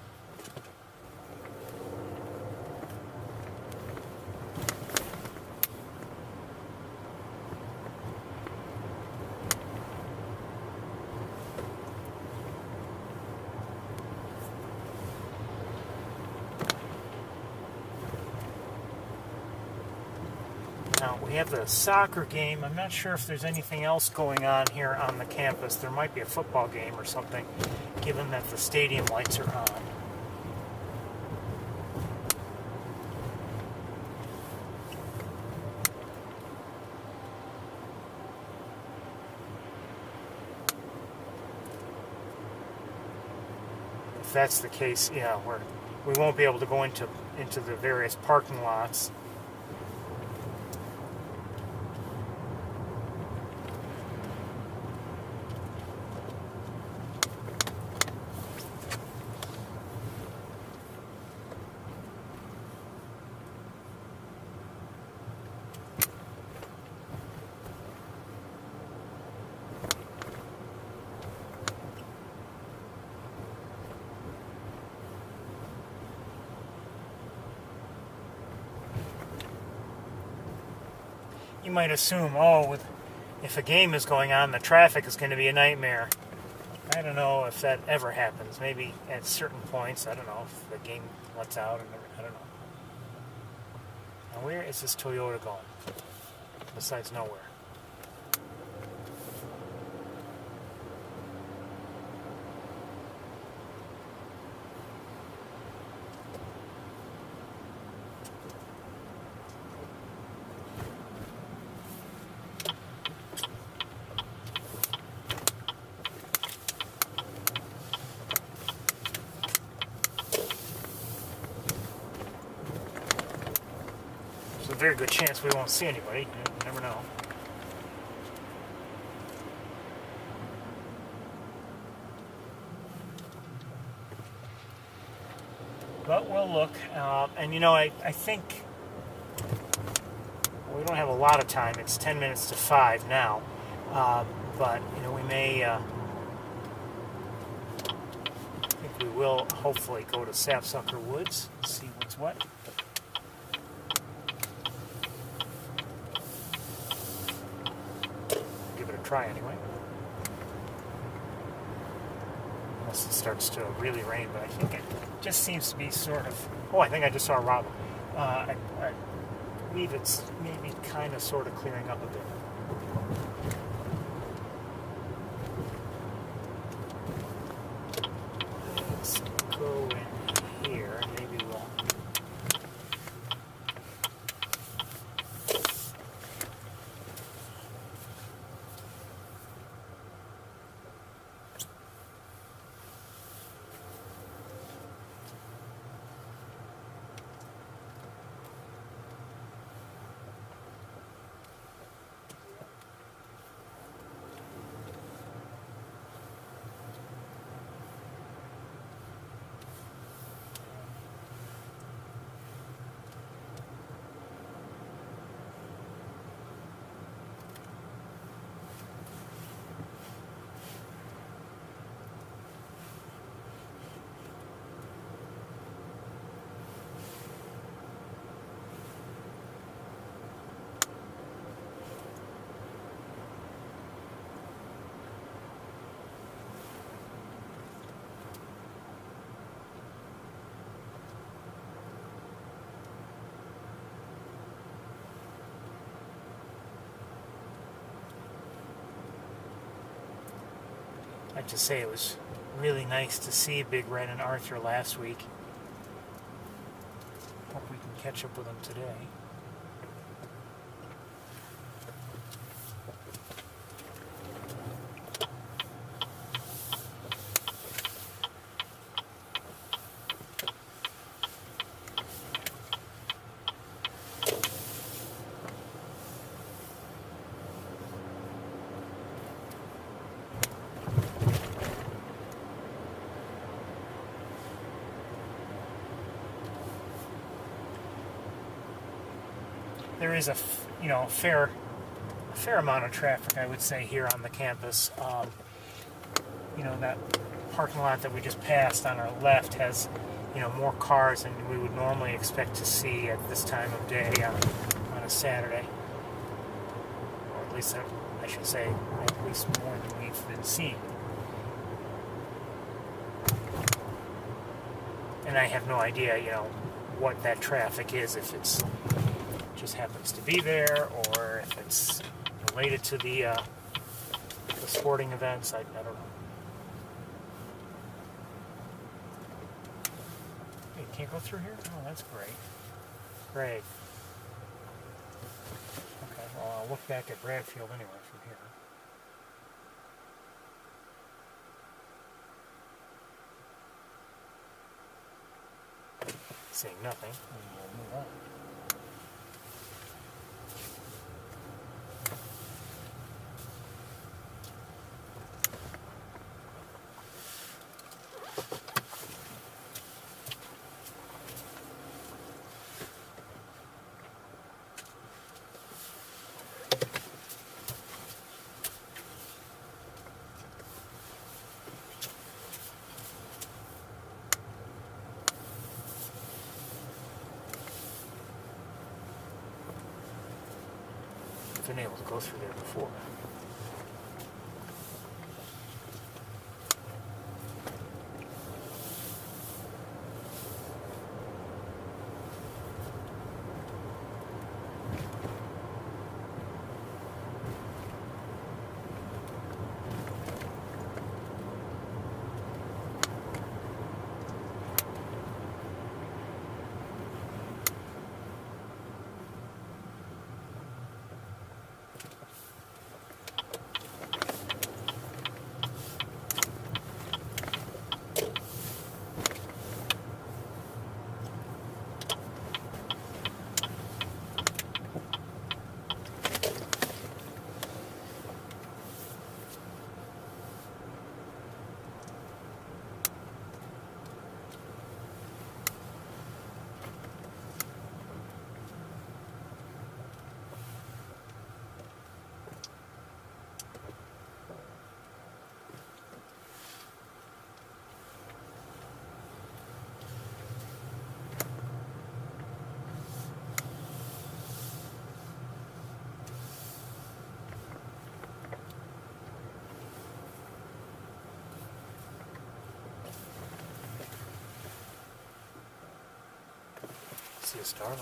Speaker 1: Now, we have the soccer game. I'm not sure if there's anything else going on here on the campus. There might be a football game or something, given that the stadium lights are on. If that's the case, yeah, we won't be able to go into the various parking lots. you might assume, oh, if a game is going on, the traffic is going to be a nightmare. I don't know if that ever happens. Maybe at certain points, I don't know, if the game lets out, and I don't know. Now, where is this Toyota going? Besides nowhere. There's a very good chance we won't see anybody. You never know. But we'll look. And you know, I think we don't have a lot of time. It's 10 minutes to 5 now. But, you know, we may... I think we will hopefully go to Sapsucker Woods and see what's what. Give it a try anyway. Unless it starts to really rain, but I think it just seems to be sort of... Oh, I think I just saw a robin. I believe it's maybe kind of sort of clearing up a bit. Let's go in here. Maybe we'll... I'd like to say it was really nice to see Big Red and Arthur last week. Hope we can catch up with them today. There is a fair amount of traffic, I would say, here on the campus. That parking lot that we just passed on our left has, more cars than we would normally expect to see at this time of day on a Saturday. Or at least, I should say, at least more than we've been seeing. And I have no idea, what that traffic is, if it's just happens to be there, or if it's related to the sporting events. I don't know. Hey, you can't go through here? Oh, that's great. Great. Okay, well, I'll look back at Bradfield anyway from here. Seeing nothing, we'll move on. been able to go through there before. See a starling.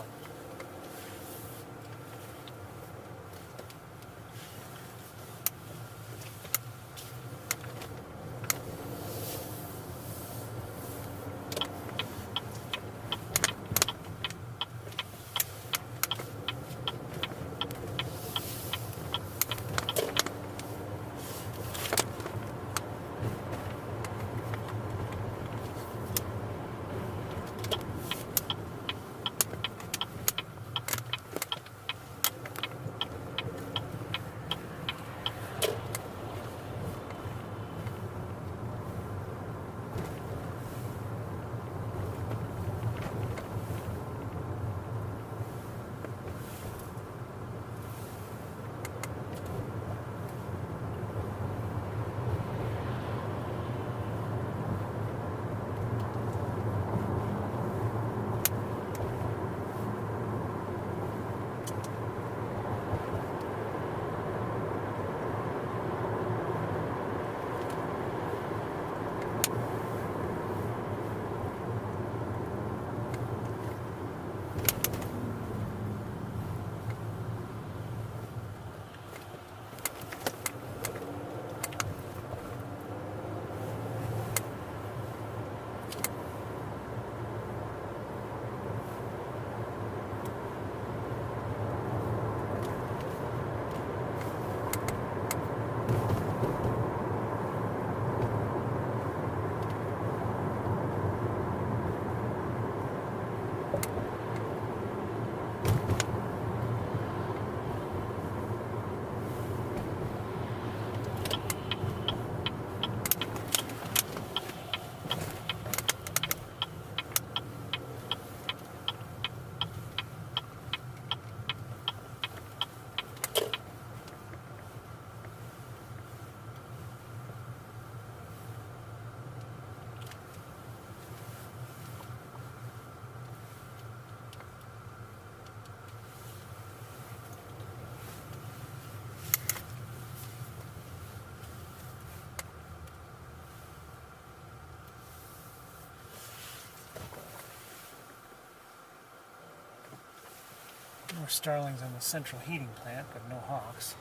Speaker 1: More starlings on the central heating plant, but no hawks.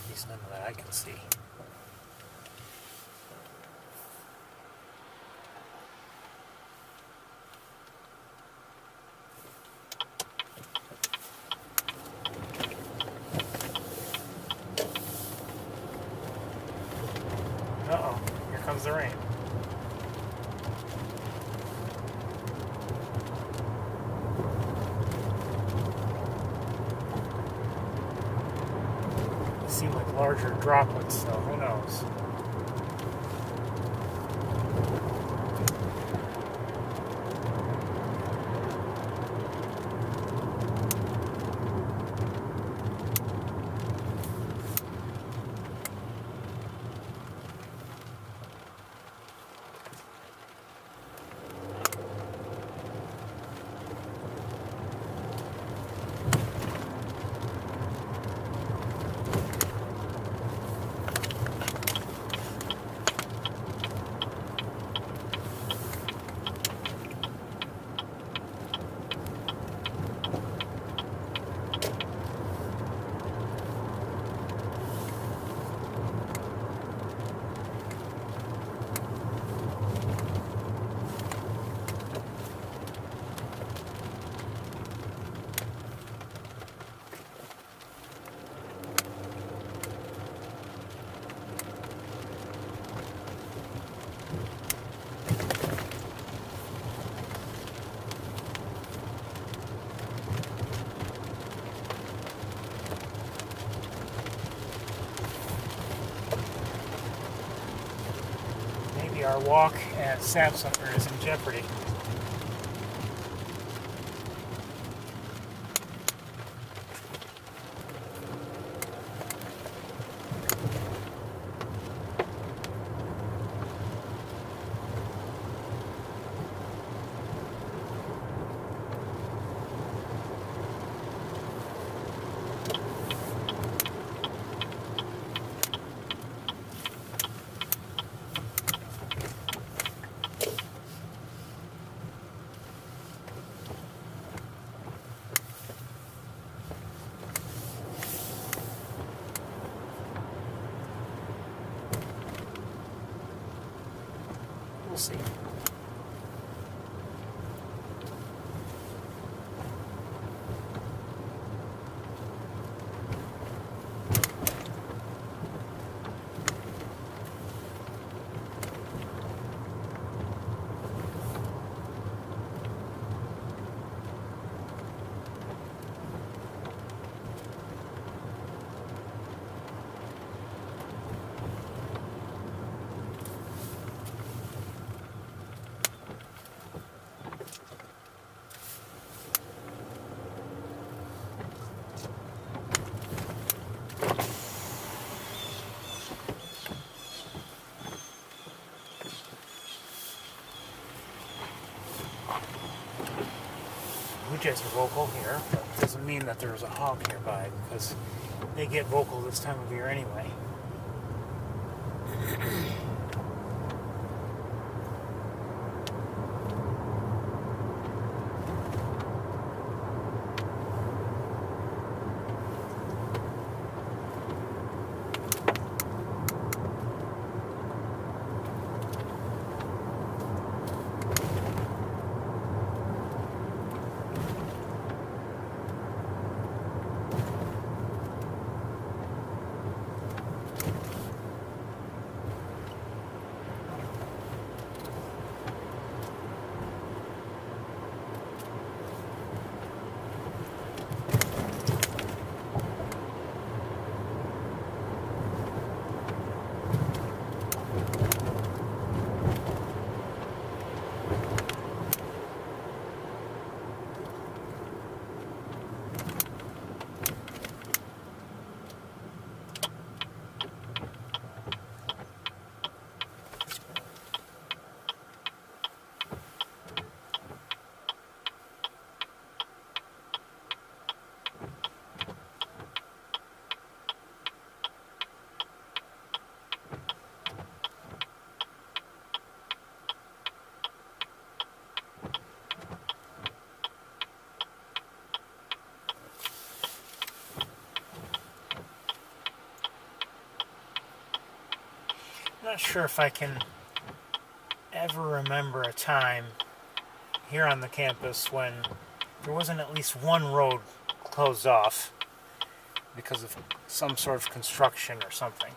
Speaker 1: At least none that I can see. Uh-oh, here comes the rain. They seem like larger droplets, so who knows? our walk at Sapsucker is in jeopardy. We'll see. Just vocal here, but it doesn't mean that there's a hawk nearby because they get vocal this time of year anyway. I'm not sure if I can ever remember a time here on the campus when there wasn't at least one road closed off because of some sort of construction or something.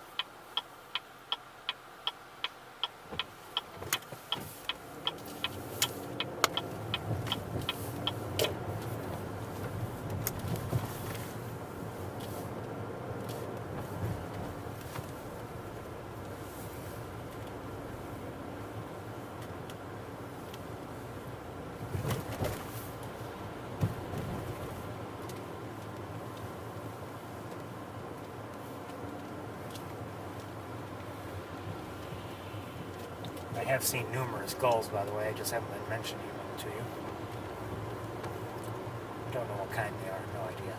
Speaker 1: I have seen numerous gulls, by the way. I just haven't been mentioning them to you. Don't know what kind they are, no idea.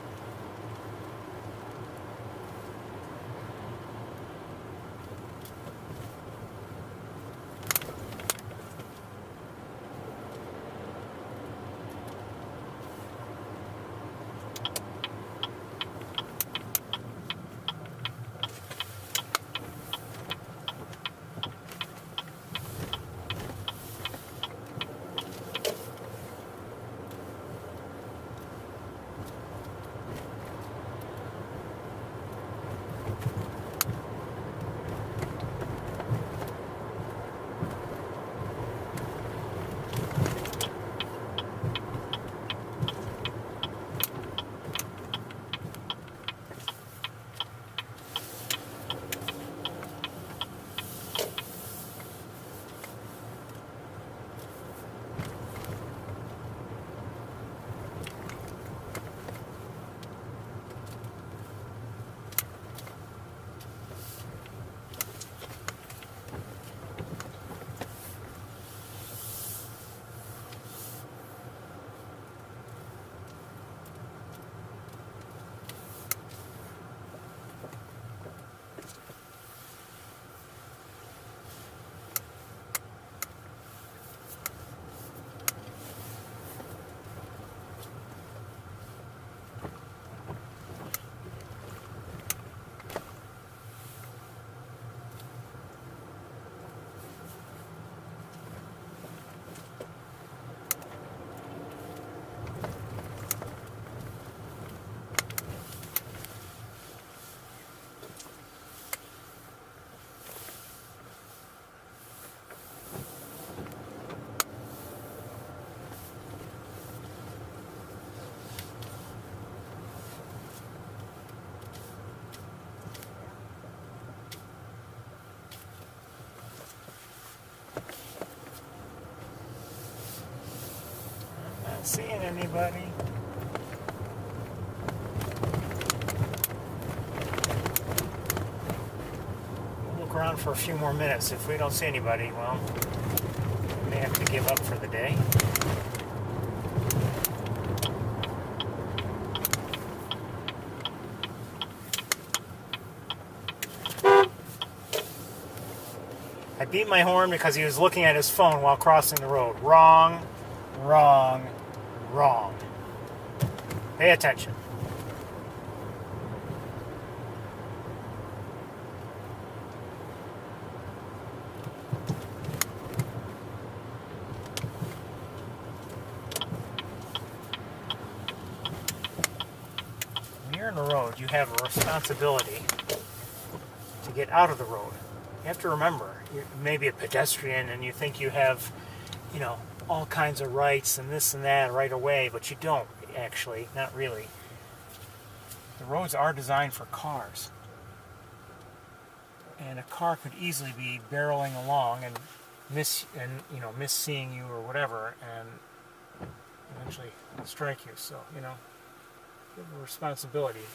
Speaker 1: I'm not seeing anybody. We'll look around for a few more minutes. If we don't see anybody, well, we may have to give up for the day. I beat my horn because he was looking at his phone while crossing the road. Wrong, wrong, wrong. Pay attention. When you're in the road, you have a responsibility to get out of the road. You have to remember, you may be a pedestrian and you think you have, you know, all kinds of rights and this and that right away, but you don't actually, not really. The roads are designed for cars. And a car could easily be barreling along and miss seeing you or whatever and eventually strike you. So, you know, you have a responsibility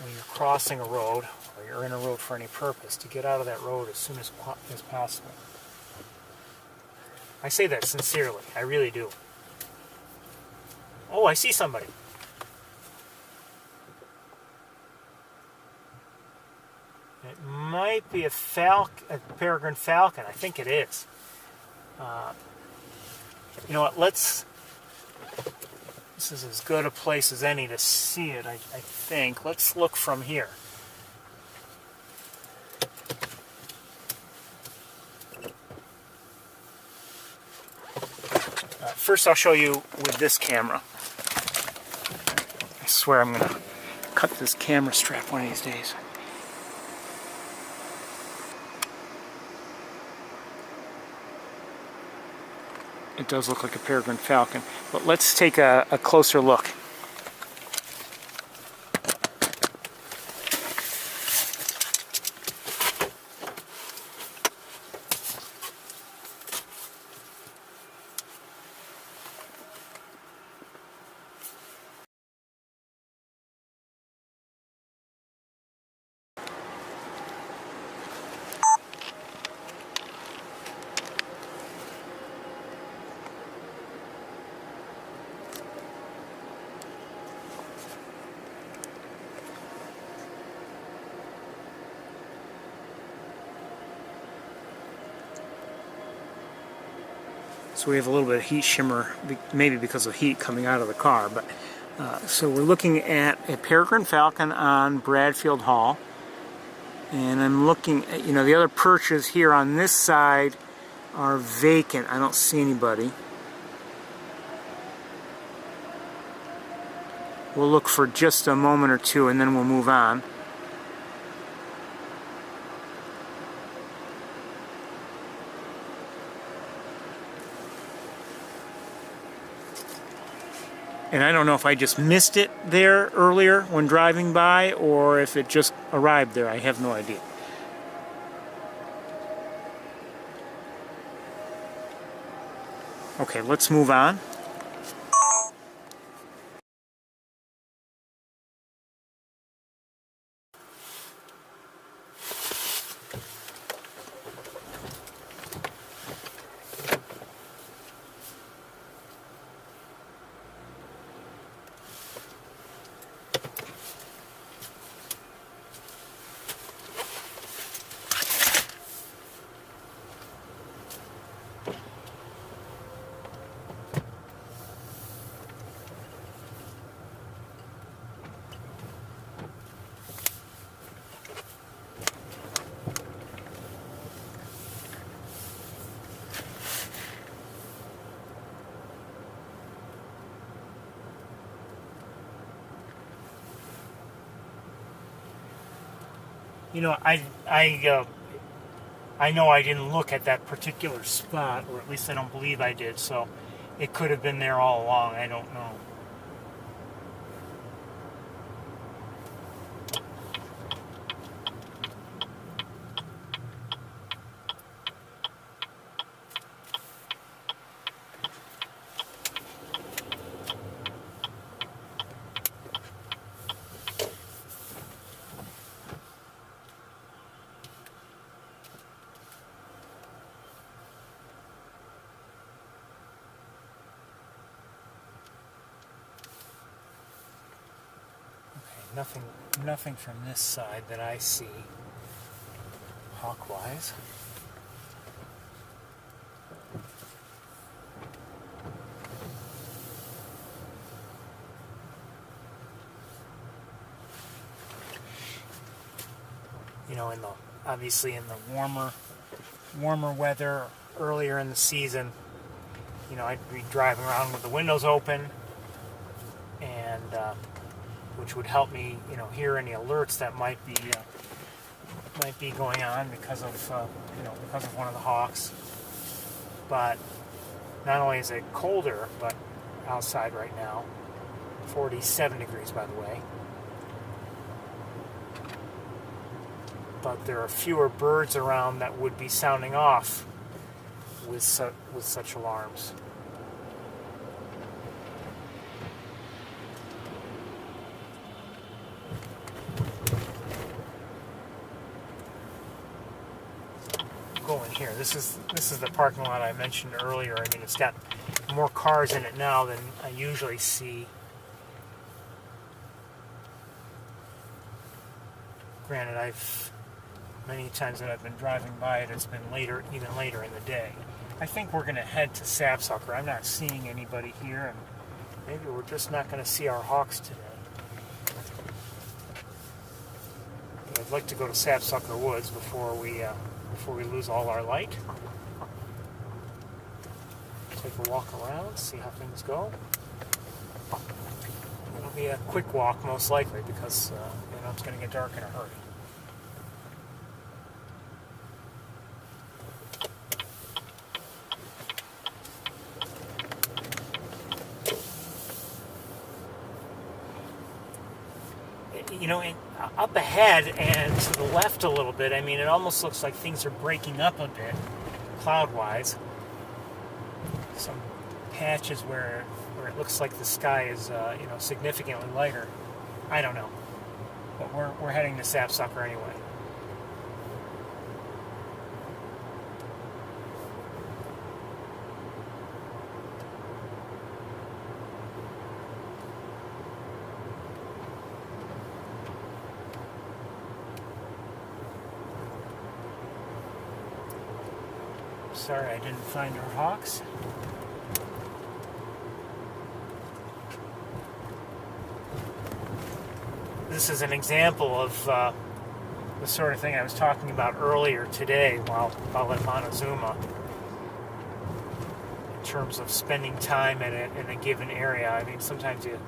Speaker 1: when you're crossing a road or you're in a road for any purpose to get out of that road as soon as possible. I say that sincerely. I really do. Oh, I see somebody. It might be a peregrine falcon. I think it is. You know what? This is as good a place as any to see it, I think. Let's look from here. First I'll show you with this camera. I swear I'm going to cut this camera strap one of these days. It does look like a peregrine falcon, but let's take a closer look. So we have a little bit of heat shimmer, maybe because of heat coming out of the car. But so we're looking at a peregrine falcon on Bradfield Hall. And I'm looking at, you know, the other perches here on this side are vacant. I don't see anybody. We'll look for just a moment or two and then we'll move on. And I don't know if I just missed it there earlier when driving by or if it just arrived there. I have no idea. Okay, let's move on. You know, I know I didn't look at that particular spot, or at least I don't believe I did, so it could have been there all along. I don't know. nothing from this side that I see hawk-wise. You know, obviously in the warmer weather earlier in the season, you know, I'd be driving around with the windows open, and which would help me, you know, hear any alerts that might be going on because of because of one of the hawks. But not only is it colder, but outside right now, 47 degrees by the way. But there are fewer birds around that would be sounding off with such alarms. Go in here. This is the parking lot I mentioned earlier. I mean, it's got more cars in it now than I usually see. Granted, many times that I've been driving by it, it's been even later in the day. I think we're going to head to Sapsucker. I'm not seeing anybody here, and maybe we're just not going to see our hawks today. But I'd like to go to Sapsucker Woods before we lose all our light. Take a walk around, see how things go. It'll be a quick walk, most likely, because it's going to get dark in a hurry. You know, up ahead and to the left a little bit, I mean, it almost looks like things are breaking up a bit, cloud-wise. Some patches where it looks like the sky is, significantly lighter. I don't know, but we're heading to Sapsucker anyway. Sorry, I didn't find our hawks. This is an example of the sort of thing I was talking about earlier today while at Montezuma, in terms of spending time in a given area. I mean, sometimes you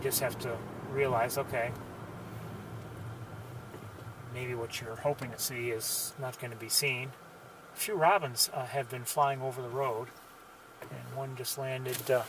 Speaker 1: just have to realize, okay, maybe what you're hoping to see is not going to be seen. A few robins have been flying over the road, and one just landed there.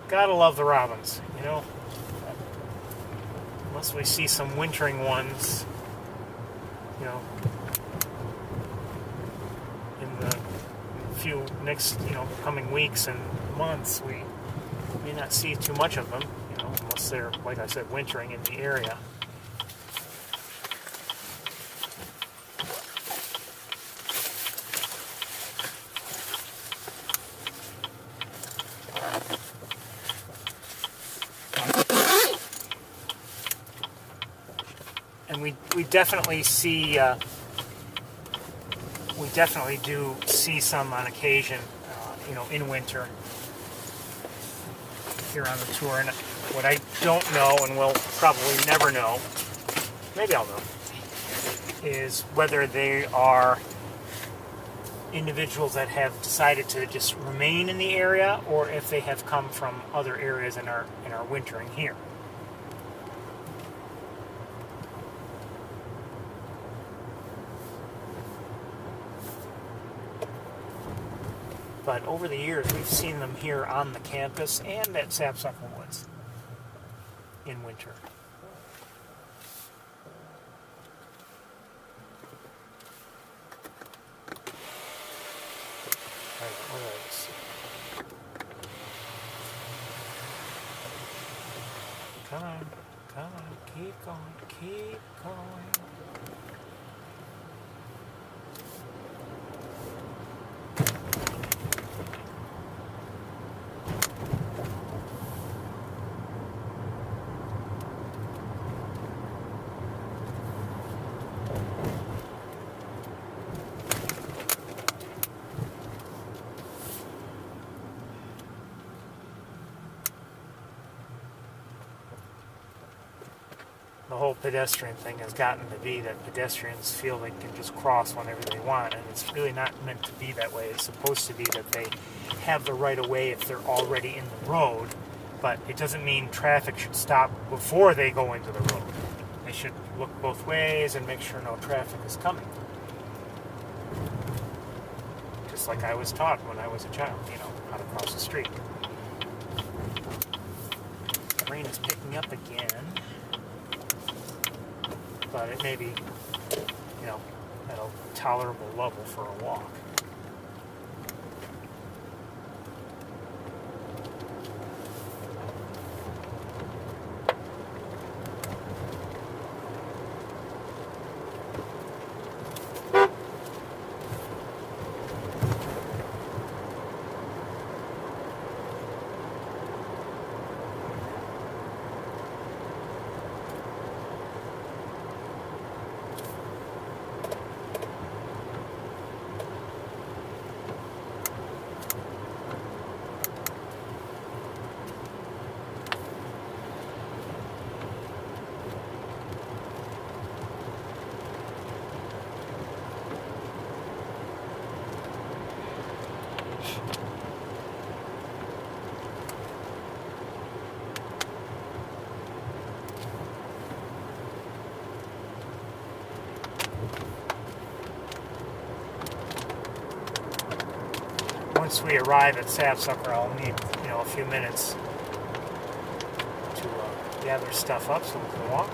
Speaker 1: Gotta love the robins, you know. Unless we see some wintering ones, you know, in the few next, coming weeks and months, we may not see too much of them, unless they're, like I said, wintering in the area. And we definitely see, we definitely do see some on occasion, in winter here on the tour. And what I don't know, and will probably never know, maybe I'll know, is whether they are individuals that have decided to just remain in the area, or if they have come from other areas and are wintering here. But over the years, we've seen them here on the campus and at Sapsucker Woods in winter. Come on, come on, keep going, keep going. The whole pedestrian thing has gotten to be that pedestrians feel they can just cross whenever they want, and it's really not meant to be that way. It's supposed to be that they have the right of way if they're already in the road, but it doesn't mean traffic should stop before they go into the road. They should look both ways and make sure no traffic is coming. Just like I was taught when I was a child, how to cross the street. The rain is picking up again. But it may be, at a tolerable level for a walk. Once we arrive at Sapsucker, I'll need, a few minutes to gather stuff up so we can walk.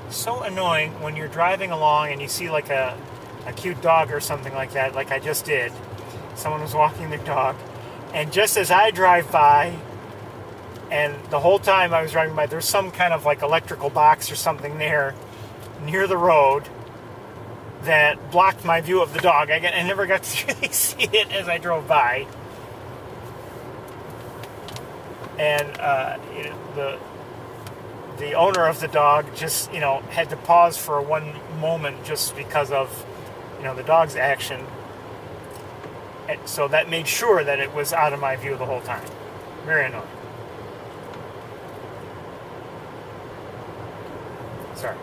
Speaker 1: So annoying when you're driving along and you see like a cute dog or something like that, like I just did. Someone was walking their dog, and just as I drive by, and the whole time I was driving by, there's some kind of like electrical box or something there near the road that blocked my view of the dog. I never got to really see it as I drove by. And the owner of the dog just, had to pause for one moment just because of, the dog's action. And so that made sure that it was out of my view the whole time. Very annoying. Sorry.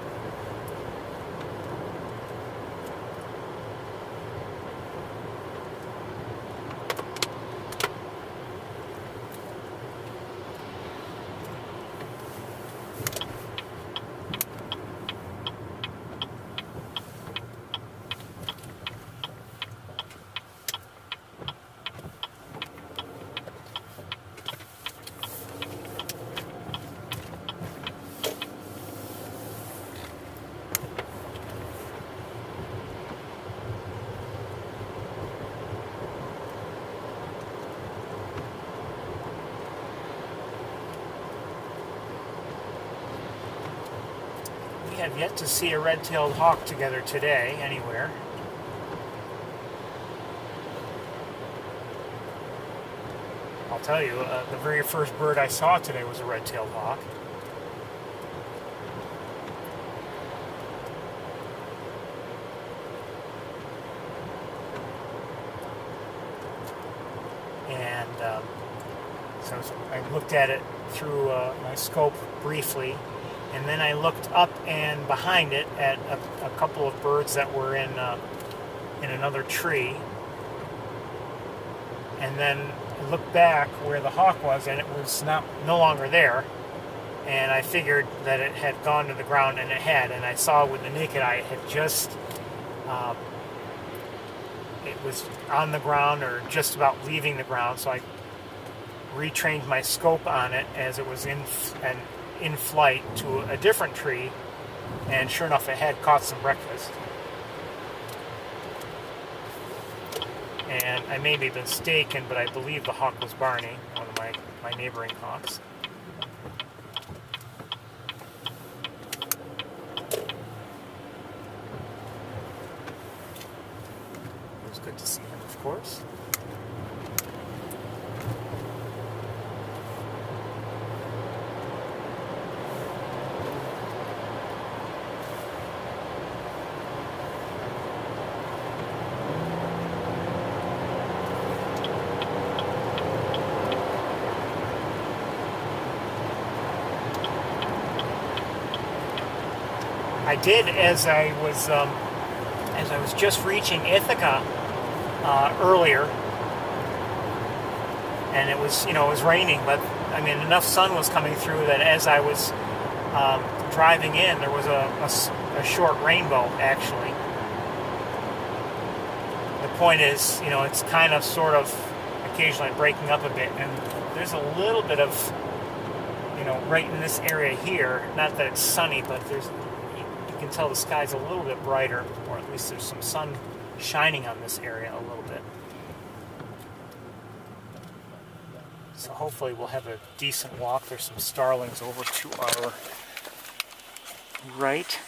Speaker 1: We have yet to see a red-tailed hawk together today, anywhere. I'll tell you, the very first bird I saw today was a red-tailed hawk. And so I looked at it through my scope briefly. And then I looked up and behind it at a couple of birds that were in another tree. And then I looked back where the hawk was, and it was no longer there. And I figured that it had gone to the ground, and it had. And I saw with the naked eye it had just, it was on the ground or just about leaving the ground. So I retrained my scope on it as it was in flight to a different tree, And sure enough, it had caught some breakfast. And I may be mistaken, but I believe the hawk was Barney, one of my neighboring hawks. It was good to see him, of course. I did, as I was just reaching Ithaca earlier, and it was, it was raining, but I mean enough sun was coming through that as I was driving in, there was a short rainbow actually. The point is, it's kind of sort of occasionally breaking up a bit, and there's a little bit of, right in this area here. Not that it's sunny, but you can tell the sky's a little bit brighter, or at least there's some sun shining on this area a little bit. So hopefully we'll have a decent walk. There's some starlings over to our right.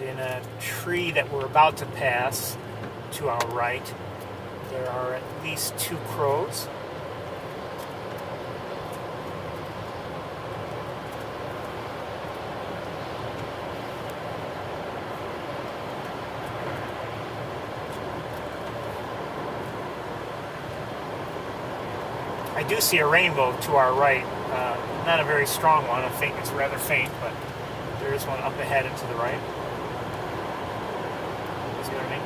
Speaker 1: In a tree that we're about to pass to our right, there are at least 2 crows. I do see a rainbow to our right, not a very strong one. I think it's rather faint, but there is one up ahead and to the right. See what I mean?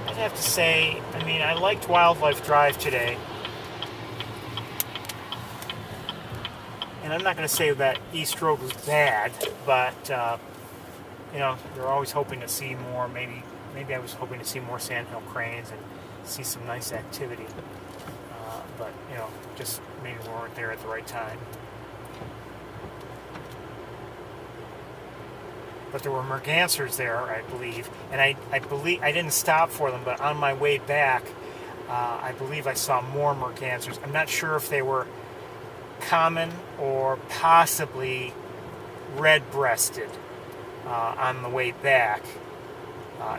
Speaker 1: I'd have to say, I liked Wildlife Drive today. And I'm not going to say that East Road was bad, but you're always hoping to see more. Maybe I was hoping to see more sandhill cranes and see some nice activity. But just maybe we weren't there at the right time. But there were mergansers there, I believe, and I believe I didn't stop for them. But on my way back, I believe I saw more mergansers. I'm not sure if they were common or possibly red-breasted on the way back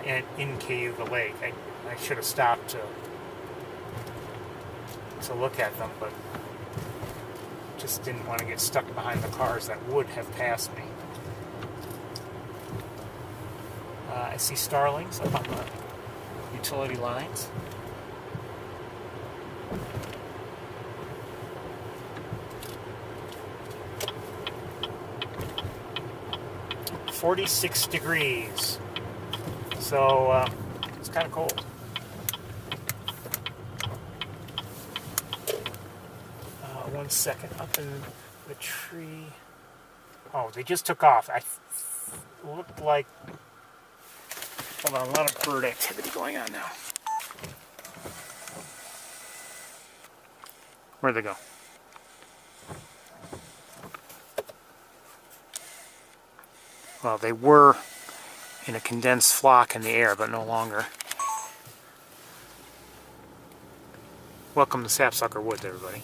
Speaker 1: in Cayuga Lake. I should have stopped to look at them, but just didn't want to get stuck behind the cars that would have passed me. I see starlings up on the utility lines. "46 degrees, so it's kind of cold. One second, up in the tree. Oh, they just took off. Looked like. Hold on, a lot of bird activity going on now. Where'd they go? Well, they were in a condensed flock in the air, but no longer. Welcome to Sapsucker Woods, everybody.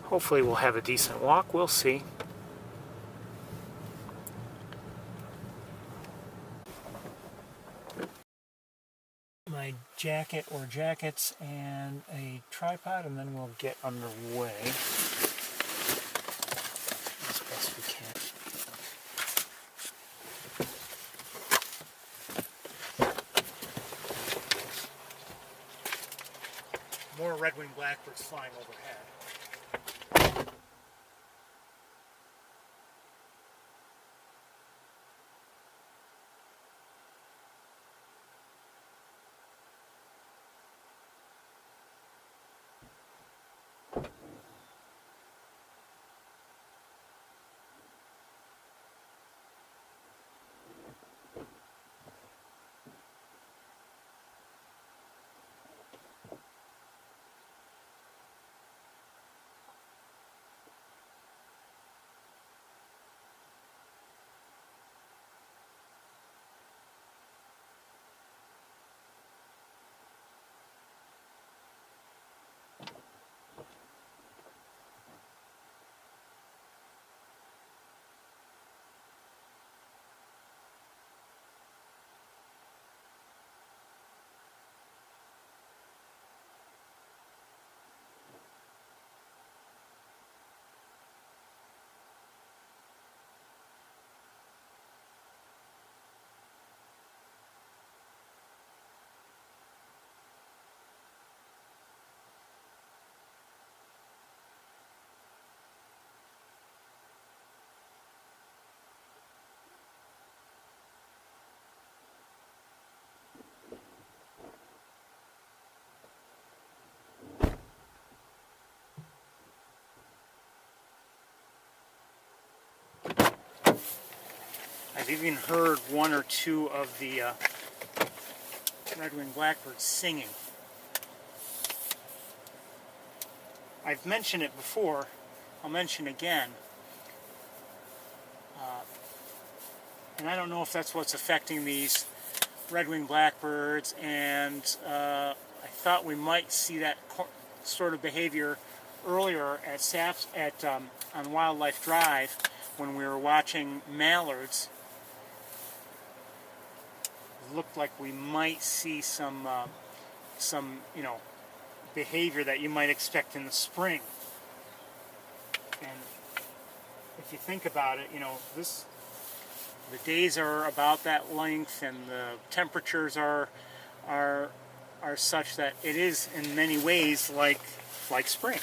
Speaker 1: Hopefully we'll have a decent walk. We'll see. My jacket or jackets and a tripod, and then we'll get underway as best we can. more red-winged blackbirds flying overhead. I've even heard one or two of the red-winged blackbirds singing. I've mentioned it before, I'll mention again, and I don't know if that's what's affecting these red-winged blackbirds, and I thought we might see that sort of behavior earlier at on Wildlife Drive when we were watching mallards. It looked like we might see some behavior that you might expect in the spring. And if you think about it, the days are about that length, and the temperatures are such that it is in many ways like spring.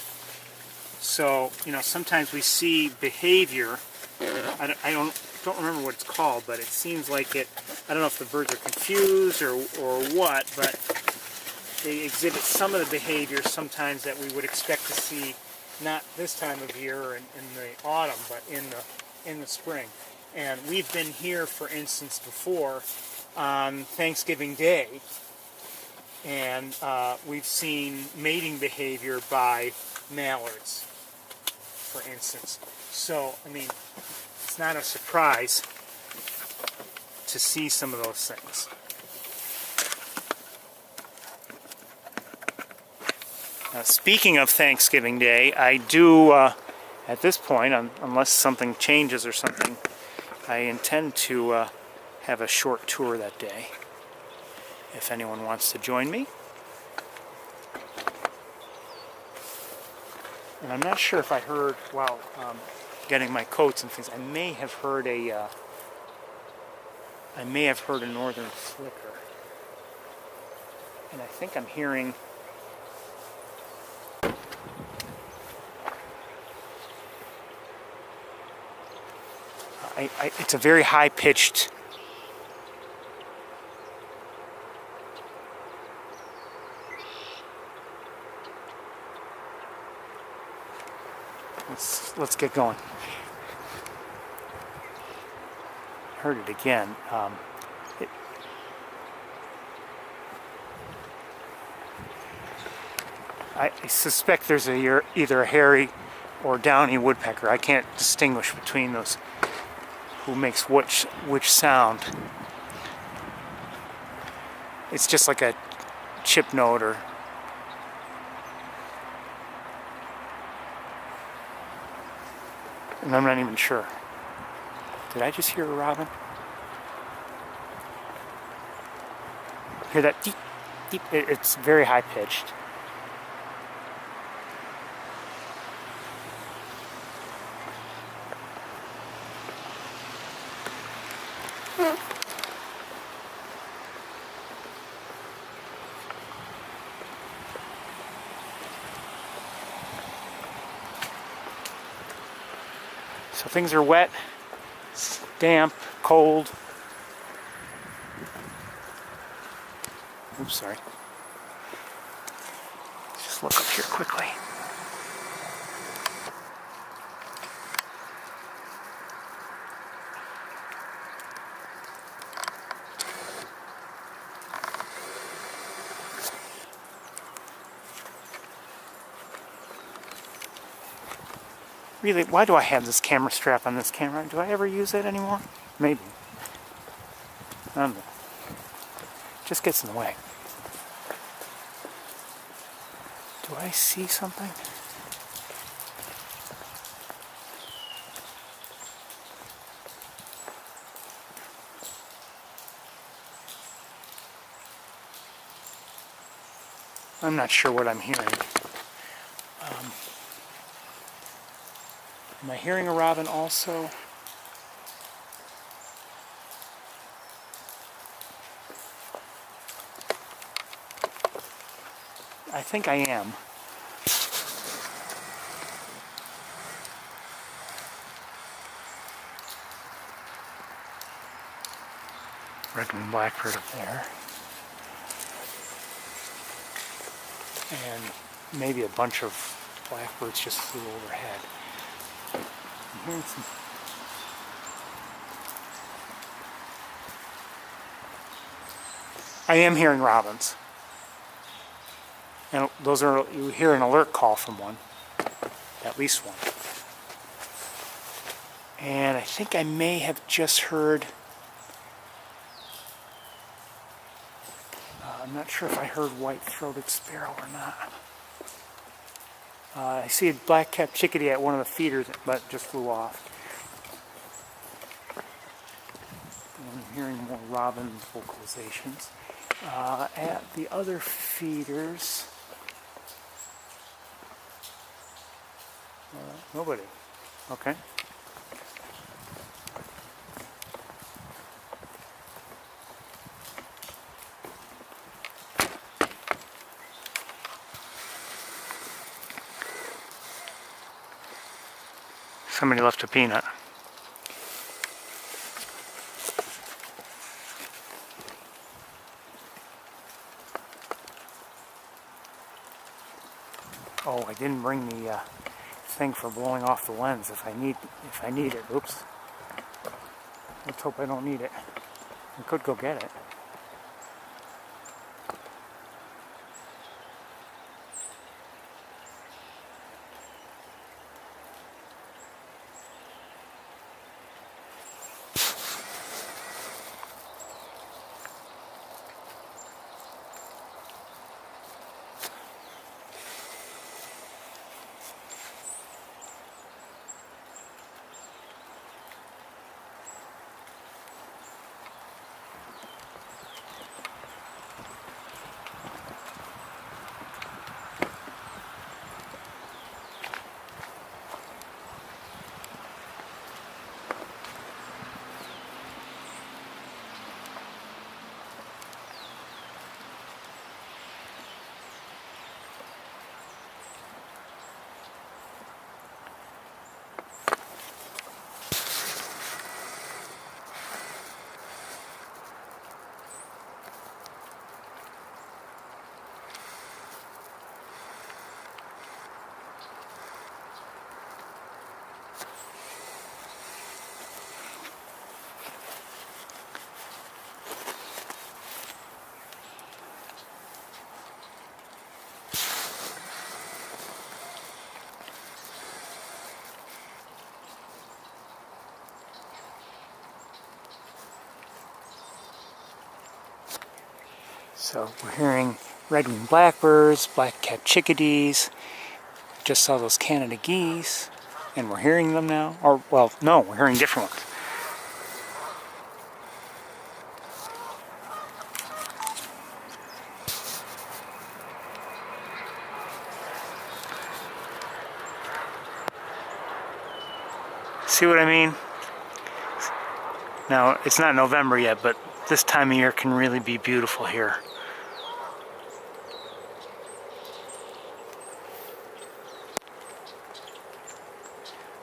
Speaker 1: So sometimes we see behavior. I don't remember what it's called, but it seems like it. I don't know if the birds are confused or what, but they exhibit some of the behavior sometimes that we would expect to see, not this time of year or in the autumn, but in the spring. And we've been here, for instance, before on Thanksgiving Day, and we've seen mating behavior by mallards, for instance. So, I mean, it's not a surprise to see some of those things. Now, speaking of Thanksgiving Day, I do, at this point, unless something changes or something, I intend to have a short tour that day, if anyone wants to join me. And I'm not sure if I heard, while getting my coats and things, I may have heard a northern flicker. And I think I'm hearing it's a very high-pitched let's get going. Heard it again. I suspect there's either a hairy or downy woodpecker. I can't distinguish between those, who makes which sound. It's just like a chip note, or and I'm not even sure. Did I just hear a robin? Hear that deep, deep? It's very high pitched. So things are wet, damp, cold. Oops, sorry. Just look up here quickly. Really, why do I have this camera strap on this camera? Do I ever use it anymore? Maybe. I don't know. Just gets in the way. Do I see something? I'm not sure what I'm hearing. Am I hearing a robin also? I think I am. Red-winged blackbird up there. And maybe a bunch of blackbirds just flew overhead. I'm hearing some. I am hearing robins. And those are, you hear an alert call from one. At least one. And I think I may have just heard, I'm not sure if I heard white-throated sparrow or not. I see a black-capped chickadee at one of the feeders, but just flew off. And I'm hearing more robin vocalizations. At the other feeders, nobody. Okay. Somebody left a peanut. Oh, I didn't bring the thing for blowing off the lens if I need it. Oops. Let's hope I don't need it. I could go get it. So we're hearing red-winged blackbirds, black-capped chickadees. Just saw those Canada geese, and we're hearing them now. Or, well, no, we're hearing different ones. See what I mean? Now, it's not November yet, but this time of year can really be beautiful here.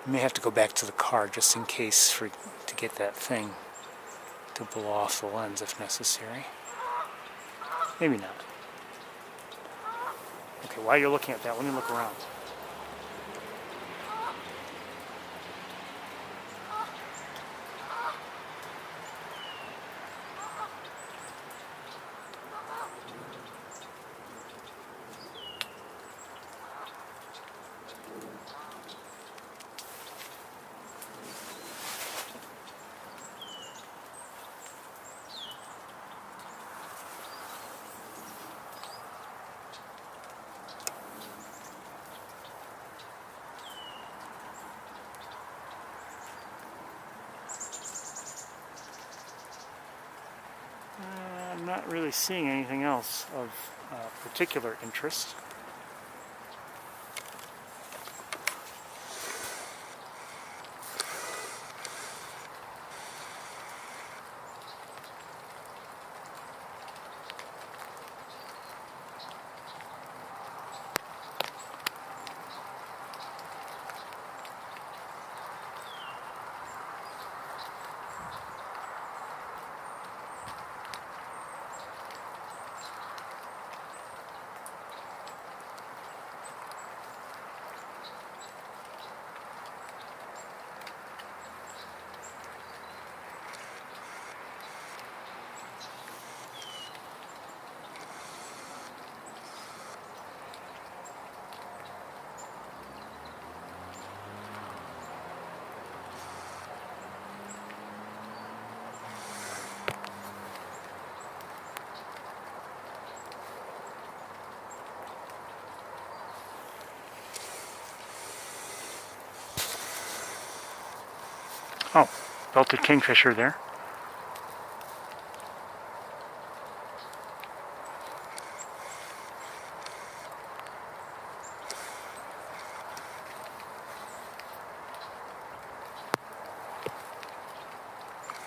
Speaker 1: I may have to go back to the car just in case to get that thing to blow off the lens if necessary. Maybe not. Okay, while you're looking at that, let me look around. I'm not really seeing anything else of particular interest. Oh, belted kingfisher there.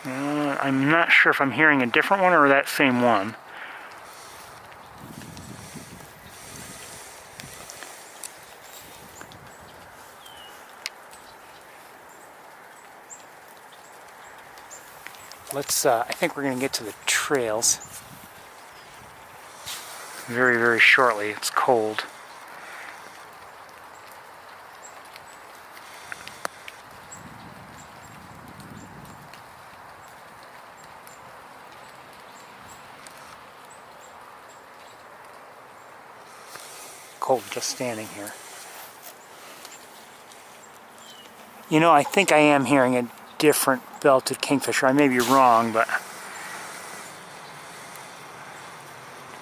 Speaker 1: I'm not sure if I'm hearing a different one or that same one. I think we're going to get to the trails very, very shortly. It's cold. Cold just standing here. You know, I think I am hearing a different belted kingfisher. I may be wrong, but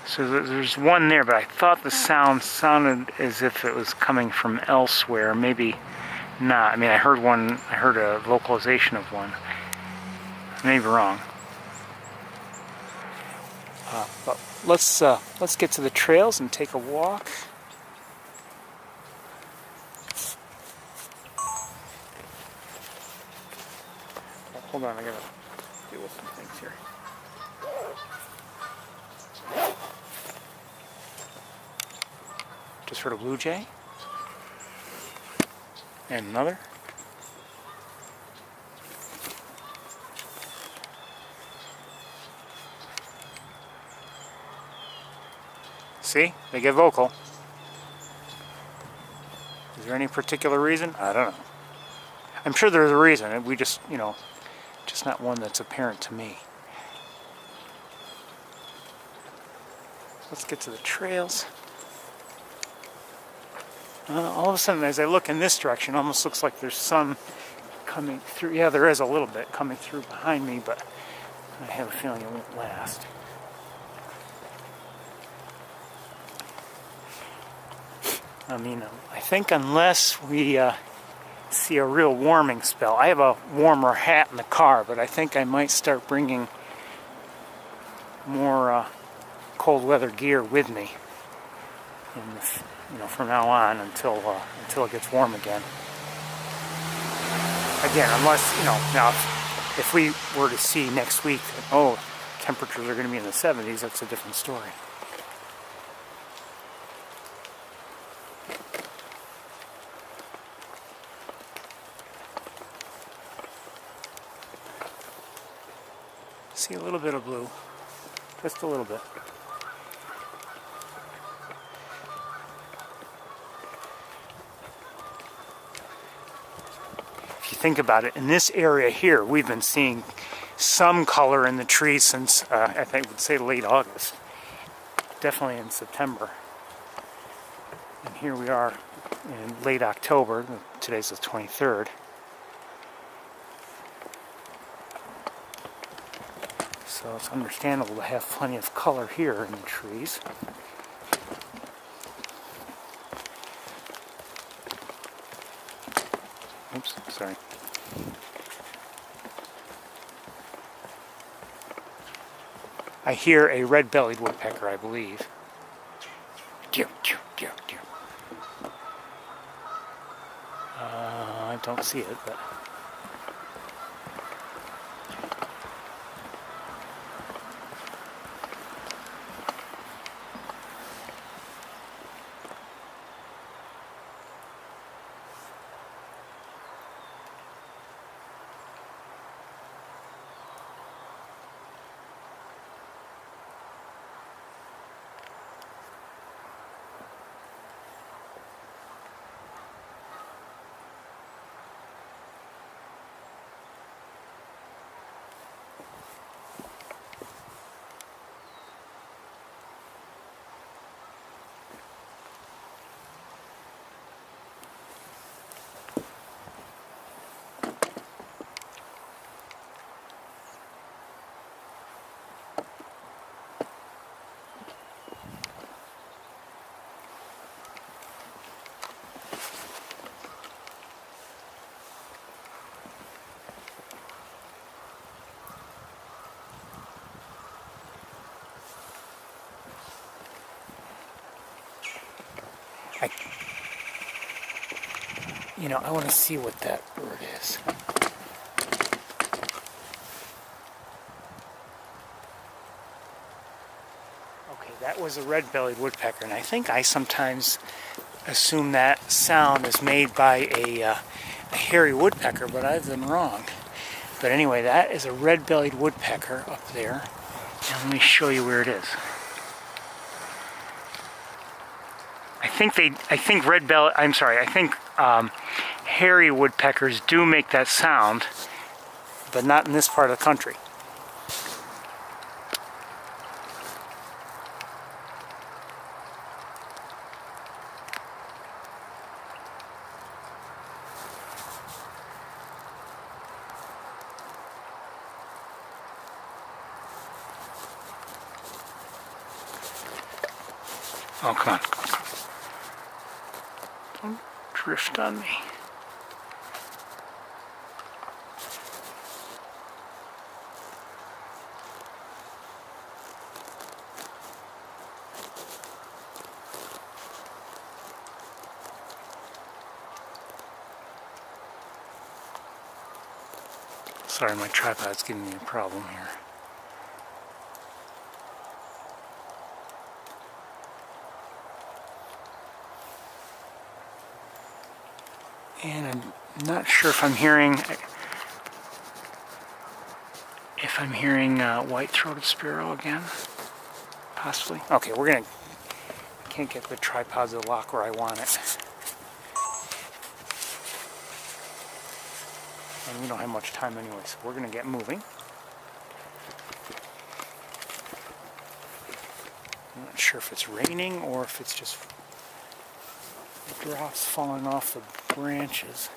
Speaker 1: so there's one there, but I thought the sound sounded as if it was coming from elsewhere. Maybe not. I mean, I heard a vocalization of one. I may be wrong. But let's get to the trails and take a walk. Hold on, I gotta deal with some things here. Just heard a blue jay. And another. See? They get vocal. Is there any particular reason? I don't know. I'm sure there's a reason. We just, just not one that's apparent to me. Let's get to the trails. All of a sudden, as I look in this direction, it almost looks like there's sun coming through. Yeah, there is a little bit coming through behind me, but I have a feeling it won't last. I mean, I think unless we see a real warming spell. I have a warmer hat in the car, but I think I might start bringing more cold weather gear with me in this, from now on until it gets warm again. Again, unless, now if we were to see next week that, temperatures are going to be in the 70s, that's a different story. see a little bit of blue, just a little bit. If you think about it, in this area here, we've been seeing some color in the trees since, I think I would say late August. Definitely in September. And here we are in late October. Today's the 23rd. So it's understandable to have plenty of color here in the trees. Oops, sorry. I hear a red-bellied woodpecker, I believe. I don't see it, but... I want to see what that bird is. Okay, that was a red-bellied woodpecker, and I think I sometimes assume that sound is made by a hairy woodpecker, but I've been wrong. But anyway, that is a red-bellied woodpecker up there, and let me show you where it is. I think hairy woodpeckers do make that sound, but not in this part of the country. Oh, come on. Don't drift on me. Sorry, my tripod's giving me a problem here. And I'm not sure if I'm hearing white-throated sparrow again, possibly. Okay, I can't get the tripod to lock where I want it. And we don't have much time anyway, so we're gonna get moving. I'm not sure if it's raining or if it's just drops falling off the branches.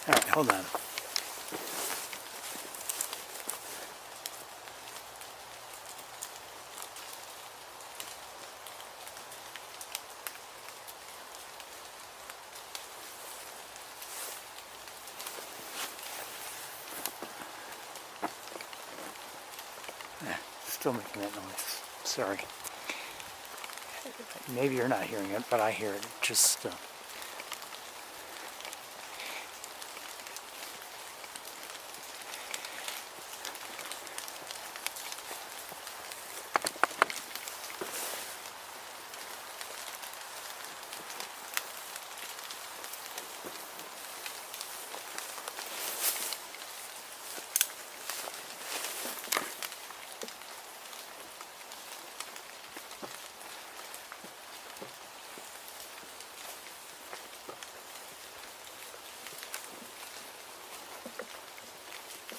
Speaker 1: Alright, hold on. Still making that noise. Sorry. Maybe you're not hearing it, but I hear it. Just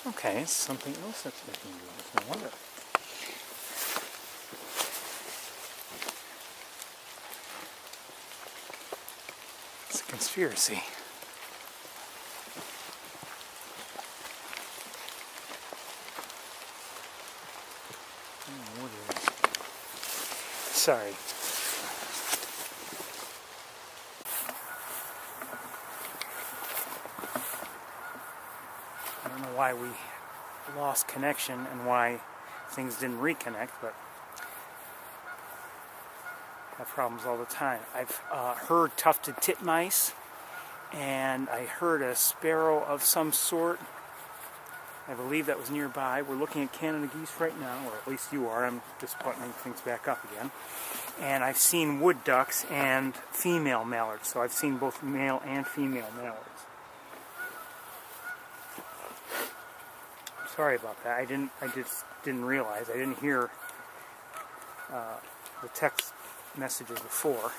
Speaker 1: okay, something else that's making noise. No wonder. It's a conspiracy. I don't know what it is. Sorry. I don't know why we lost connection and why things didn't reconnect, but I have problems all the time. I've heard tufted titmice, and I heard a sparrow of some sort. I believe that was nearby. We're looking at Canada geese right now, or at least you are. I'm just buttoning things back up again. And I've seen wood ducks and female mallards, so I've seen both male and female mallards. Sorry about that. I just didn't realize. I didn't hear the text messages before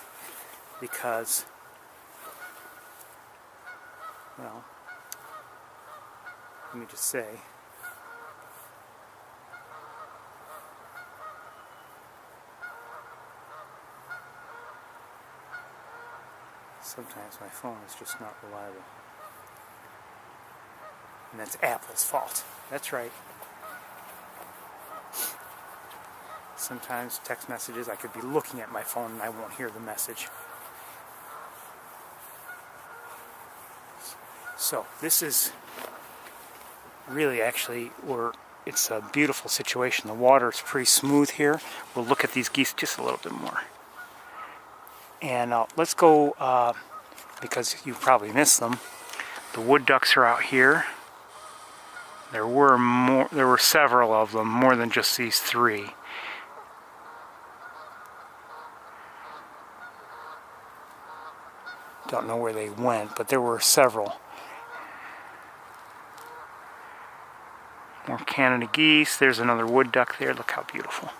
Speaker 1: because, well, let me just say, sometimes my phone is just not reliable. And that's Apple's fault. That's right. Sometimes text messages, I could be looking at my phone and I won't hear the message. So this is really actually it's a beautiful situation. The water is pretty smooth here. We'll look at these geese just a little bit more. And let's go, because you probably missed them. The wood ducks are out here. There were several of them, more than just these three. Don't know where they went, but there were several. More Canada geese. There's another wood duck there. Look how beautiful.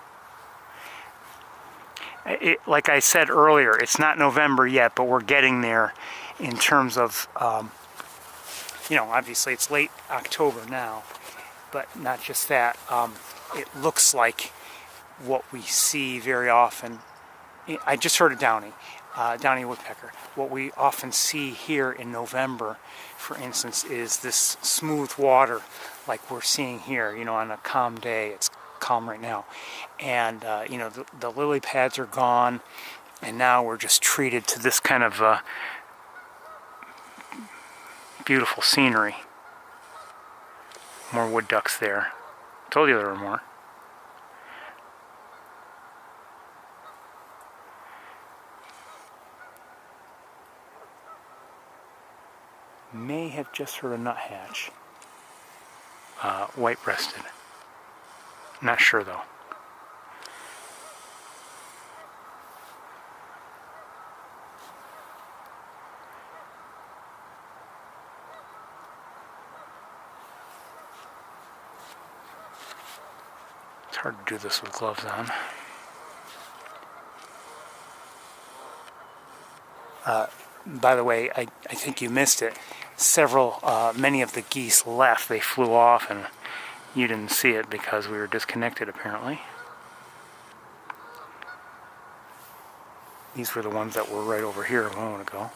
Speaker 1: Like I said earlier, it's not November yet, but we're getting there in terms of, you know, obviously it's late October now, but not just that. It looks like what we see very often. I just heard a downy woodpecker. What we often see here in November, for instance, is this smooth water like we're seeing here, you know, on a calm day. It's calm right now. And, you know, the lily pads are gone, and now we're just treated to this kind of beautiful scenery. More wood ducks there. Told you there were more. May have just heard a nuthatch. White-breasted. Not sure though. It's hard to do this with gloves on. By the way, I think you missed it. Many of the geese left. They flew off and you didn't see it because we were disconnected apparently. These were the ones that were right over here a moment ago.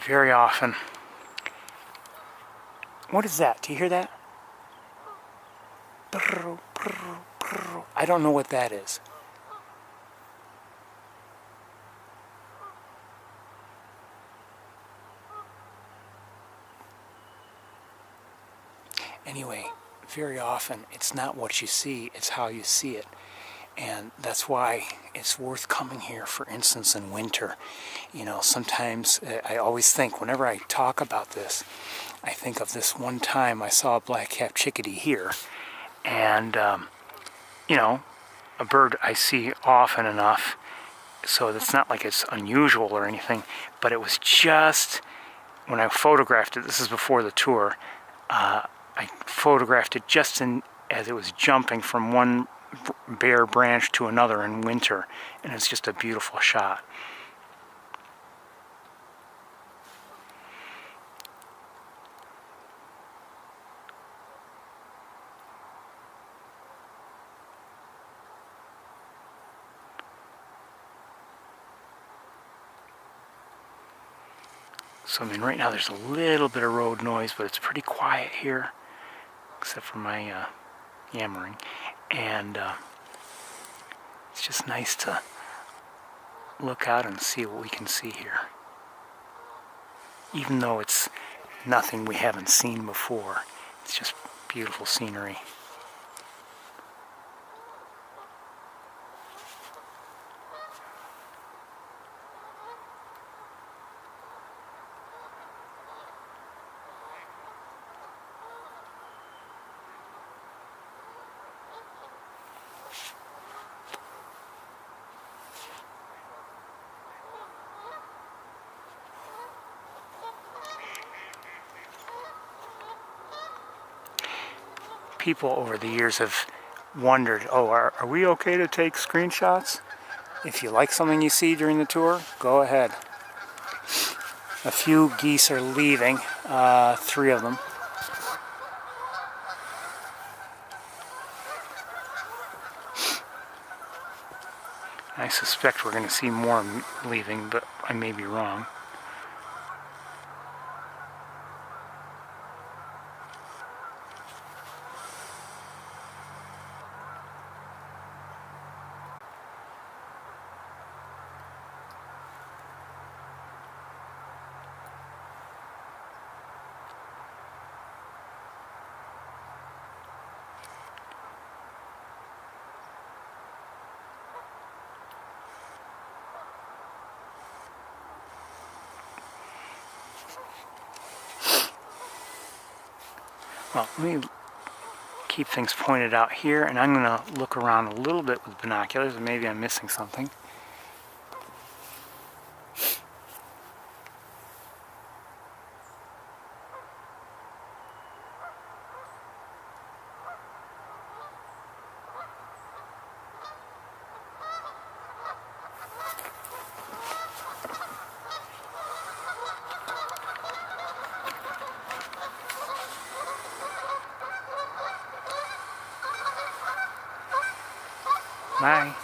Speaker 1: very often. What is that? Do you hear that? I don't know what that is. Anyway, very often it's not what you see, it's how you see it. And that's why it's worth coming here, for instance, in winter. You know, sometimes I always think, whenever I talk about this, I think of this one time I saw a black-capped chickadee here. And, you know, a bird I see often enough, so it's not like it's unusual or anything, but it was just, when I photographed it, this is before the tour, I photographed it just as it was jumping from one bare branch to another in winter, and it's just a beautiful shot. So I mean, right now there's a little bit of road noise, but it's pretty quiet here, except for my yammering. And it's just nice to look out and see what we can see here. Even though it's nothing we haven't seen before, it's just beautiful scenery. People over the years have wondered, oh, are we okay to take screenshots? If you like something you see during the tour, go ahead. A few geese are leaving, 3 of them. I suspect we're going to see more leaving, but I may be wrong. Well, let me keep things pointed out here, and I'm going to look around a little bit with binoculars, and maybe I'm missing something. Bye.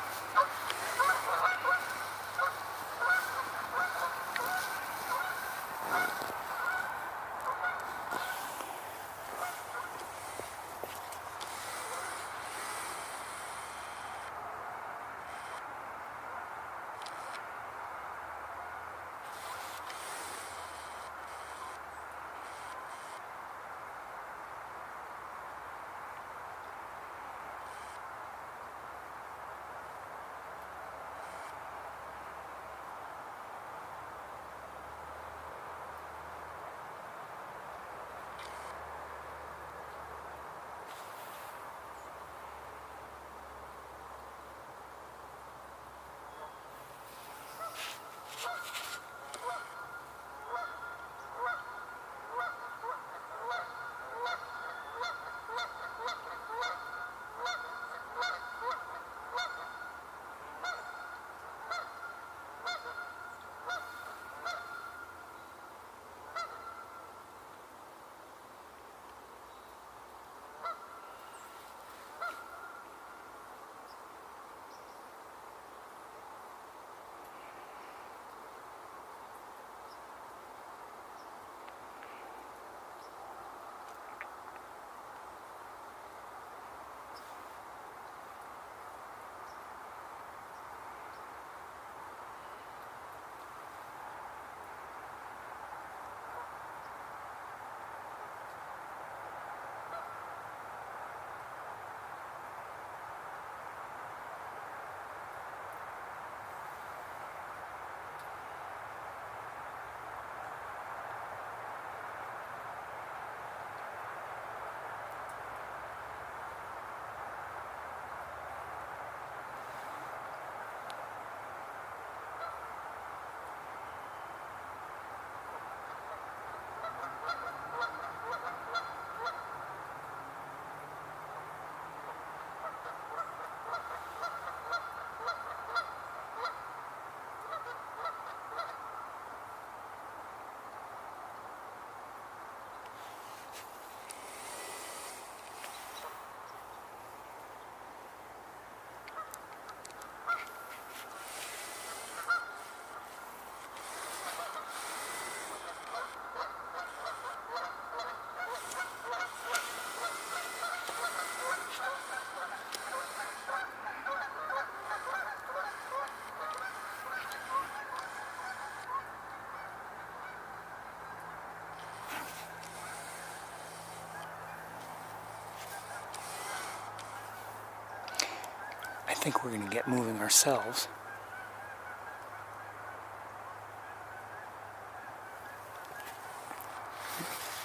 Speaker 1: think we're going to get moving ourselves.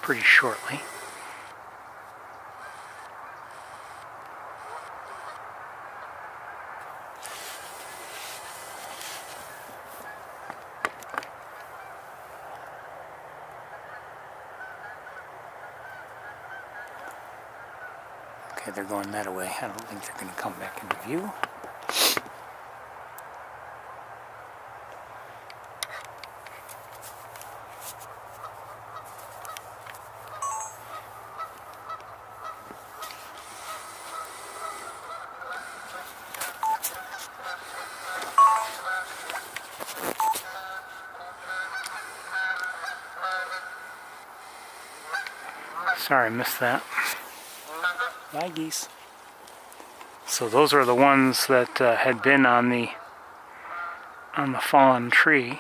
Speaker 1: Pretty shortly. Okay, they're going that way. I don't think they're going to come back into view. Sorry, I missed that. Bye, geese. So those are the ones that had been on the fallen tree.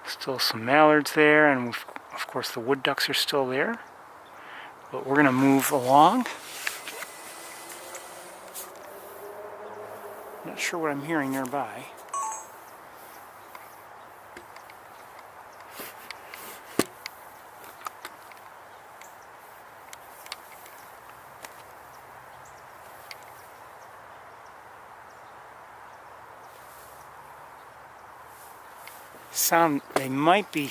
Speaker 1: Still some mallards there, and of course the wood ducks are still there. But we're going to move along. Not sure what I'm hearing nearby. They might be,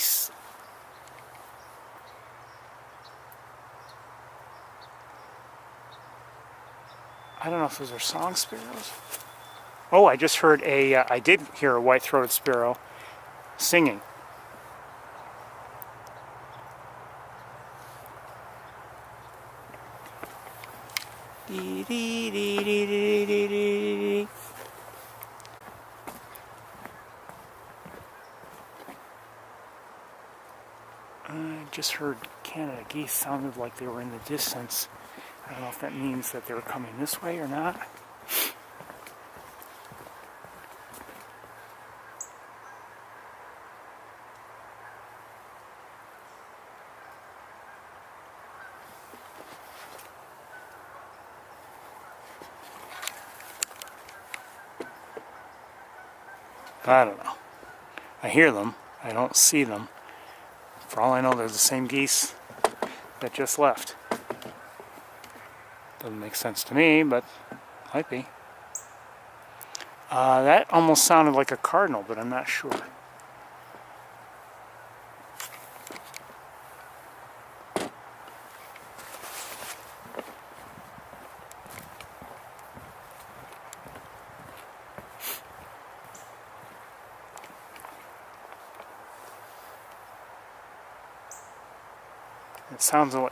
Speaker 1: I don't know if those are song sparrows. Oh, I just heard I did hear a white-throated sparrow singing. Dee, dee, dee, dee, dee, dee, dee. I just heard Canada geese. Sounded like they were in the distance. I don't know if that means that they were coming this way or not. I don't know. I hear them. I don't see them. For all I know, they're the same geese that just left. Doesn't make sense to me, but might be. That almost sounded like a cardinal, but I'm not sure.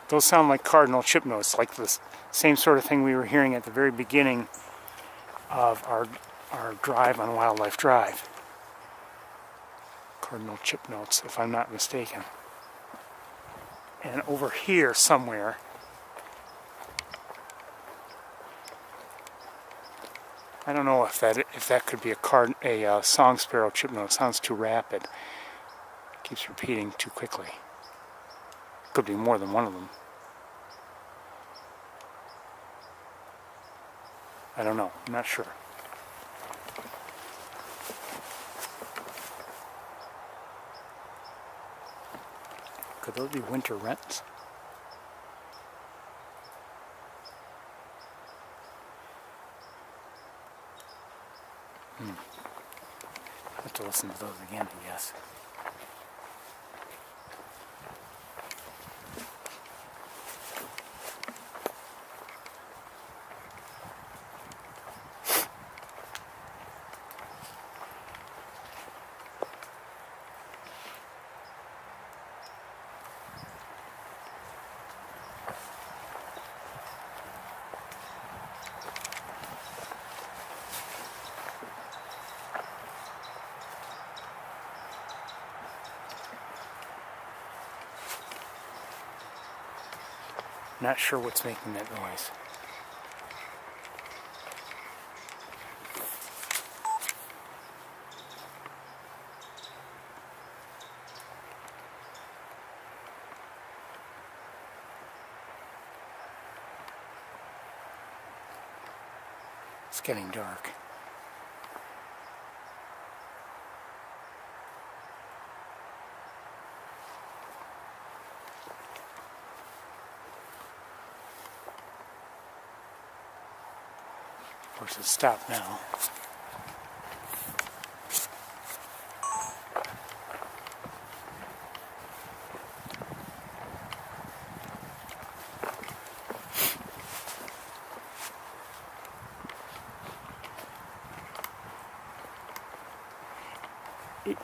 Speaker 1: Those sound like cardinal chip notes, like the same sort of thing we were hearing at the very beginning of our drive on Wildlife Drive. Cardinal chip notes, if I'm not mistaken. And over here somewhere, I don't know if that could be a song sparrow chip note. It sounds too rapid. It keeps repeating too quickly. Could be more than one of them. I don't know. I'm not sure. Could those be winter wrens? I'll have to listen to those again, I guess. Not sure what's making that noise. It's getting dark. Of course, it's stopped now.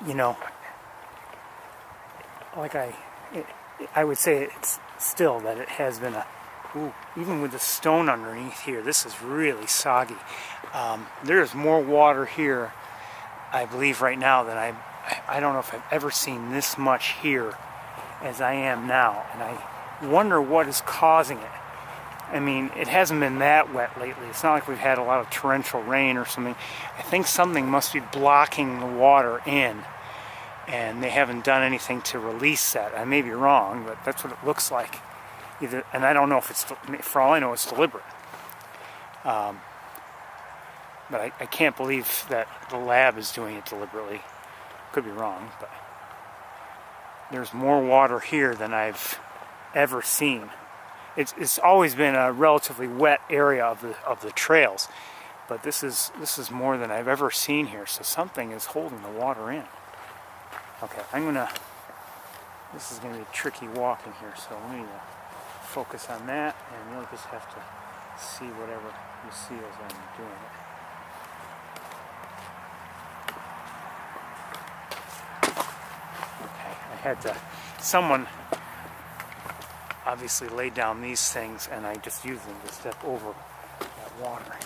Speaker 1: You know, like I would say it's still that it has been a, ooh, even with the stone underneath here, this is really soggy. There's more water here, I believe, right now than I don't know if I've ever seen this much here as I am now, and I wonder what is causing it. I mean, it hasn't been that wet lately. It's not like we've had a lot of torrential rain or something. I think something must be blocking the water in, and they haven't done anything to release that. I may be wrong, but that's what it looks like. Either, and I don't know if it's, for all I know, it's deliberate. But I can't believe that the lab is doing it deliberately. Could be wrong, but there's more water here than I've ever seen. It's always been a relatively wet area of the trails, but this is more than I've ever seen here. So something is holding the water in. Okay, this is gonna be tricky walking here, so we need to focus on that, and you'll just have to see whatever you see as I'm doing it. Okay, I had to, someone obviously laid down these things, and I just used them to step over that water.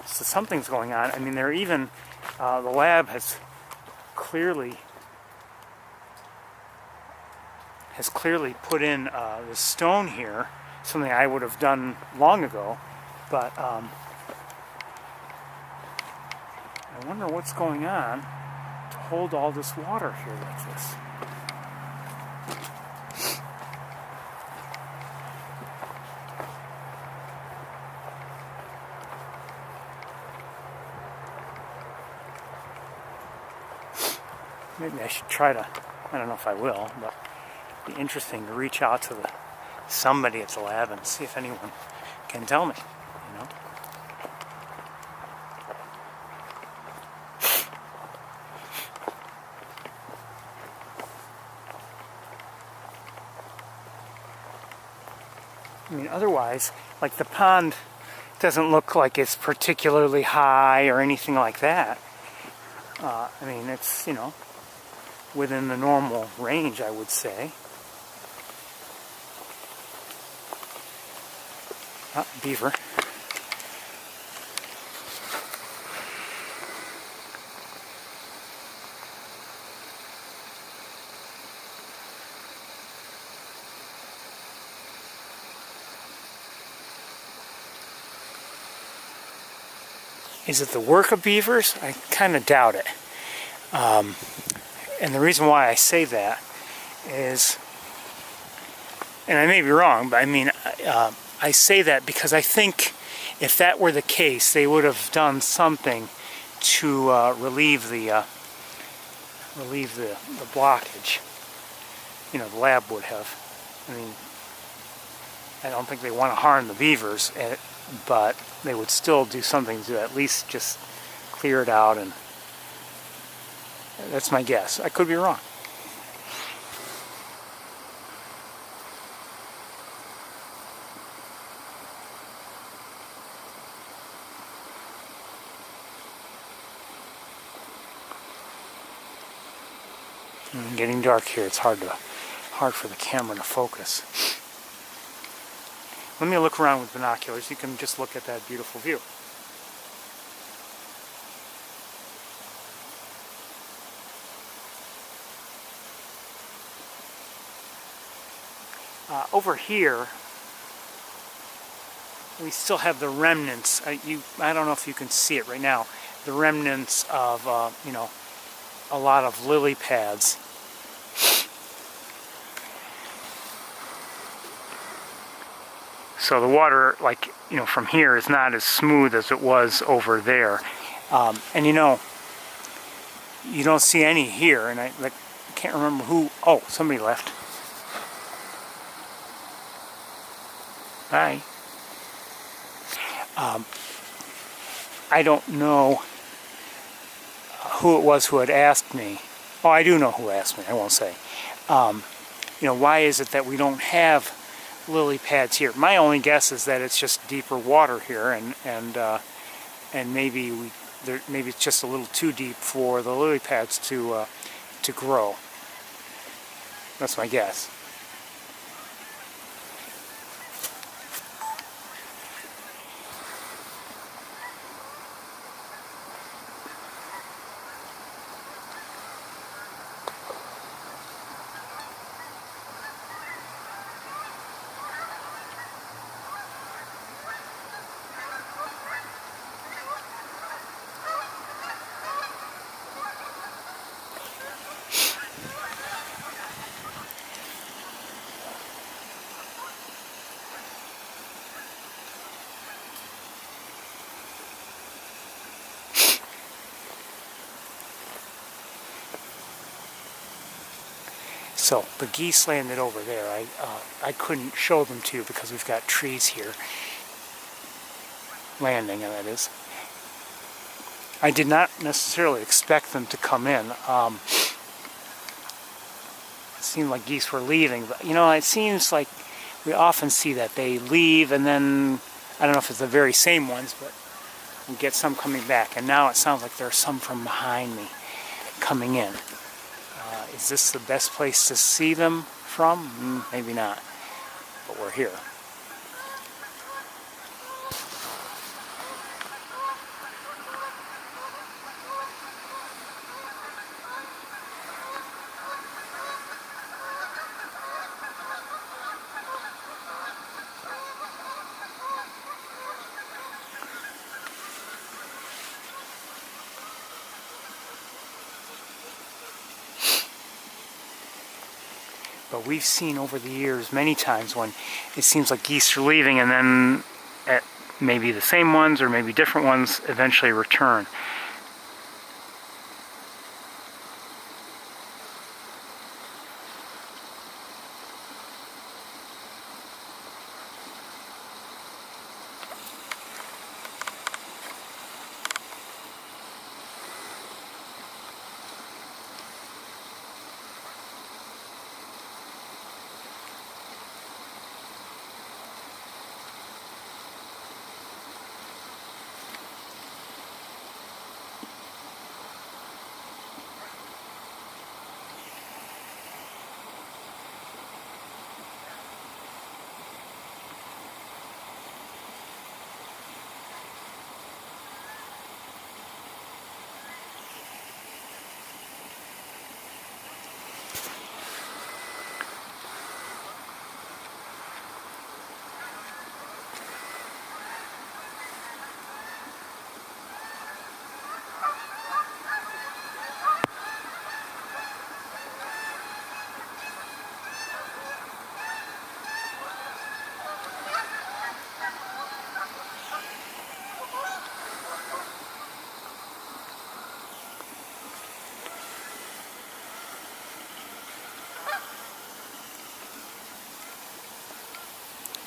Speaker 1: So something's going on. I mean, they're even, the lab has clearly put in the stone here, something I would have done long ago, but I wonder what's going on to hold all this water here like this. Maybe I should try to, I don't know if I will, but it'd be interesting to reach out to somebody at the lab and see if anyone can tell me, you know. I mean, otherwise, like the pond doesn't look like it's particularly high or anything like that. I mean, it's, you know, within the normal range, I would say. Ah, beaver. Is it the work of beavers? I kind of doubt it. And the reason why I say that is, and I may be wrong, but I mean, I say that because I think if that were the case, they would have done something to relieve the blockage. You know, the lab would have. I mean, I don't think they want to harm the beavers, but they would still do something to at least just clear it out, and that's my guess. I could be wrong. It's getting dark here. It's hard for the camera to focus. Let me look around with binoculars. You can just look at that beautiful view. Over here, we still have the remnants. I don't know if you can see it right now. The remnants of, you know, a lot of lily pads. So the water, like, you know, from here is not as smooth as it was over there. And you know, you don't see any here, and I can't remember who. Oh, somebody left. Bye. I don't know who it was who had asked me. Oh, I do know who asked me. I won't say. You know, why is it that we don't have lily pads here? My only guess is that it's just deeper water here, and maybe maybe it's just a little too deep for the lily pads to grow. That's my guess. So the geese landed over there. I couldn't show them to you because we've got trees here. Landing, that is. I did not necessarily expect them to come in. It seemed like geese were leaving, but you know, it seems like we often see that they leave and then, I don't know if it's the very same ones, but we get some coming back. And now it sounds like there are some from behind me coming in. Is this the best place to see them from? Maybe not, but we're here. But we've seen over the years many times when it seems like geese are leaving and then maybe the same ones or maybe different ones eventually return.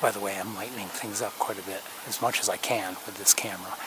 Speaker 1: By the way, I'm lightening things up quite a bit, as much as I can with this camera.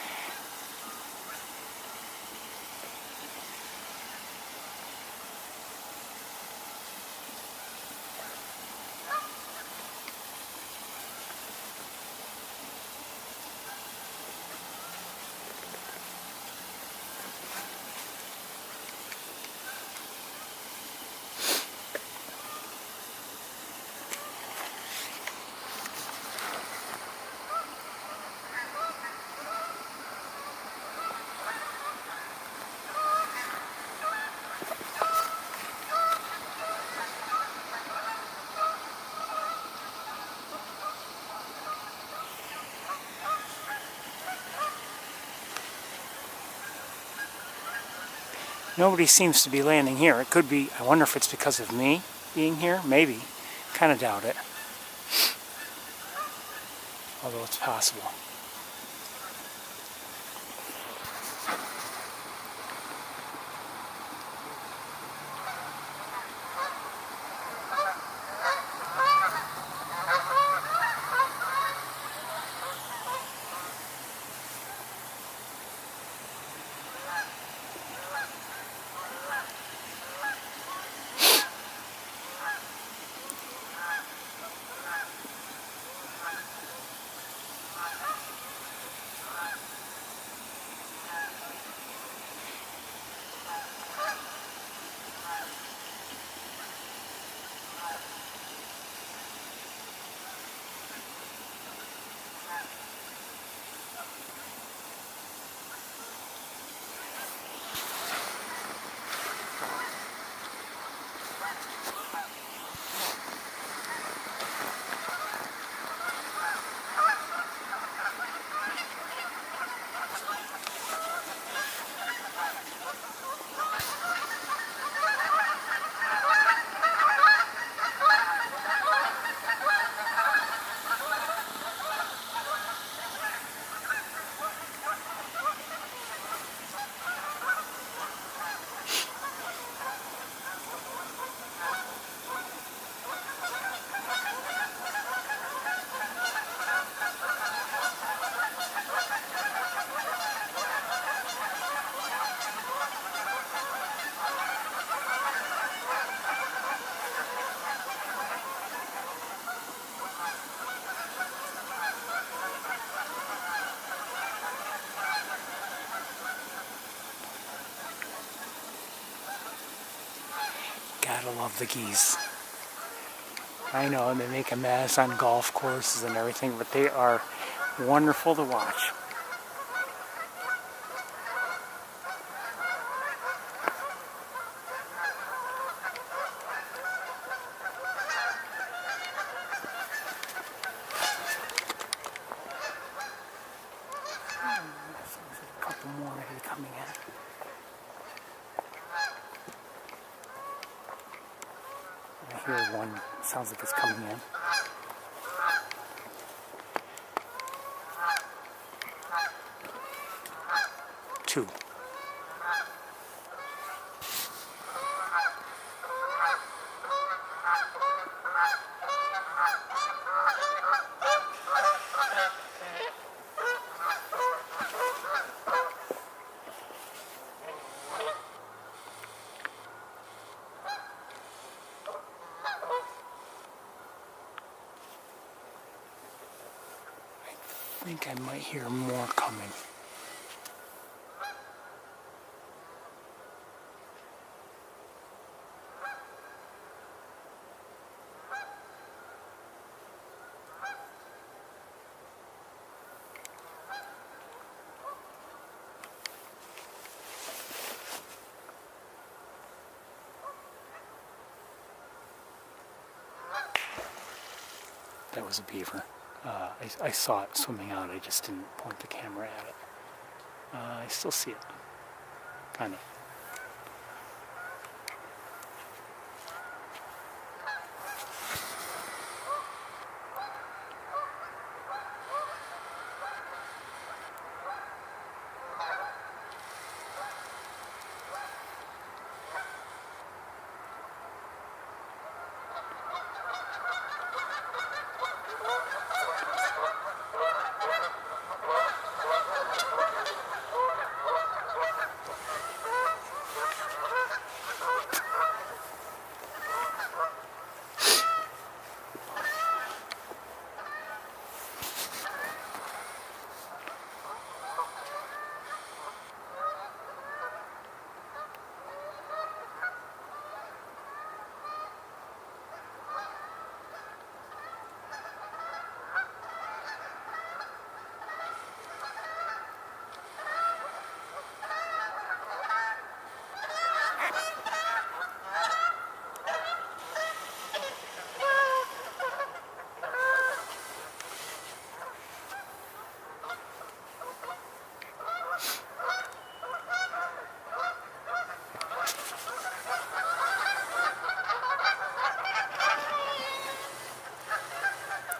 Speaker 1: Nobody seems to be landing here. It could be, I wonder if it's because of me being here? Maybe. Kind of doubt it. although it's possible. Gotta love the geese. I know they make a mess on golf courses and everything, but they are wonderful to watch. A couple more maybe coming in. I hear one, sounds like it's coming in. Two. I think I might hear more coming. That was a beaver. I saw it swimming out, I just didn't point the camera at it. I still see it, kind of.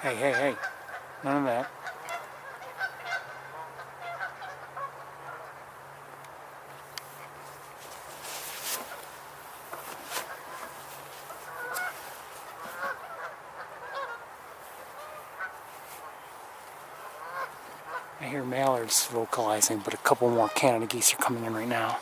Speaker 1: Hey, hey, hey, none of that. I hear mallards vocalizing, but a couple more Canada geese are coming in right now.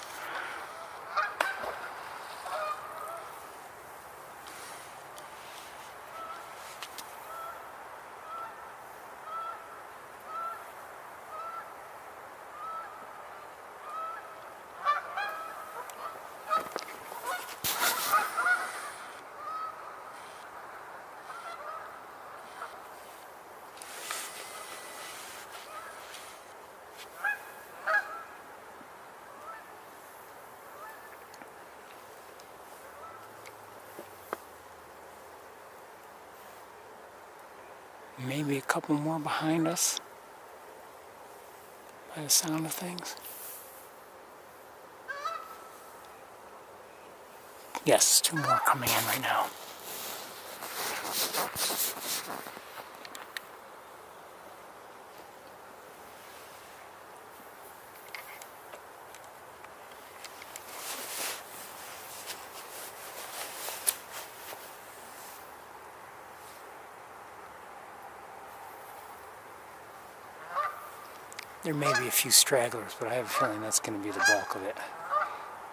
Speaker 1: Maybe a couple more behind us, by the sound of things. Yes, 2 more coming in right now. There may be a few stragglers, but I have a feeling that's going to be the bulk of it.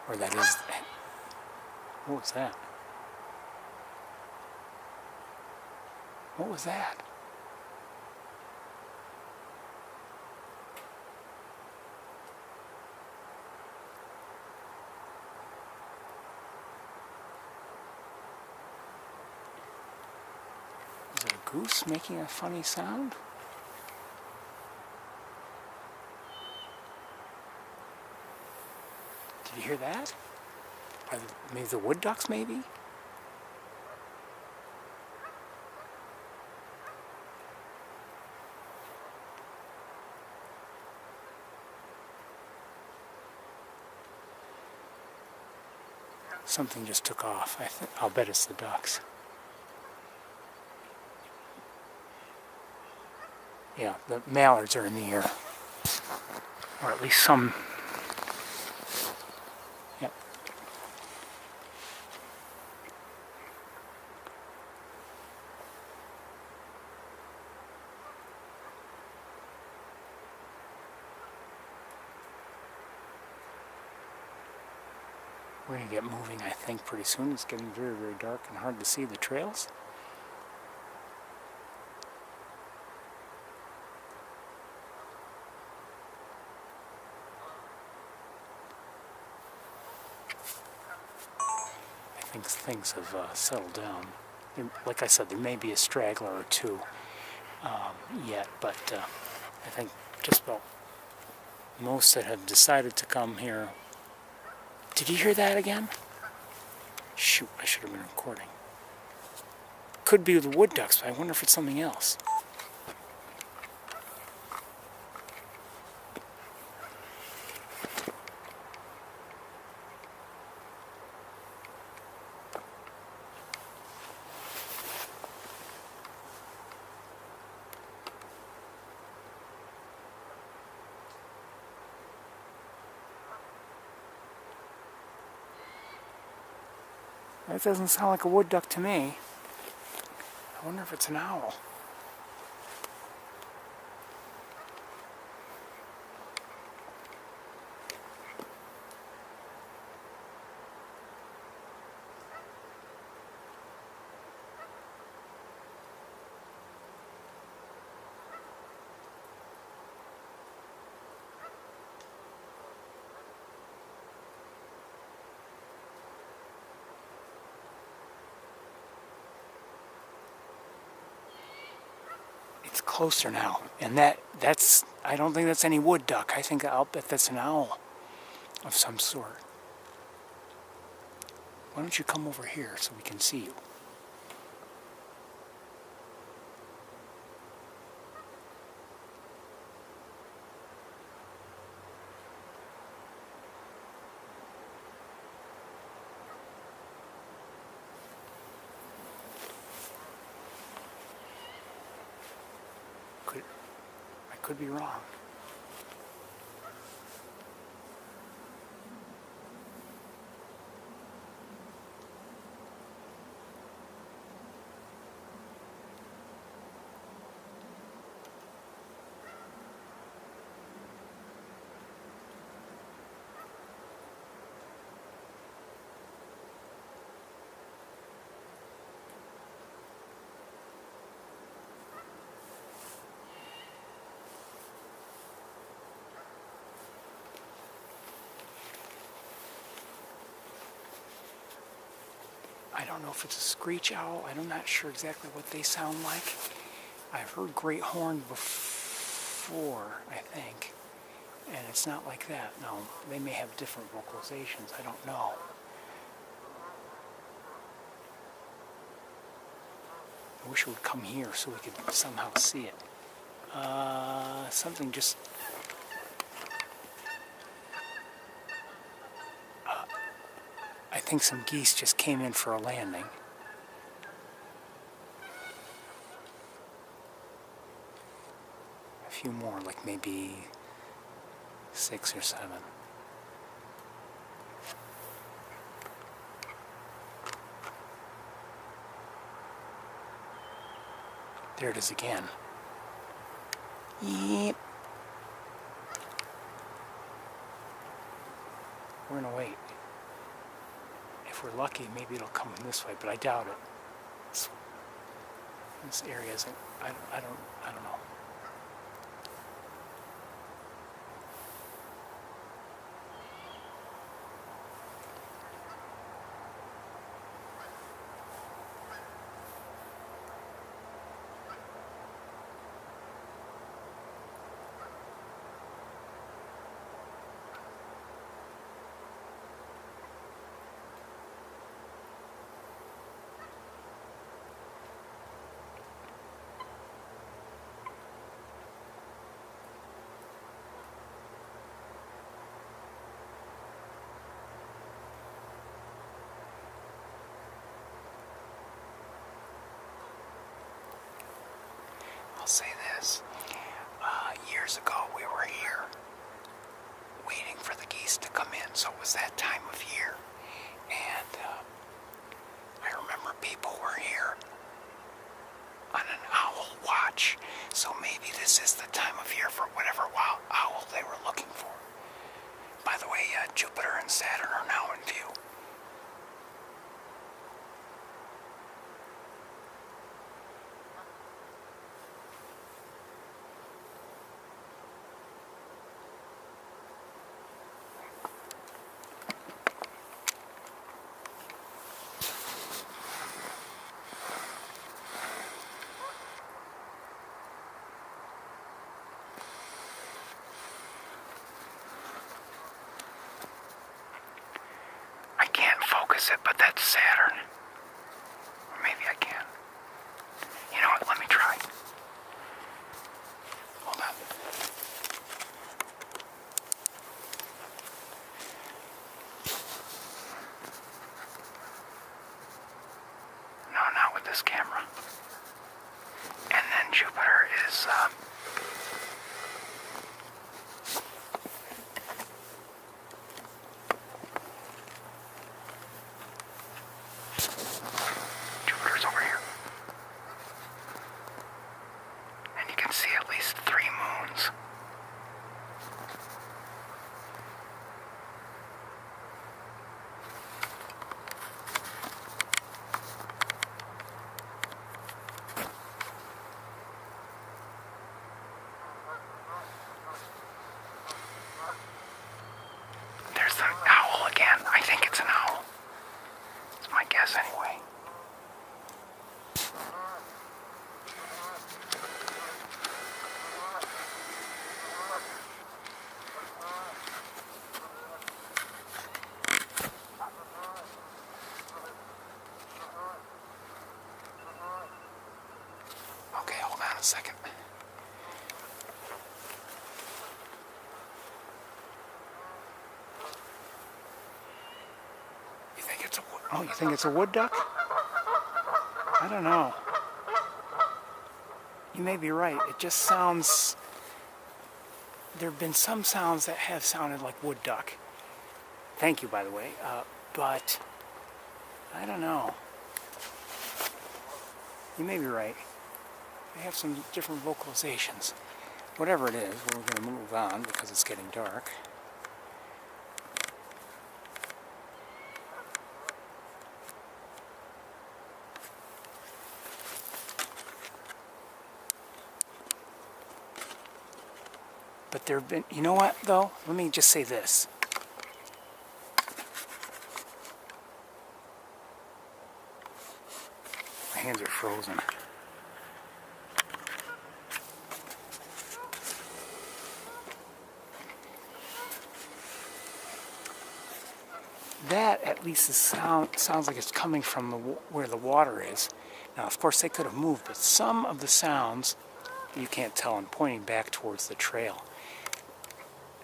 Speaker 1: Or that is... What was that? What was that? Is it a goose making a funny sound? Did you hear that? Maybe the wood ducks, maybe? Something just took off. I'll bet it's the ducks. Yeah, the mallards are in the air. Or at least some. Yep. We're going to get moving, I think, pretty soon. It's getting very, very dark and hard to see the trails. I think things have settled down. Like I said, there may be a straggler or two yet, but I think just about most that have decided to come here. Did you hear that again? Shoot, I should have been recording. Could be the wood ducks, but I wonder if it's something else. That doesn't sound like a wood duck to me. I wonder if it's an owl. It's closer now, and that's I don't think that's any wood duck. I'll bet that's an owl of some sort. Why don't you come over here so we can see you? I could be wrong.
Speaker 2: don't know if it's a screech owl. I'm not sure exactly what they sound like. I've heard great horn before, I think. And it's not like that. No, they may have different vocalizations. I don't know. I wish it would come here so we could somehow see it. Something just... I think some geese just came in for a landing. A few more, like maybe 6 or 7. There it is again. Yep. We're gonna wait. If we're lucky, maybe it'll come this way, but I doubt it. This area isn't. I don't know. Say this. Years ago we were here waiting for the geese to come in, so it was that time of year, and I remember people were here on an owl watch, so maybe this is the time of year for whatever wild owl they were looking for. By the way, Jupiter and Saturn are now in view. Focus it, but that's Saturn. Or maybe I can. You know what? Let me try. Hold on. No, not with this camera. And then Jupiter is over here. And you can see at least 3 moons. There's an owl again. I think it's an owl. It's my guess anyway. Okay, hold on a second. You think it's a wood? Oh, you think it's a wood duck? I don't know. You may be right. It just sounds... There have been some sounds that have sounded like wood duck. Thank you, by the way. But I don't know. You may be right. They have some different vocalizations. Whatever it is, we're going to move on because it's getting dark. But there have been, you know what though? Let me just say this. My hands are frozen. That at least sounds like it's coming from where the water is. Now, of course, they could have moved, but some of the sounds, you can't tell, I'm pointing back towards the trail,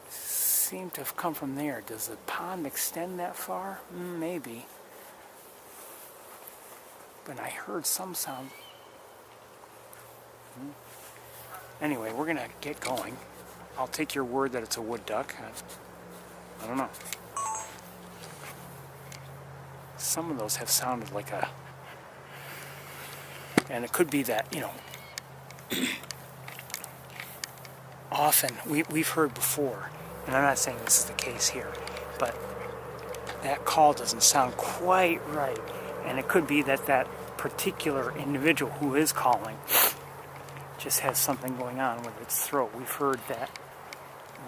Speaker 2: seem to have come from there. Does the pond extend that far? Maybe. But I heard some sound. Anyway, we're going to get going. I'll take your word that it's a wood duck. I don't know. Some of those have sounded like a... And it could be that, you know, often we've heard before, and I'm not saying this is the case here, but that call doesn't sound quite right. And it could be that that particular individual who is calling just has something going on with its throat. We've heard that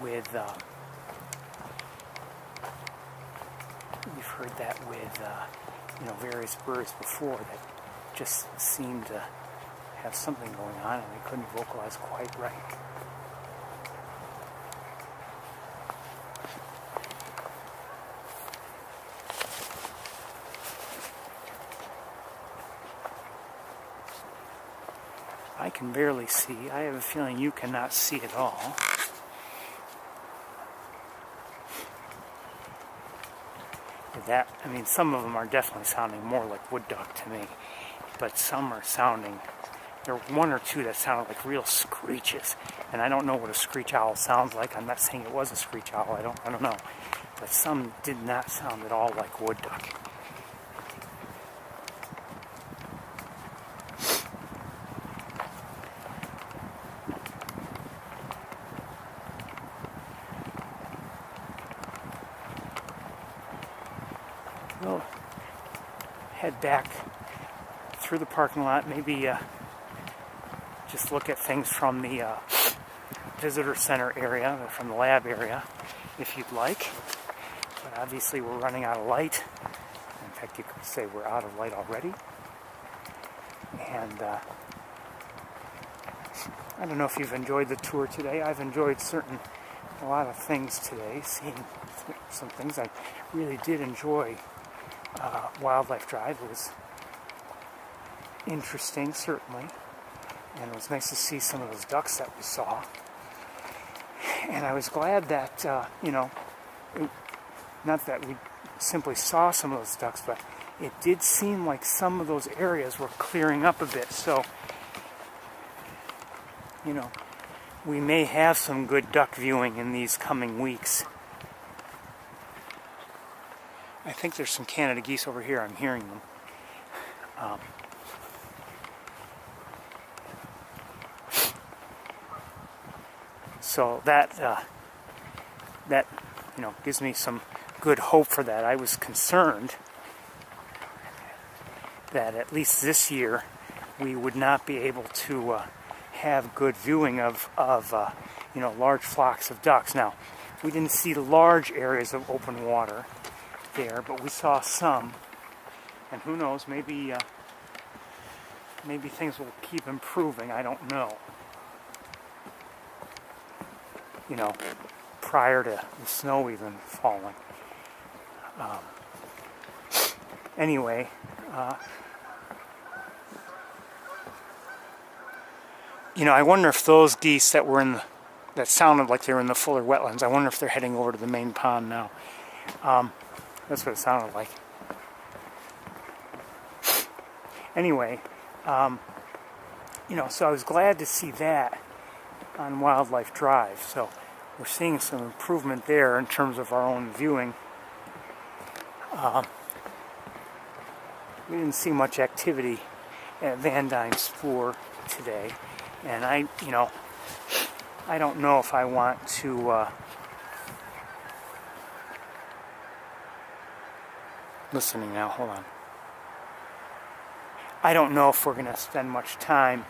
Speaker 2: with you know, various birds before that just seemed to have something going on and they couldn't vocalize quite right. I can barely see. I have a feeling you cannot see at all. I mean, some of them are definitely sounding more like wood duck to me, but some are sounding, there are one or two that sounded like real screeches, and I don't know what a screech owl sounds like. I'm not saying it was a screech owl, I don't know, but some did not sound at all like wood duck. We'll head back through the parking lot, maybe just look at things from the visitor center area, or from the lab area, if you'd like. But obviously we're running out of light. In fact, you could say we're out of light already. And I don't know if you've enjoyed the tour today. I've enjoyed a lot of things today, seeing some things. I really did enjoy Wildlife Drive. It was interesting, certainly, and it was nice to see some of those ducks that we saw. And I was glad that, you know, not that we simply saw some of those ducks, but it did seem like some of those areas were clearing up a bit. So, you know, we may have some good duck viewing in these coming weeks. I think there's some Canada geese over here. I'm hearing them. So that you know, gives me some good hope for that. I was concerned that at least this year we would not be able to have good viewing of you know, large flocks of ducks. Now, we didn't see large areas of open water there, but we saw some, and who knows, maybe things will keep improving. I don't know. You know, prior to the snow even falling. Anyway, you know, I wonder if those geese that were that sounded like they were in the fuller wetlands, I wonder if they're heading over to the main pond now. That's what it sounded like. Anyway, you know, so I was glad to see that on Wildlife Drive. So we're seeing some improvement there in terms of our own viewing. We didn't see much activity at Van Dyne Spoor today, and I don't know if I want to listening now, hold on. I don't know if we're going to spend much time,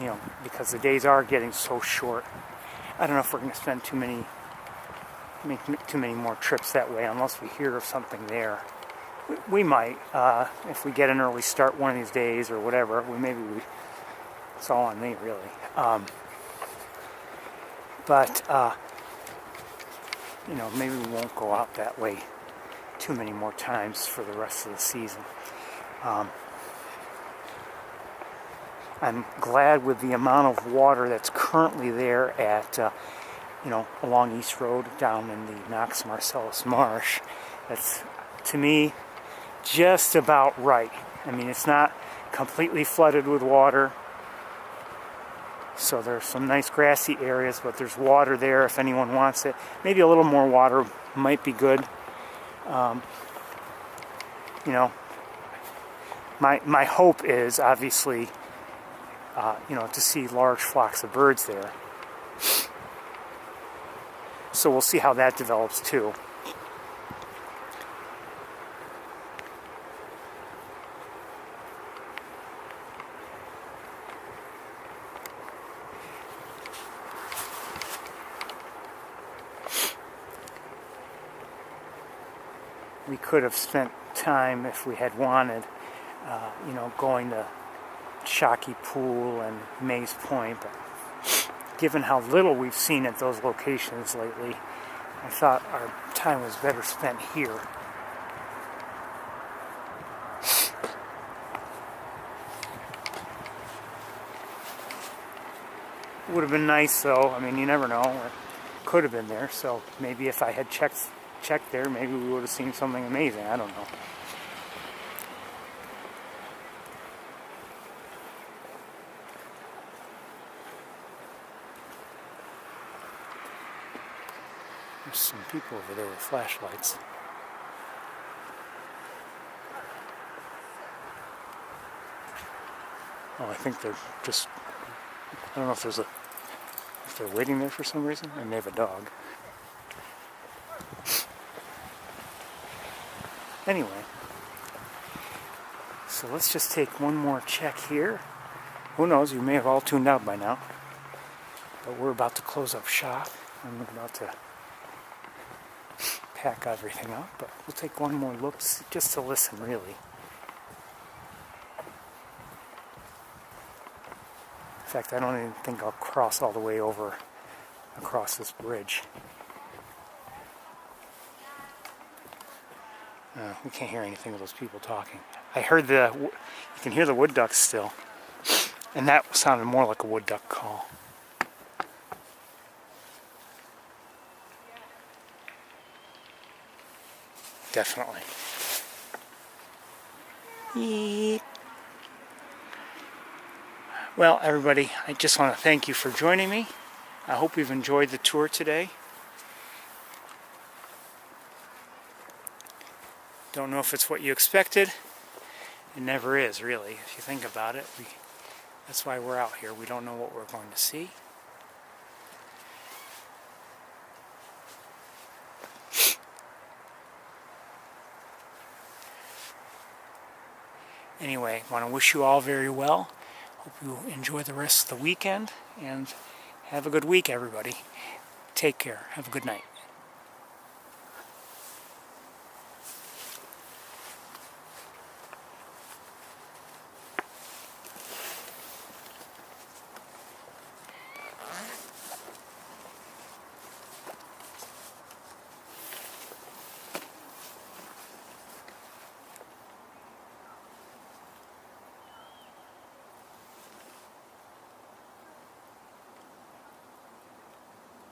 Speaker 2: you know, because the days are getting so short. I don't know if we're going to spend make too many more trips that way unless we hear of something there.
Speaker 1: We might, if we get an early start one of these days or whatever. It's all on me, really. But you know, maybe we won't go out that way too many more times for the rest of the season. I'm glad with the amount of water that's currently there at, you know, along East Road down in the Knox Marcellus Marsh. That's, to me, just about right. I mean, it's not completely flooded with water. So there's some nice grassy areas, but there's water there if anyone wants it. Maybe a little more water might be good. You know, my hope is obviously, you know, to see large flocks of birds there. So we'll see how that develops too. We could have spent time, if we had wanted, you know, going to Shockey Pool and Mays Point, but given how little we've seen at those locations lately, I thought our time was better spent here. It would have been nice though, I mean, you never know, it could have been there, so maybe if I had checked there, maybe we would have seen something amazing, I don't know. There's some people over there with flashlights. Oh, I think they're just, I don't know if if they're waiting there for some reason, and they have a dog. Anyway, so let's just take one more check here. Who knows, you may have all tuned out by now. But we're about to close up shop. I'm about to pack everything up, but we'll take one more look just to listen, really. In fact, I don't even think I'll cross all the way over across this bridge. We can't hear anything of those people talking. I heard you can hear the wood ducks still. And that sounded more like a wood duck call. Definitely. Eek. Well, everybody, I just want to thank you for joining me. I hope you've enjoyed the tour today. Don't know if it's what you expected. It never is, really, if you think about it. That's why we're out here. We don't know what we're going to see. Anyway, I want to wish you all very well. Hope you enjoy the rest of the weekend, and have a good week, everybody. Take care. Have a good night.